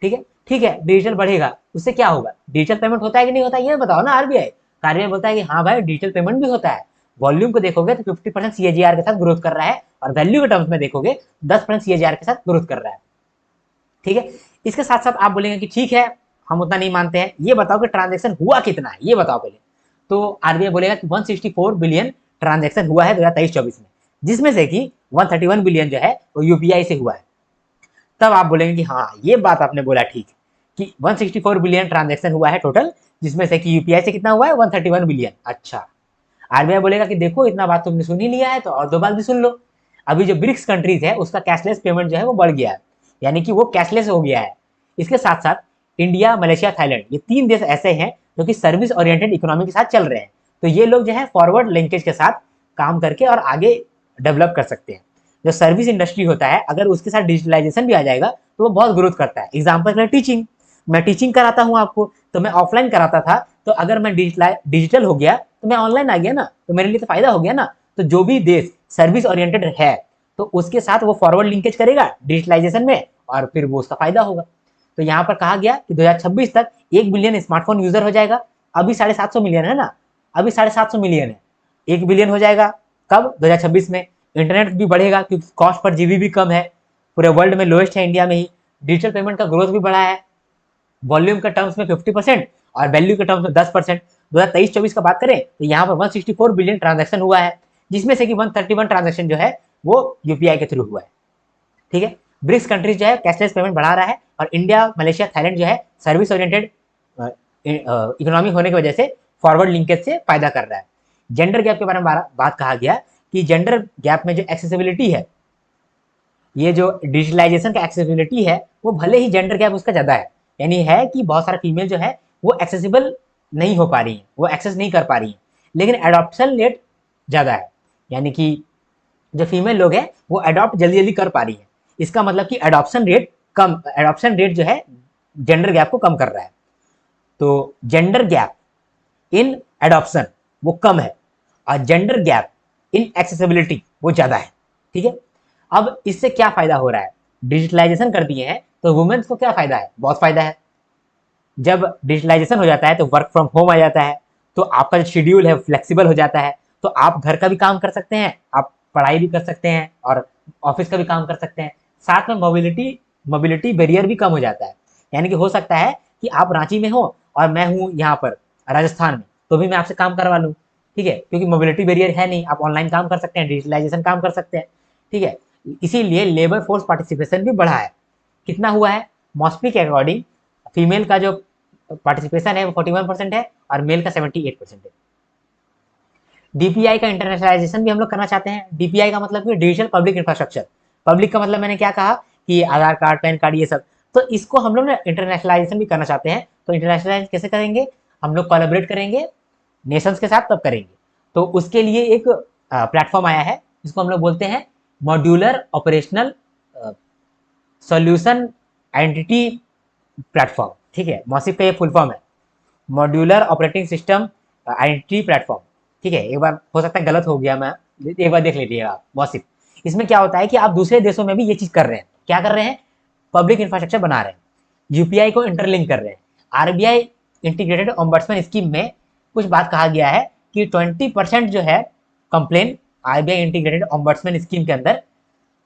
ठीक है। ठीक है, डिजिटल बढ़ेगा, उससे क्या होगा, डिजिटल पेमेंट होता है कि नहीं होता, ये बताओ ना। आरबीआई बोलता है कि हाँ भाई, डिजिटल पेमेंट भी होता है। वॉल्यूम को देखोगे तो 50% सीएजीआर के साथ ग्रोथ कर रहा है, और वैल्यू के टर्म्स में देखोगे 10% सीएजीआर के साथ ग्रोथ कर रहा है, ठीक है। इसके साथ साथ आप बोलेंगे कि ठीक है, हम उतना नहीं मानते हैं, ये बताओ कि ट्रांजेक्शन हुआ कितना है, ये बताओ पहले। तो आरबीआई बोलेगा कि 164 बिलियन ट्रांजेक्शन हुआ है 2023-24 में, जिसमें से कि 131 बिलियन जो है वो यूपीआई से हुआ है। तब आप बोलेंगे कि हाँ, ये बात आपने बोला ठीक कि 164 बिलियन ट्रांजेक्शन हुआ है टोटल, जिसमें से कि यूपीआई से कितना हुआ है, 131 बिलियन। अच्छा, आरबीआई बोलेगा कि देखो, इतना बात तुमने सुन ही लिया है, तो और 2 बात भी सुन लो। अभी जो ब्रिक्स कंट्रीज है उसका कैशलेस पेमेंट जो है वो बढ़ गया है, यानी कि वो कैशलेस हो गया है। इसके साथ साथ इंडिया, मलेशिया, थाईलैंड, ये 3 देश ऐसे हैं जो कि सर्विस ओरिएंटेड इकोनॉमी के साथ चल रहे हैं। तो ये लोग जो है फॉरवर्ड लिंकेज के साथ काम करके और आगे डेवलप कर सकते हैं। जो सर्विस इंडस्ट्री होता है, अगर उसके साथ डिजिटलाइजेशन भी आ जाएगा तो वो बहुत ग्रोथ करता है। एग्जाम्पल है टीचिंग, मैं टीचिंग कराता हूँ आपको, तो मैं ऑफलाइन कराता था, तो अगर मैं डिजिटल हो गया तो मैं ऑनलाइन आ गया ना, तो मेरे लिए तो फायदा हो गया ना। तो जो भी देश सर्विस ओरिएंटेड है, तो उसके साथ वो फॉरवर्ड लिंकेज करेगा डिजिटलाइजेशन में, और फिर वो उसका फायदा होगा। तो यहाँ पर कहा गया कि 2026 तक 1 बिलियन स्मार्टफोन यूजर हो जाएगा, अभी 750 मिलियन है ना, अभी 750 मिलियन है, 1 बिलियन हो जाएगा कब, 2026 में। इंटरनेट भी बढ़ेगा क्योंकि कॉस्ट पर जीबी भी कम है, पूरे वर्ल्ड में लोएस्ट है, इंडिया में ही। डिजिटल पेमेंट का ग्रोथ भी बढ़ा है, वॉल्यूम के टर्म्स में 50% और वैल्यू के टर्म्स में 10%। 2023-24 का बात करें तो यहाँ पर 164 बिलियन ट्रांजैक्शन हुआ है, जिसमें से कि 131 ट्रांजैक्शन जो है वो यूपीआई के थ्रू हुआ है। ठीक है, ब्रिक्स कंट्रीज जो है कैशलेस पेमेंट बढ़ा रहा है, और इंडिया, मलेशिया, थाईलैंड जो है सर्विस ओरिएंटेड इकोनॉमी होने की वजह से फॉरवर्ड लिंकेज से फायदा कर रहा है। जेंडर गैप के बारे में बात कहा गया कि जेंडर गैप में जो एक्सेसिबिलिटी है, ये जो डिजिटलाइजेशन का एक्सेसिबिलिटी है, वो भले ही जेंडर गैप उसका ज्यादा है, यानी है कि बहुत सारा फीमेल जो है वो एक्सेसिबल नहीं हो पा रही है, वो एक्सेस नहीं कर पा रही है, लेकिन एडॉप्शन रेट ज्यादा है, यानी कि जो फीमेल लोग हैं वो अडॉप्ट जल्दी जल्दी कर पा रही है। इसका मतलब कि एडॉप्शन रेट जो है जेंडर गैप को कम कर रहा है। तो जेंडर गैप इन एडॉप्शन वो कम है, और जेंडर गैप इन एक्सेसिबिलिटी वो ज्यादा है। ठीक है, अब इससे क्या फायदा हो रहा है, डिजिटलाइजेशन कर दिए हैं तो वुमेन्स को क्या फायदा है, बहुत फायदा है। जब डिजिटलाइजेशन हो जाता है तो वर्क फ्रॉम होम आ जाता है, तो आपका जो शेड्यूल है फ्लेक्सिबल हो जाता है, तो आप घर का भी काम कर सकते हैं, आप पढ़ाई भी कर सकते हैं और ऑफिस का भी काम कर सकते हैं। साथ में मोबिलिटी बैरियर भी कम हो जाता है, यानी कि हो सकता है कि आप रांची में हो और मैं हूँ यहाँ पर राजस्थान में, तो भी मैं आपसे काम करवा लूँ। ठीक है, क्योंकि मोबिलिटी बैरियर है नहीं, आप ऑनलाइन काम कर सकते हैं, डिजिटलाइजेशन काम कर सकते हैं। ठीक है, इसीलिए लेबर फोर्स पार्टिसिपेशन भी बढ़ा है। कितना हुआ है, मॉस्पी के अकॉर्डिंग फीमेल का जो पार्टिसिपेशन है वो 41% है और मेल का 78% है। डीपीआई का इंटरनेशनलाइजेशन भी हम लोग करना चाहते हैं। डीपीआई का मतलब कि डिजिटल पब्लिक इंफ्रास्ट्रक्चर। पब्लिक का मतलब मैंने क्या कहा कि आधार कार्ड, पैन कार्ड, ये सब। तो इसको हम लोग ना इंटरनेशनलाइजेशन भी करना चाहते हैं। तो इंटरनेशनलाइज कैसे करेंगे, हम लोग कोलैबोरेट करेंगे नेशंस के साथ, तब करेंगे। तो उसके लिए एक प्लेटफॉर्म आया है, जिसको हम लोग बोलते हैं modular operational solution identity platform. ठीक है, मॉसिफ का ये फुल फॉर्म है, modular operating system identity platform. ठीक है, एक बार हो सकता है गलत हो गया, मैं एक बार देख लीजिएगा आप मॉसिफ। इसमें क्या होता है कि आप दूसरे देशों में भी ये चीज कर रहे हैं, क्या कर रहे हैं, पब्लिक इंफ्रास्ट्रक्चर बना रहे हैं, यूपीआई को इंटरलिंक कर रहे हैं। आरबीआई इंटीग्रेटेड ओम्बड्समैन स्कीम में कुछ बात कहा गया है कि 20% जो है complain RBI integrated ombudsman scheme के अंदर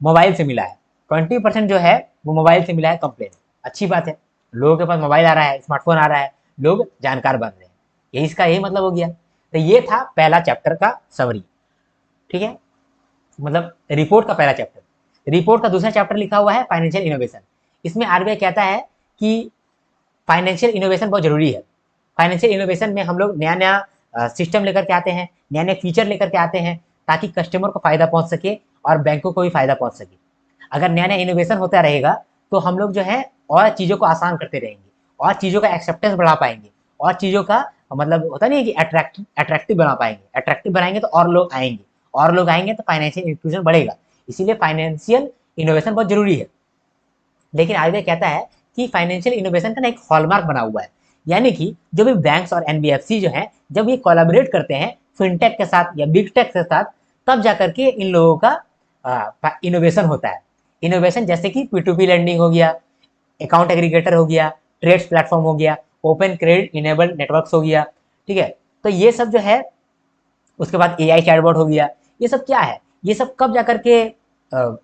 मोबाइल से मिला है। 20% जो है वो मोबाइल से मिला है कंप्लेन। अच्छी बात है, लोगों के पास मोबाइल आ रहा है, स्मार्टफोन आ रहा है, लोग जानकार बन रहे हैं, यही इसका यही मतलब हो गया। तो ये था पहला चैप्टर का समरी। ठीक है, मतलब रिपोर्ट का पहला चैप्टर। रिपोर्ट का दूसरा चैप्टर लिखा हुआ है फाइनेंशियल इनोवेशन। इसमें आरबीआई कहता है कि फाइनेंशियल इनोवेशन बहुत जरूरी है। फाइनेंशियल इनोवेशन में हम लोग नया नया सिस्टम लेकर के आते हैं, नए नए फीचर लेकर के आते हैं, ताकि कस्टमर को फायदा पहुंच सके और बैंकों को भी फायदा पहुंच सके। अगर नया नया इनोवेशन होता रहेगा तो हम लोग जो है और चीज़ों को आसान करते रहेंगे, और चीज़ों का एक्सेप्टेंस बढ़ा पाएंगे, और चीज़ों का मतलब होता नहीं है कि अट्रैक्टिव बना पाएंगे। अट्रैक्टिव बनाएंगे तो और लोग आएंगे, और लोग आएंगे तो फाइनेंशियल इंक्लूजन बढ़ेगा। इसीलिए फाइनेंशियल इनोवेशन बहुत जरूरी है। लेकिन आरबीआई कहता है कि फाइनेंशियल इनोवेशन का ना एक हॉलमार्क बना हुआ है, यानी कि जो भी बैंक्स और एनबीएफसी जो है जब ये कोलैबोरेट करते हैं फिनटेक के साथ या बिग टेक के साथ, तब जाकर के इन लोगों का इनोवेशन होता है। इनोवेशन जैसे कि पी2पी लैंडिंग हो गया, अकाउंट एग्रीगेटर हो गया, ट्रेड्स प्लेटफॉर्म हो गया, ओपन क्रेडिट इनेबल्ड नेटवर्क्स हो गया। ठीक है, तो ये सब जो है, उसके बाद एआई चैटबॉट हो गया, ये सब क्या है, ये सब कब जाकर के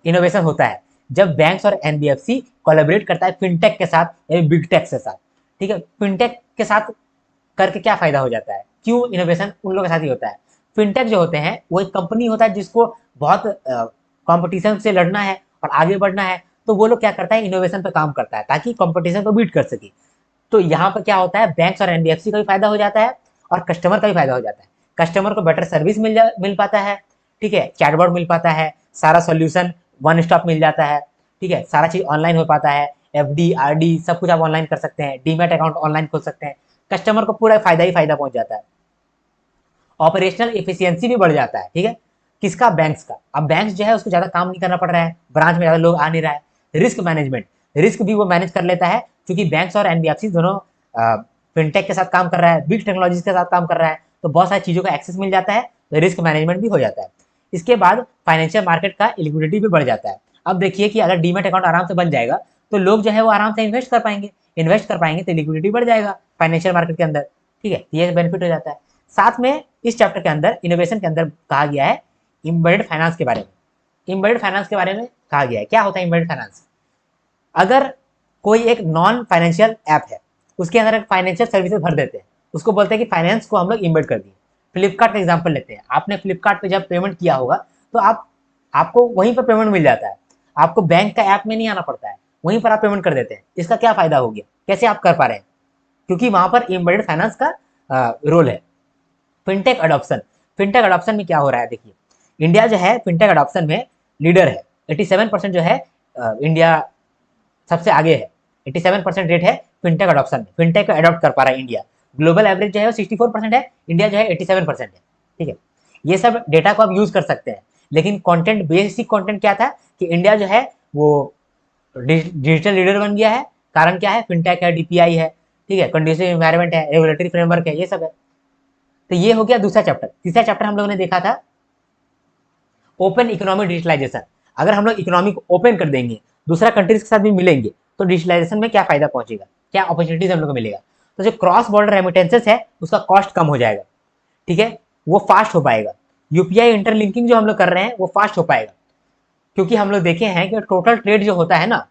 इनोवेशन होता है, जब बैंक्स और एनबीएफसी कोलैबोरेट करता है फिनटेक के साथ या बिग टेक के साथ। ठीक है, फिनटेक के साथ करके क्या फायदा हो जाता है, क्यों इनोवेशन उन लोगों के साथ ही होता है। फिनटेक जो होते हैं वो एक कंपनी होता है जिसको बहुत कंपटीशन से लड़ना है और आगे बढ़ना है, तो वो लोग क्या करता है, इनोवेशन पे काम करता है ताकि कंपटीशन को बीट कर सके। तो यहाँ पर क्या होता है, बैंक्स और एनबीएफसी का भी फायदा हो जाता है और कस्टमर का भी फायदा हो जाता है। कस्टमर को बेटर सर्विस मिल पाता है। ठीक है, चैटबॉट मिल पाता है, सारा सोल्यूशन वन स्टॉप मिल जाता है। ठीक है, सारा चीज ऑनलाइन हो पाता है, एफडी आरडी सब कुछ आप ऑनलाइन कर सकते हैं, डीमैट अकाउंट ऑनलाइन खोल सकते हैं। कस्टमर को पूरा फायदा ही फायदा पहुंच जाता है। ऑपरेशनल एफिशिएंसी भी बढ़ जाता है। ठीक है, किसका, बैंक्स का। अब बैंक्स जो है उसको ज्यादा काम नहीं करना पड़ रहा है, ब्रांच में ज्यादा लोग आ नहीं रहा है। रिस्क मैनेजमेंट, रिस्क भी वो मैनेज कर लेता है, क्योंकि बैंक्स और एनबीएफसी दोनों फिनटेक के साथ काम कर रहा है, बिग टेक्नोलॉजीज के साथ काम कर रहा है, तो बहुत सारी चीजों का एक्सेस मिल जाता है, तो रिस्क मैनेजमेंट भी हो जाता है। इसके बाद फाइनेंशियल मार्केट का लिक्विडिटी भी बढ़ जाता है। अब देखिए कि अगर डीमेट अकाउंट आराम से बन जाएगा तो लोग जो है वो आराम से इन्वेस्ट कर पाएंगे, इन्वेस्ट कर पाएंगे तो लिक्विडिटी बढ़ जाएगा फाइनेंशियल मार्केट के अंदर। ठीक है, ये बेनिफिट हो जाता है। साथ में इस चैप्टर के अंदर इनोवेशन के अंदर कहा गया है एम्बेडेड फाइनेंस के बारे में। एम्बेडेड फाइनेंस के बारे में कहा गया है, क्या होता है एम्बेडेड फाइनेंस? अगर कोई एक नॉन फाइनेंशियल ऐप है, उसके अंदर एक फाइनेंशियल सर्विसेज भर देते हैं, उसको बोलते हैं कि फाइनेंस को हम लोग इम्बेड कर दिए। फ्लिपकार्ट का एग्जाम्पल लेते हैं, आपने फ्लिपकार्ट पे जब पेमेंट किया होगा तो आपको वहीं पर पेमेंट मिल जाता है, आपको बैंक का ऐप में नहीं आना पड़ता है, वहीं पर आप पेमेंट कर देते हैं। इसका क्या फायदा हो गया, कैसे आप कर पा रहे हैं? क्योंकि वहां पर एम्बेडेड फाइनेंस का रोल है। फिनटेक अडॉप्शन, फिनटेक अडॉप्शन में क्या हो रहा है देखिए, इंडिया जो है फिनटेक अडॉप्शन में लीडर है। 87% जो है इंडिया सबसे आगे है। 87% रेट है फिनटेक अडॉप्शन में, फिनटेक को अडॉप्ट कर पा रहा है इंडिया। ग्लोबल एवरेज जो है वो 64% है, इंडिया जो है 87% है। ठीक है, ये सब डेटा को आप यूज कर सकते हैं। लेकिन कंटेंट, बेसिक कंटेंट क्या था कि इंडिया जो है वो डिजिटल लीडर बन गया है। कारण क्या है? फिनटेक है, डीपीआई है, ठीक है, कंडीशनल एनवायरमेंट है, रेगुलेटरी फ्रेमवर्क है, ये सब है। तो ये हो गया दूसरा चैप्टर। तीसरा चैप्टर हम लोगों ने देखा था ओपन इकोनॉमिक डिजिटलाइजेशन। अगर हम लोग इकोनॉमी को ओपन कर देंगे, दूसरा कंट्रीज के साथ भी मिलेंगे, तो डिजिटलाइजेशन में क्या फायदा पहुंचेगा, क्या अपॉर्चुनिटीज हम लोग को मिलेगा? तो जो क्रॉस बॉर्डर रेमिटेंसेस है उसका कॉस्ट कम हो जाएगा, ठीक है, वो फास्ट हो पाएगा। यूपीआई इंटरलिंकिंग जो हम लोग कर रहे हैं वो फास्ट हो पाएगा, क्योंकि हम लोग देखे हैं कि टोटल ट्रेड जो होता है ना,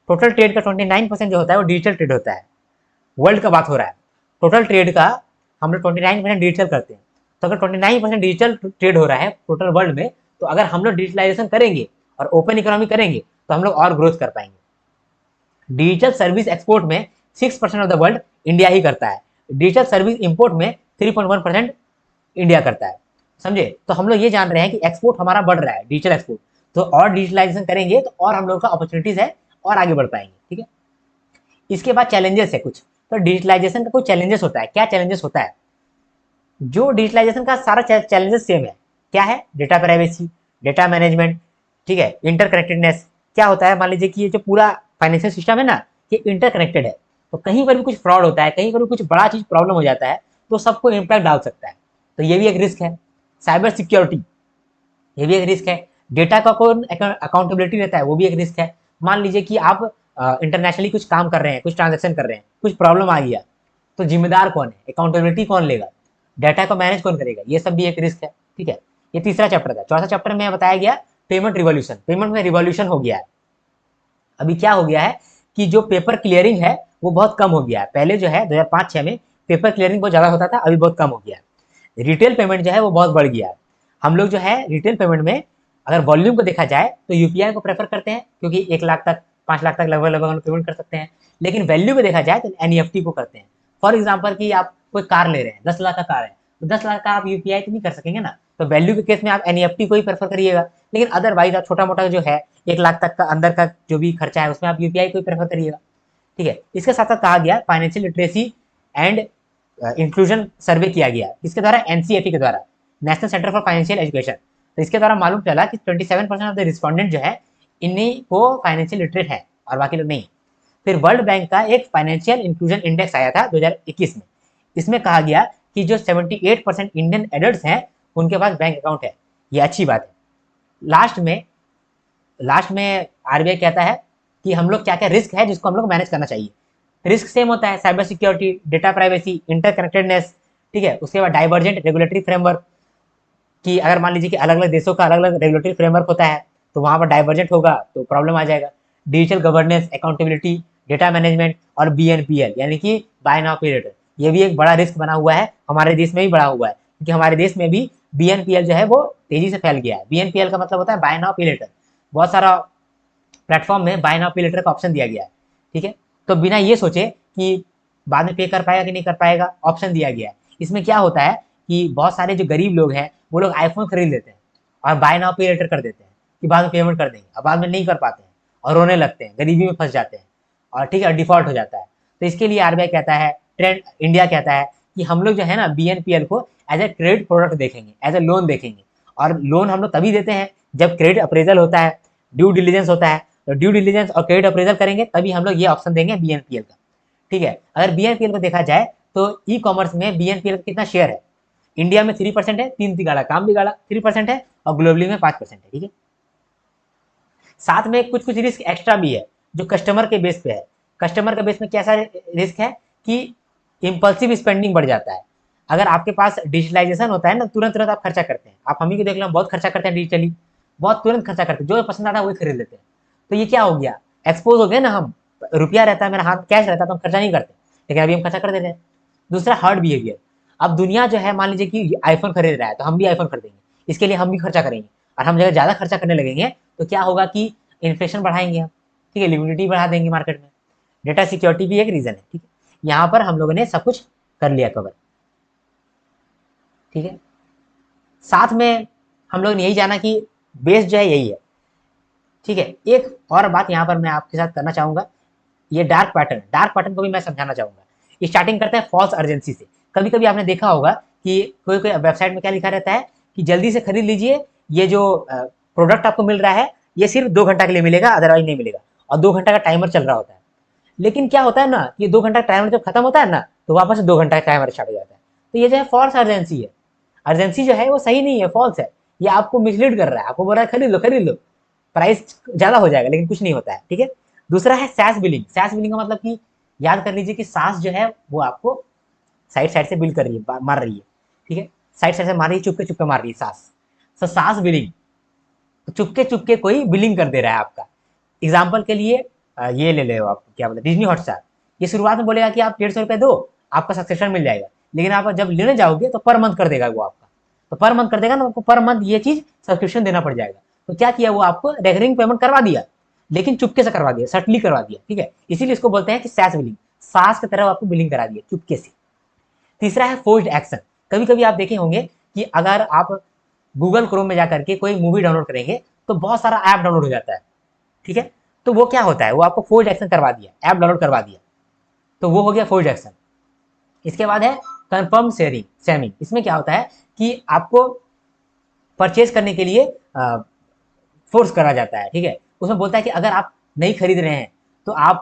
टोटल ट्रेड का 29% जो होता है वो डिजिटल ट्रेड होता है। वर्ल्ड का बात हो रहा है, टोटल ट्रेड का हम लोग 29% डिजिटल करते हैं। तो अगर 29% डिजिटल ट्रेड हो रहा है टोटल वर्ल्ड में, तो अगर हम लोग डिजिटलाइजेशन करेंगे और ओपन इकोनॉमी करेंगे तो हम लोग और ग्रोथ कर पाएंगे। डिजिटल सर्विस एक्सपोर्ट में 6% ऑफ द वर्ल्ड इंडिया ही करता है, डिजिटल सर्विस इंपोर्ट में 3.1% इंडिया करता है। समझे? तो हम लोग ये जान रहे हैं कि एक्सपोर्ट हमारा बढ़ रहा है, डिजिटल एक्सपोर्ट। तो और डिजिटलाइजेशन करेंगे तो और हम लोग का अपॉर्चुनिटीज है और आगे बढ़ पाएंगे। ठीक है, इसके बाद चैलेंजेस है कुछ। तो डिजिटलाइजेशन का कुछ चैलेंजेस होता है, क्या चैलेंजेस होता है? जो डिजिटलाइजेशन का सारा चैलेंजेस सेम है। क्या है? डेटा प्राइवेसी, डेटा मैनेजमेंट, ठीक है, इंटरकनेक्टेडनेस। क्या होता है, मान लीजिए कि ये जो पूरा फाइनेंशियल सिस्टम है ना, ये इंटरकनेक्टेड है। तो कहीं पर भी कुछ फ्रॉड होता है, कहीं पर भी कुछ बड़ा चीज प्रॉब्लम हो जाता है, तो सबको इम्पैक्ट डाल सकता है। तो ये भी एक रिस्क है। साइबर सिक्योरिटी, ये भी एक रिस्क है। डेटा का कौन अकाउंटेबिलिटी रहता है, वो भी एक रिस्क है। मान लीजिए कि आप इंटरनेशनली कुछ काम कर रहे हैं, कुछ ट्रांजेक्शन कर रहे हैं, कुछ प्रॉब्लम आ गया, तो जिम्मेदार कौन है, अकाउंटेबिलिटी कौन लेगा, डाटा को मैनेज कौन करेगा, ये सब भी एक रिस्क है। ठीक है, ये तीसरा चैप्टर था। चौथा चैप्टर में बताया गया पेमेंट रिवॉल्यूशन। पेमेंट में रिवॉल्यूशन हो गया है। अभी क्या हो गया है कि जो पेपर क्लियरिंग है वो बहुत कम हो गया है। पहले जो है 2005-6 में पेपर क्लियरिंग बहुत ज्यादा होता था, अभी बहुत कम हो गया है। रिटेल पेमेंट जो है वो बहुत बढ़ गया है। हम लोग जो है रिटेल पेमेंट में अगर वॉल्यूम को देखा जाए तो यूपीआई को प्रेफर करते हैं, क्योंकि 1 लाख तक, 5 लाख तक लगभग लगभग हम पेमेंट कर सकते हैं। लेकिन वैल्यू को देखा जाए तो एनईएफटी को करते हैं। फॉर एग्जाम्पल कि आप कोई कार ले रहे हैं, 10 लाख का कार है, तो 10 लाख का आप यूपीआई तो नहीं कर सकेंगे ना, तो वैल्यू के केस में आप एनईएफटी को ही प्रेफर करिएगा। लेकिन अदरवाइज आप छोटा मोटा जो है 1 लाख तक का अंदर का जो भी खर्चा है उसमें आप यूपीआई को ही प्रेफर करिएगा। ठीक है, इसके साथ साथ कहा गया फाइनेंशियल लिटरेसी एंड इंक्लूजन सर्वे किया गया, इसके द्वारा एनसीएफटी के द्वारा, national centre for financial education. तो इसके द्वारा मालूम चला कि 27% ऑफ द रिस्पॉन्डेंट जो है इन्हीं को फाइनेंशियल लिटरेट है और बाकी लोग नहीं। फिर वर्ल्ड बैंक का एक फाइनेंशियल इंक्लूजन इंडेक्स आया था 2021 में। इसमें कहा गया कि जो 78% इंडियन एडल्ट हैं उनके पास बैंक अकाउंट है। ये अच्छी बात है। लास्ट में आरबीआई कहता है कि हम लोग क्या क्या रिस्क है जिसको हम लोग मैनेज करना चाहिए। रिस्क सेम होता है, cyber security, data privacy, interconnectedness, ठीक है। उसके बाद डाइवर्जेंट रेगुलेटरी फ्रेमवर्क, कि अगर मान लीजिए कि अलग अलग देशों का अलग अलग रेगुलेटरी फ्रेमवर्क होता है तो वहां पर डाइवर्जेंट होगा तो प्रॉब्लम आ जाएगा। Digital governance, accountability, data management और बीएनपीएल यानी कि बाय नाउ पे लेटर, ये भी एक बड़ा रिस्क बना हुआ है, हमारे देश में भी बड़ा हुआ है, क्योंकि हमारे देश में भी बीएनपीएल जो है वो तेजी से फैल गया है। बीएनपीएल का मतलब होता है बाय नाउ पे लेटर। बहुत सारा प्लेटफॉर्म में बाय नाउ पे लेटर का ऑप्शन दिया गया है। ठीक है, तो बिना ये सोचे कि बाद में पे कर पाएगा कि नहीं कर पाएगा, ऑप्शन दिया गया है। इसमें क्या होता है कि बहुत सारे जो गरीब लोग हैं वो लोग आईफोन खरीद लेते हैं और बाय नाउ पे लेटर कर देते हैं कि बाद में पेमेंट कर देंगे, अब बाद में नहीं कर पाते हैं और रोने लगते हैं, गरीबी में फंस जाते हैं और ठीक है डिफॉल्ट हो जाता है। तो इसके लिए आरबीआई कहता है, ट्रेंड इंडिया कहता है कि हम लोग जो है ना बीएनपीएल को एज ए क्रेडिट प्रोडक्ट देखेंगे, एज ए लोन देखेंगे। और लोन हम लोग तभी देते हैं जब क्रेडिट अप्रेजल होता है, ड्यू डिलीजेंस होता है। तो ड्यू डिलीजेंस और क्रेडिट अप्रेजल करेंगे तभी हम लोग ये ऑप्शन देंगे बीएनपीएल का। ठीक है, अगर बीएनपीएल को देखा जाए तो ई कॉमर्स में बीएनपीएल का कितना शेयर है? इंडिया में 3% है, तीन बिगाड़ा काम बिगाड़ा, 3% है, और ग्लोबली में 5% है। ठीक है, साथ में कुछ कुछ रिस्क एक्स्ट्रा भी है जो कस्टमर के बेस पे है। कस्टमर के बेस में कैसा रिस्क है कि इम्पल्सिव स्पेंडिंग बढ़ जाता है। अगर आपके पास डिजिटलाइजेशन होता है ना, तुरंत तुरंत आप खर्चा करते हैं। आप हम ही को देख लो, बहुत खर्चा करते हैं डिजिटली, बहुत तुरंत खर्चा करते हैं, जो पसंद आता है वही खरीद लेते हैं। तो ये क्या हो गया, एक्सपोज हो गया ना हम। रुपया रहता है, मेरा हाथ कैश रहता है तो हम खर्चा नहीं करते, लेकिन अभी हम खर्चा कर दे रहे हैं। दूसरा हर्ड बिहेवियर। अब दुनिया जो है, मान लीजिए कि आईफोन खरीद रहा है तो हम भी आईफोन खरीदेंगे, इसके लिए हम भी खर्चा करेंगे। और हम जगह ज़्यादा खर्चा करने लगेंगे तो क्या होगा कि इन्फ्लेशन बढ़ाएंगे हम, ठीक है, लिक्विडिटी बढ़ा देंगे मार्केट में। डेटा सिक्योरिटी भी एक रीज़न है, ठीक है। यहाँ पर हम लोगों ने सब कुछ कर लिया कवर, ठीक है। साथ में हम लोग ने यही जाना कि बेस जो है यही है, ठीक है। एक और बात यहाँ पर मैं आपके साथ करना चाहूँगा, ये डार्क पैटर्न को भी मैं समझाना चाहूँगा। स्टार्टिंग करते हैं फॉल्स अर्जेंसी से। कभी कभी आपने देखा होगा कि कोई कोई वेबसाइट में क्या लिखा रहता है कि जल्दी से खरीद लीजिए, ये जो प्रोडक्ट आपको मिल रहा है ये सिर्फ 2 घंटा के लिए मिलेगा, अदरवाइज नहीं मिलेगा। और 2 घंटा का टाइमर चल रहा होता है। लेकिन क्या होता है ना, ये 2 घंटा टाइमर जब खत्म होता है ना, तो वापस से 2 घंटा टाइमर स्टार्ट हो जाता है। तो ये जो है फॉल्स अर्जेंसी है। अर्जेंसी जो है वो सही नहीं है, फॉल्स है। ये आपको मिसलीड कर रहा है, आपको बोल रहा है खरीद लो, प्राइस ज्यादा हो जाएगा, लेकिन कुछ नहीं होता है, ठीक है। दूसरा है सैस बिलिंग। सैस बिलिंग का मतलब कि याद कर लीजिए कि सास जो है वो आपको साइड साइड से बिल कर रही है, मार रही है, ठीक है। साइड साइड से मार रही है, चुपके चुपके मार रही है सास। तो सास बिलिंग, तो चुपके चुपके कोई बिलिंग कर दे रहा है आपका। एग्जाम्पल के लिए ये ले लो आप, क्या बोलते हैं, डिज्नी हॉटस्टार। ये शुरुआत में बोलेगा कि आप 150 रुपये दो, आपका सब्सक्रिप्शन मिल जाएगा। लेकिन आप जब लेने जाओगे तो पर मंथ कर देगा वो आपका। तो पर मंथ कर देगा ना, आपको पर मंथ ये चीज सब्सक्रिप्शन देना पड़ जाएगा। तो क्या किया, वो आपको रेकरिंग पेमेंट करवा दिया, लेकिन चुपके से करवा दिया, सटली करवा दिया, ठीक है। इसीलिए इसको बोलते हैं कि सैस बिलिंग, सास की तरह आपको बिलिंग करा दिया चुपके से। तीसरा है फोर्स्ड एक्शन। कभी कभी आप देखे होंगे कि अगर आप गूगल क्रोम में जाकर के कोई मूवी डाउनलोड करेंगे तो बहुत सारा ऐप डाउनलोड हो जाता है, ठीक है। तो वो क्या होता है, वो आपको फोर्स्ड एक्शन करवा दिया, ऐप डाउनलोड करवा दिया, तो वो हो गया फोर्स्ड एक्शन। इसके बाद है कंफर्म शेयरिंग सैमिंग। इसमें क्या होता है कि आपको परचेज करने के लिए फोर्स करा जाता है, ठीक है। उसमें बोलता है कि अगर आप नहीं खरीद रहे हैं तो आप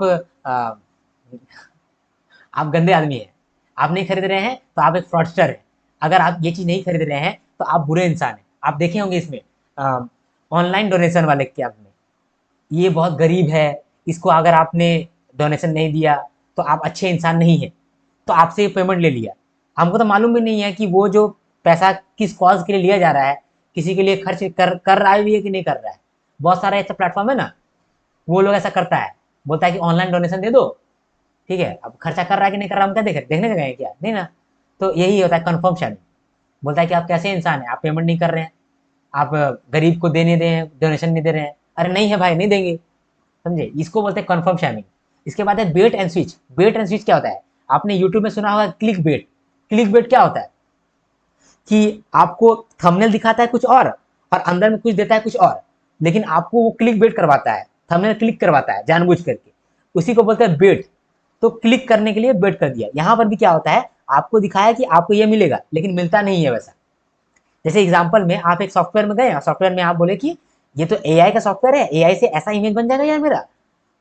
गंदे आदमी हैं, आप नहीं खरीद रहे हैं तो आप एक फ्रॉडस्टर हैं, अगर आप ये चीज़ नहीं खरीद रहे हैं तो आप बुरे इंसान हैं। आप देखे होंगे इसमें ऑनलाइन डोनेशन वाले कैंप में, ये बहुत गरीब है, इसको अगर आपने डोनेशन नहीं दिया तो आप अच्छे इंसान नहीं हैं, तो आपसे पेमेंट ले लिया। हमको तो मालूम भी नहीं है कि वो जो पैसा किस कॉज के लिए लिया जा रहा है, किसी के लिए खर्च कर रहा है भी है कि नहीं कर रहा है। बहुत सारा ऐसा प्लेटफॉर्म है ना, वो लोग ऐसा करता है, बोलता है कि ऑनलाइन डोनेशन दे दो, ठीक है। अब खर्चा कर रहा है कि नहीं कर रहा हम क्या देखने गए क्या, नहीं ना। तो यही होता है कन्फर्म शेयरिंग। बोलता है कि आप कैसे इंसान है, आप पेमेंट नहीं कर रहे हैं, आप गरीब को देने दें डोनेशन नहीं दे रहे हैं, अरे नहीं है भाई नहीं देंगे, समझे, इसको बोलते हैं कन्फर्म शैमिंग। इसके बाद है bait and switch. Bait and switch क्या होता है, आपने यूट्यूब में सुना होगा क्लिक बेट। क्लिक बेट क्या होता है कि आपको थंबनेल दिखाता है कुछ और अंदर में कुछ देता है कुछ और, लेकिन आपको वो क्लिक बेट करवाता है, थंबनेल क्लिक करवाता है जानबूझ करके, उसी को बोलते हैं बेट। तो क्लिक करने के लिए बेट कर दिया। यहाँ पर भी क्या होता है, आपको दिखाया कि आपको ये मिलेगा, लेकिन मिलता नहीं है वैसा। जैसे एग्जाम्पल में आप एक सॉफ्टवेयर में गए और सॉफ्टवेयर में आप बोले कि ये तो एआई का सॉफ्टवेयर है, एआई से ऐसा इमेज बन जाएगा यार मेरा,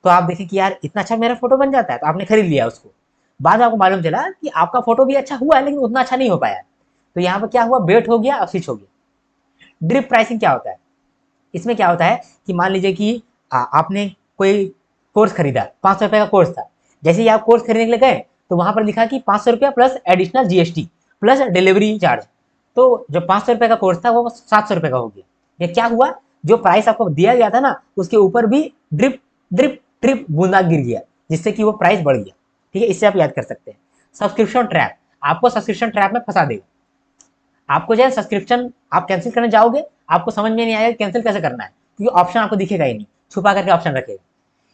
तो आप देखें कि यार इतना अच्छा मेरा फोटो बन जाता है, तो आपने खरीद लिया उसको। बाद में आपको मालूम चला कि आपका फोटो भी अच्छा हुआ है लेकिन उतना अच्छा नहीं हो पाया। तो यहाँ पर क्या हुआ, बेट हो गया और स्विच हो गया। ड्रिप प्राइसिंग क्या होता है, इसमें क्या होता है कि मान लीजिए कि आपने कोई कोर्स खरीदा, 500 रुपये का कोर्स था। जैसे ही आप कोर्स खरीदने के लिए गए तो वहां पर लिखा कि 500 रुपया plus additional GST plus delivery charge. तो जो 500 रुपये का कोर्स था वो 700 रुपये का हो गया। ये क्या हुआ, जो प्राइस आपको दिया गया था ना उसके ऊपर भी ड्रिप ड्रिप ड्रिप बूंदा गिर गया, जिससे कि वो प्राइस बढ़ गया, ठीक है। इससे आप याद कर सकते हैं। सब्सक्रिप्शन ट्रैप, आपको सब्सक्रिप्शन ट्रैप में फंसा देगा। आपको जो है सब्सक्रिप्शन आप कैंसिल करने जाओगे, आपको समझ में नहीं आएगा कैंसिल कैसे करना है, क्योंकि ऑप्शन आपको दिखेगा ही नहीं, छुपा करके ऑप्शन रखेगा।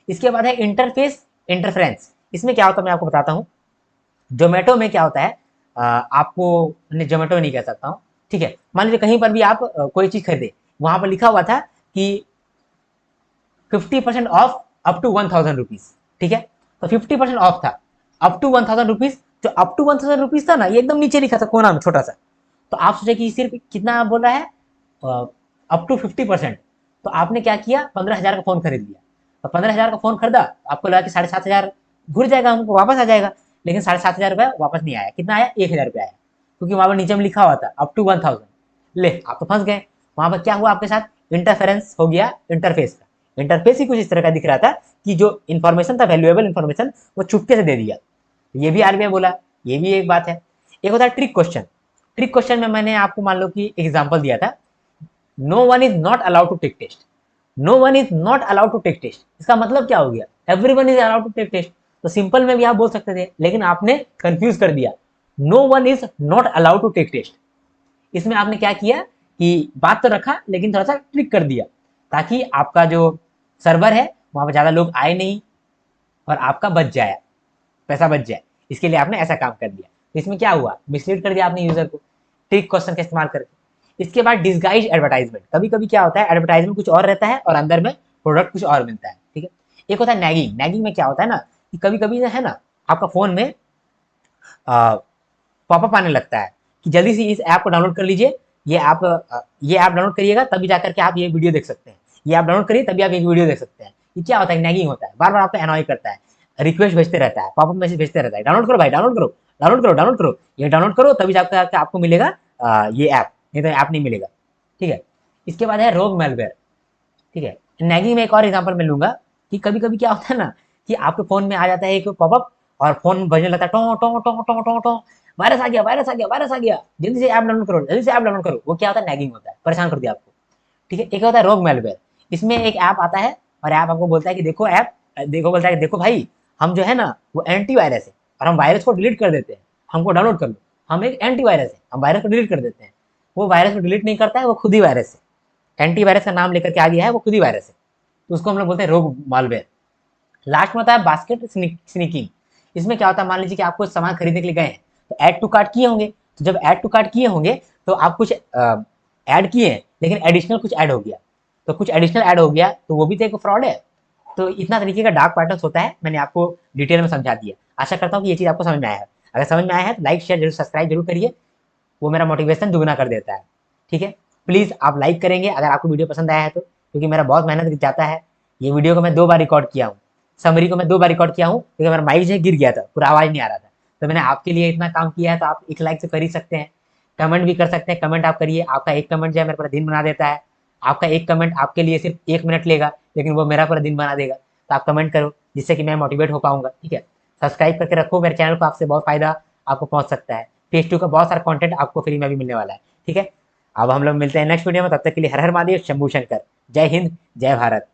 इसके बाद है इंटरफेस इंटरफ्रेंस। इसमें क्या होता है मैं आपको बताता हूँ। जोमेटो में क्या होता है, आपको नहीं जोमेटो में नहीं कह सकता हूँ, ठीक है। मान लीजिए कहीं पर भी आप कोई चीज खरीदे, वहां पर लिखा हुआ था कि 50% ऑफ अप टू 1000 रुपीज, ठीक है। तो 50% ऑफ था अप टू 1000 रुपीज। जो अप टू 1000 रुपीज था ना, ये एकदम नीचे लिखा था कोना में छोटा सा। तो आप सोचे कि सिर्फ कितना बोल रहा है, अप टू 50%। तो आपने क्या किया, 15,000 का फोन खरीद लिया। तो 15,000 का फोन खरीदा, आपको लगा कि 7,500 घुर जाएगा, हमको वापस आ जाएगा। लेकिन 7,500 रुपया वापस नहीं आया, कितना आया, 1,000 रुपया आया, क्योंकि वहां पर नीचे में लिखा हुआ था अप टू 1000। ले आप तो फंस गए। वहां पर क्या हुआ आपके साथ, इंटरफेरेंस हो गया इंटरफेस का। इंटरफेस ही कुछ इस तरह का दिख रहा था कि जो इन्फॉर्मेशन था, वैल्यूएबल इन्फॉर्मेशन, वो चुपके से दे दिया। ये भी आरबीआई बोला ये भी एक बात है। एक होता है ट्रिक क्वेश्चन। ट्रिक क्वेश्चन में मैंने आपको मान लो कि एग्जाम्पल दिया था, no one is not allowed to take test. No one is not allowed to take test, इसका मतलब क्या हो गया? Everyone is allowed to take test. तो सिंपल में भी आप बोल सकते थे, लेकिन आपने कंफ्यूज कर दिया। No one is not allowed to take test, इसमें आपने क्या किया कि बात तो रखा लेकिन थोड़ा सा ट्रिक कर दिया, ताकि आपका जो सर्वर है वहां पर ज्यादा लोग आए नहीं और आपका बच जाए, पैसा बच जाए। इसके लिए आपने ऐसा काम कर दिया। तो इसमें क्या हुआ? मिसलीड कर दिया आपने यूजर को ट्रिक क्वेश्चन का इस्तेमाल करके। इसके बाद डिस्गाइज एडवर्टाइजमेंट। कभी कभी क्या होता है, एडवर्टाइजमेंट कुछ और रहता है और अंदर में प्रोडक्ट कुछ और मिलता है, ठीक है। एक होता है नैगिंग। नैगिंग में क्या होता है ना, कि कभी कभी है ना आपका फोन में पॉपअप आने लगता है कि जल्दी से इस ऐप को डाउनलोड कर लीजिए, ये ऐप डाउनलोड करिएगा तभी जाकर के आप ये वीडियो देख सकते हैं, ये आप डाउनलोड करिए तभी आप एक वीडियो देख सकते हैं। ये क्या होता है? नैगिंग होता है, बार बार आपको एनॉय करता है, रिक्वेस्ट भेजते रहता है, पॉपअप मैसेज भेजते रहता है, डाउनलोड करो भाई, डाउनलोड करो, डाउनलोड करो, डाउनलोड करो, ये डाउनलोड करो तभी जाकर आपको मिलेगा ये ऐप, नहीं तो ऐप नहीं मिलेगा, ठीक है। इसके बाद है रोग मेलवेयर, ठीक है। नैगिंग में एक और एग्जांपल मैं लूंगा कि कभी कभी क्या होता है ना, कि आपके फोन में आ जाता है एक पॉपअप और फोन बजने लगता है टो टो टो टो टो टो, वायरस आ गया, वायरस आ गया, वायरस आ गया, जल्दी से ऐप डाउनलोड करो, जल्दी से ऐप डाउनलोड करो। वो क्या होता है? नैगिंग होता है, परेशान कर दिया आपको, ठीक है। एक होता है रोग मेलवेयर। इसमें एक ऐप आता है और ऐप आपको बोलता है कि देखो ऐप, देखो बोलता है कि देखो भाई, हम जो है ना वो एंटी वायरस है और हम वायरस को डिलीट कर देते हैं, हमको डाउनलोड कर लो, हम एक एंटी वायरस है, हम वायरस को डिलीट कर देते हैं। वो वायरस को डिलीट नहीं करता है, वो खुद ही वायरस है, एंटी वायरस का नाम लेकर के आ गया है, वो खुद ही वायरस है, तो उसको हम लोग बोलते हैं रोग मालवेयर। लास्ट में होता है बास्केट स्निकिंग। इसमें क्या होता है, मान लीजिए कि आप कुछ सामान खरीदने के लिए गए हैं, तो ऐड टू कार्ट किए होंगे, तो जब ऐड टू कार्ट किए होंगे तो आप कुछ ऐड किए हैं लेकिन एडिशनल कुछ ऐड हो गया, तो कुछ एडिशनल ऐड हो गया तो वो भी तो एक फ्रॉड है। तो इतना तरीके का डार्क पैटर्न होता है, मैंने आपको डिटेल में समझा दिया। आशा करता हूँ कि ये चीज़ आपको समझ में आया है। अगर समझ में आया है तो लाइक शेयर जरूर, सब्सक्राइब जरूर करिए, वो मेरा मोटिवेशन दुगना कर देता है, ठीक है। प्लीज़ आप लाइक करेंगे अगर आपको वीडियो पसंद आया है तो, क्योंकि मेरा बहुत मेहनत जाता है। ये वीडियो को मैं 2 बार रिकॉर्ड किया हूँ, समरी को मैं 2 बार रिकॉर्ड किया हूँ, क्योंकि मेरा माइक जो है गिर गया था, पूरा आवाज़ नहीं आ रहा था। तो मैंने आपके लिए इतना काम किया है, तो आप एक लाइक तो कर ही सकते हैं। कमेंट भी कर सकते हैं, कमेंट आप करिए, आपका एक कमेंट जो है मेरा पूरा दिन बना देता है। आपका एक कमेंट आपके लिए सिर्फ 1 मिनट लेगा, लेकिन वो मेरा पूरा दिन बना देगा। तो आप कमेंट करो जिससे कि मैं मोटिवेट हो पाऊंगा, ठीक है। सब्सक्राइब करके रखो मेरे चैनल को, आपसे बहुत फायदा आपको पहुंच सकता है। फेज 2 का बहुत सारा कंटेंट आपको फ्री में भी मिलने वाला है, ठीक है। अब हम लोग मिलते हैं नेक्स्ट वीडियो में, तब तक के लिए हर हर महादेव, शंभू शंकर, जय हिंद, जय भारत।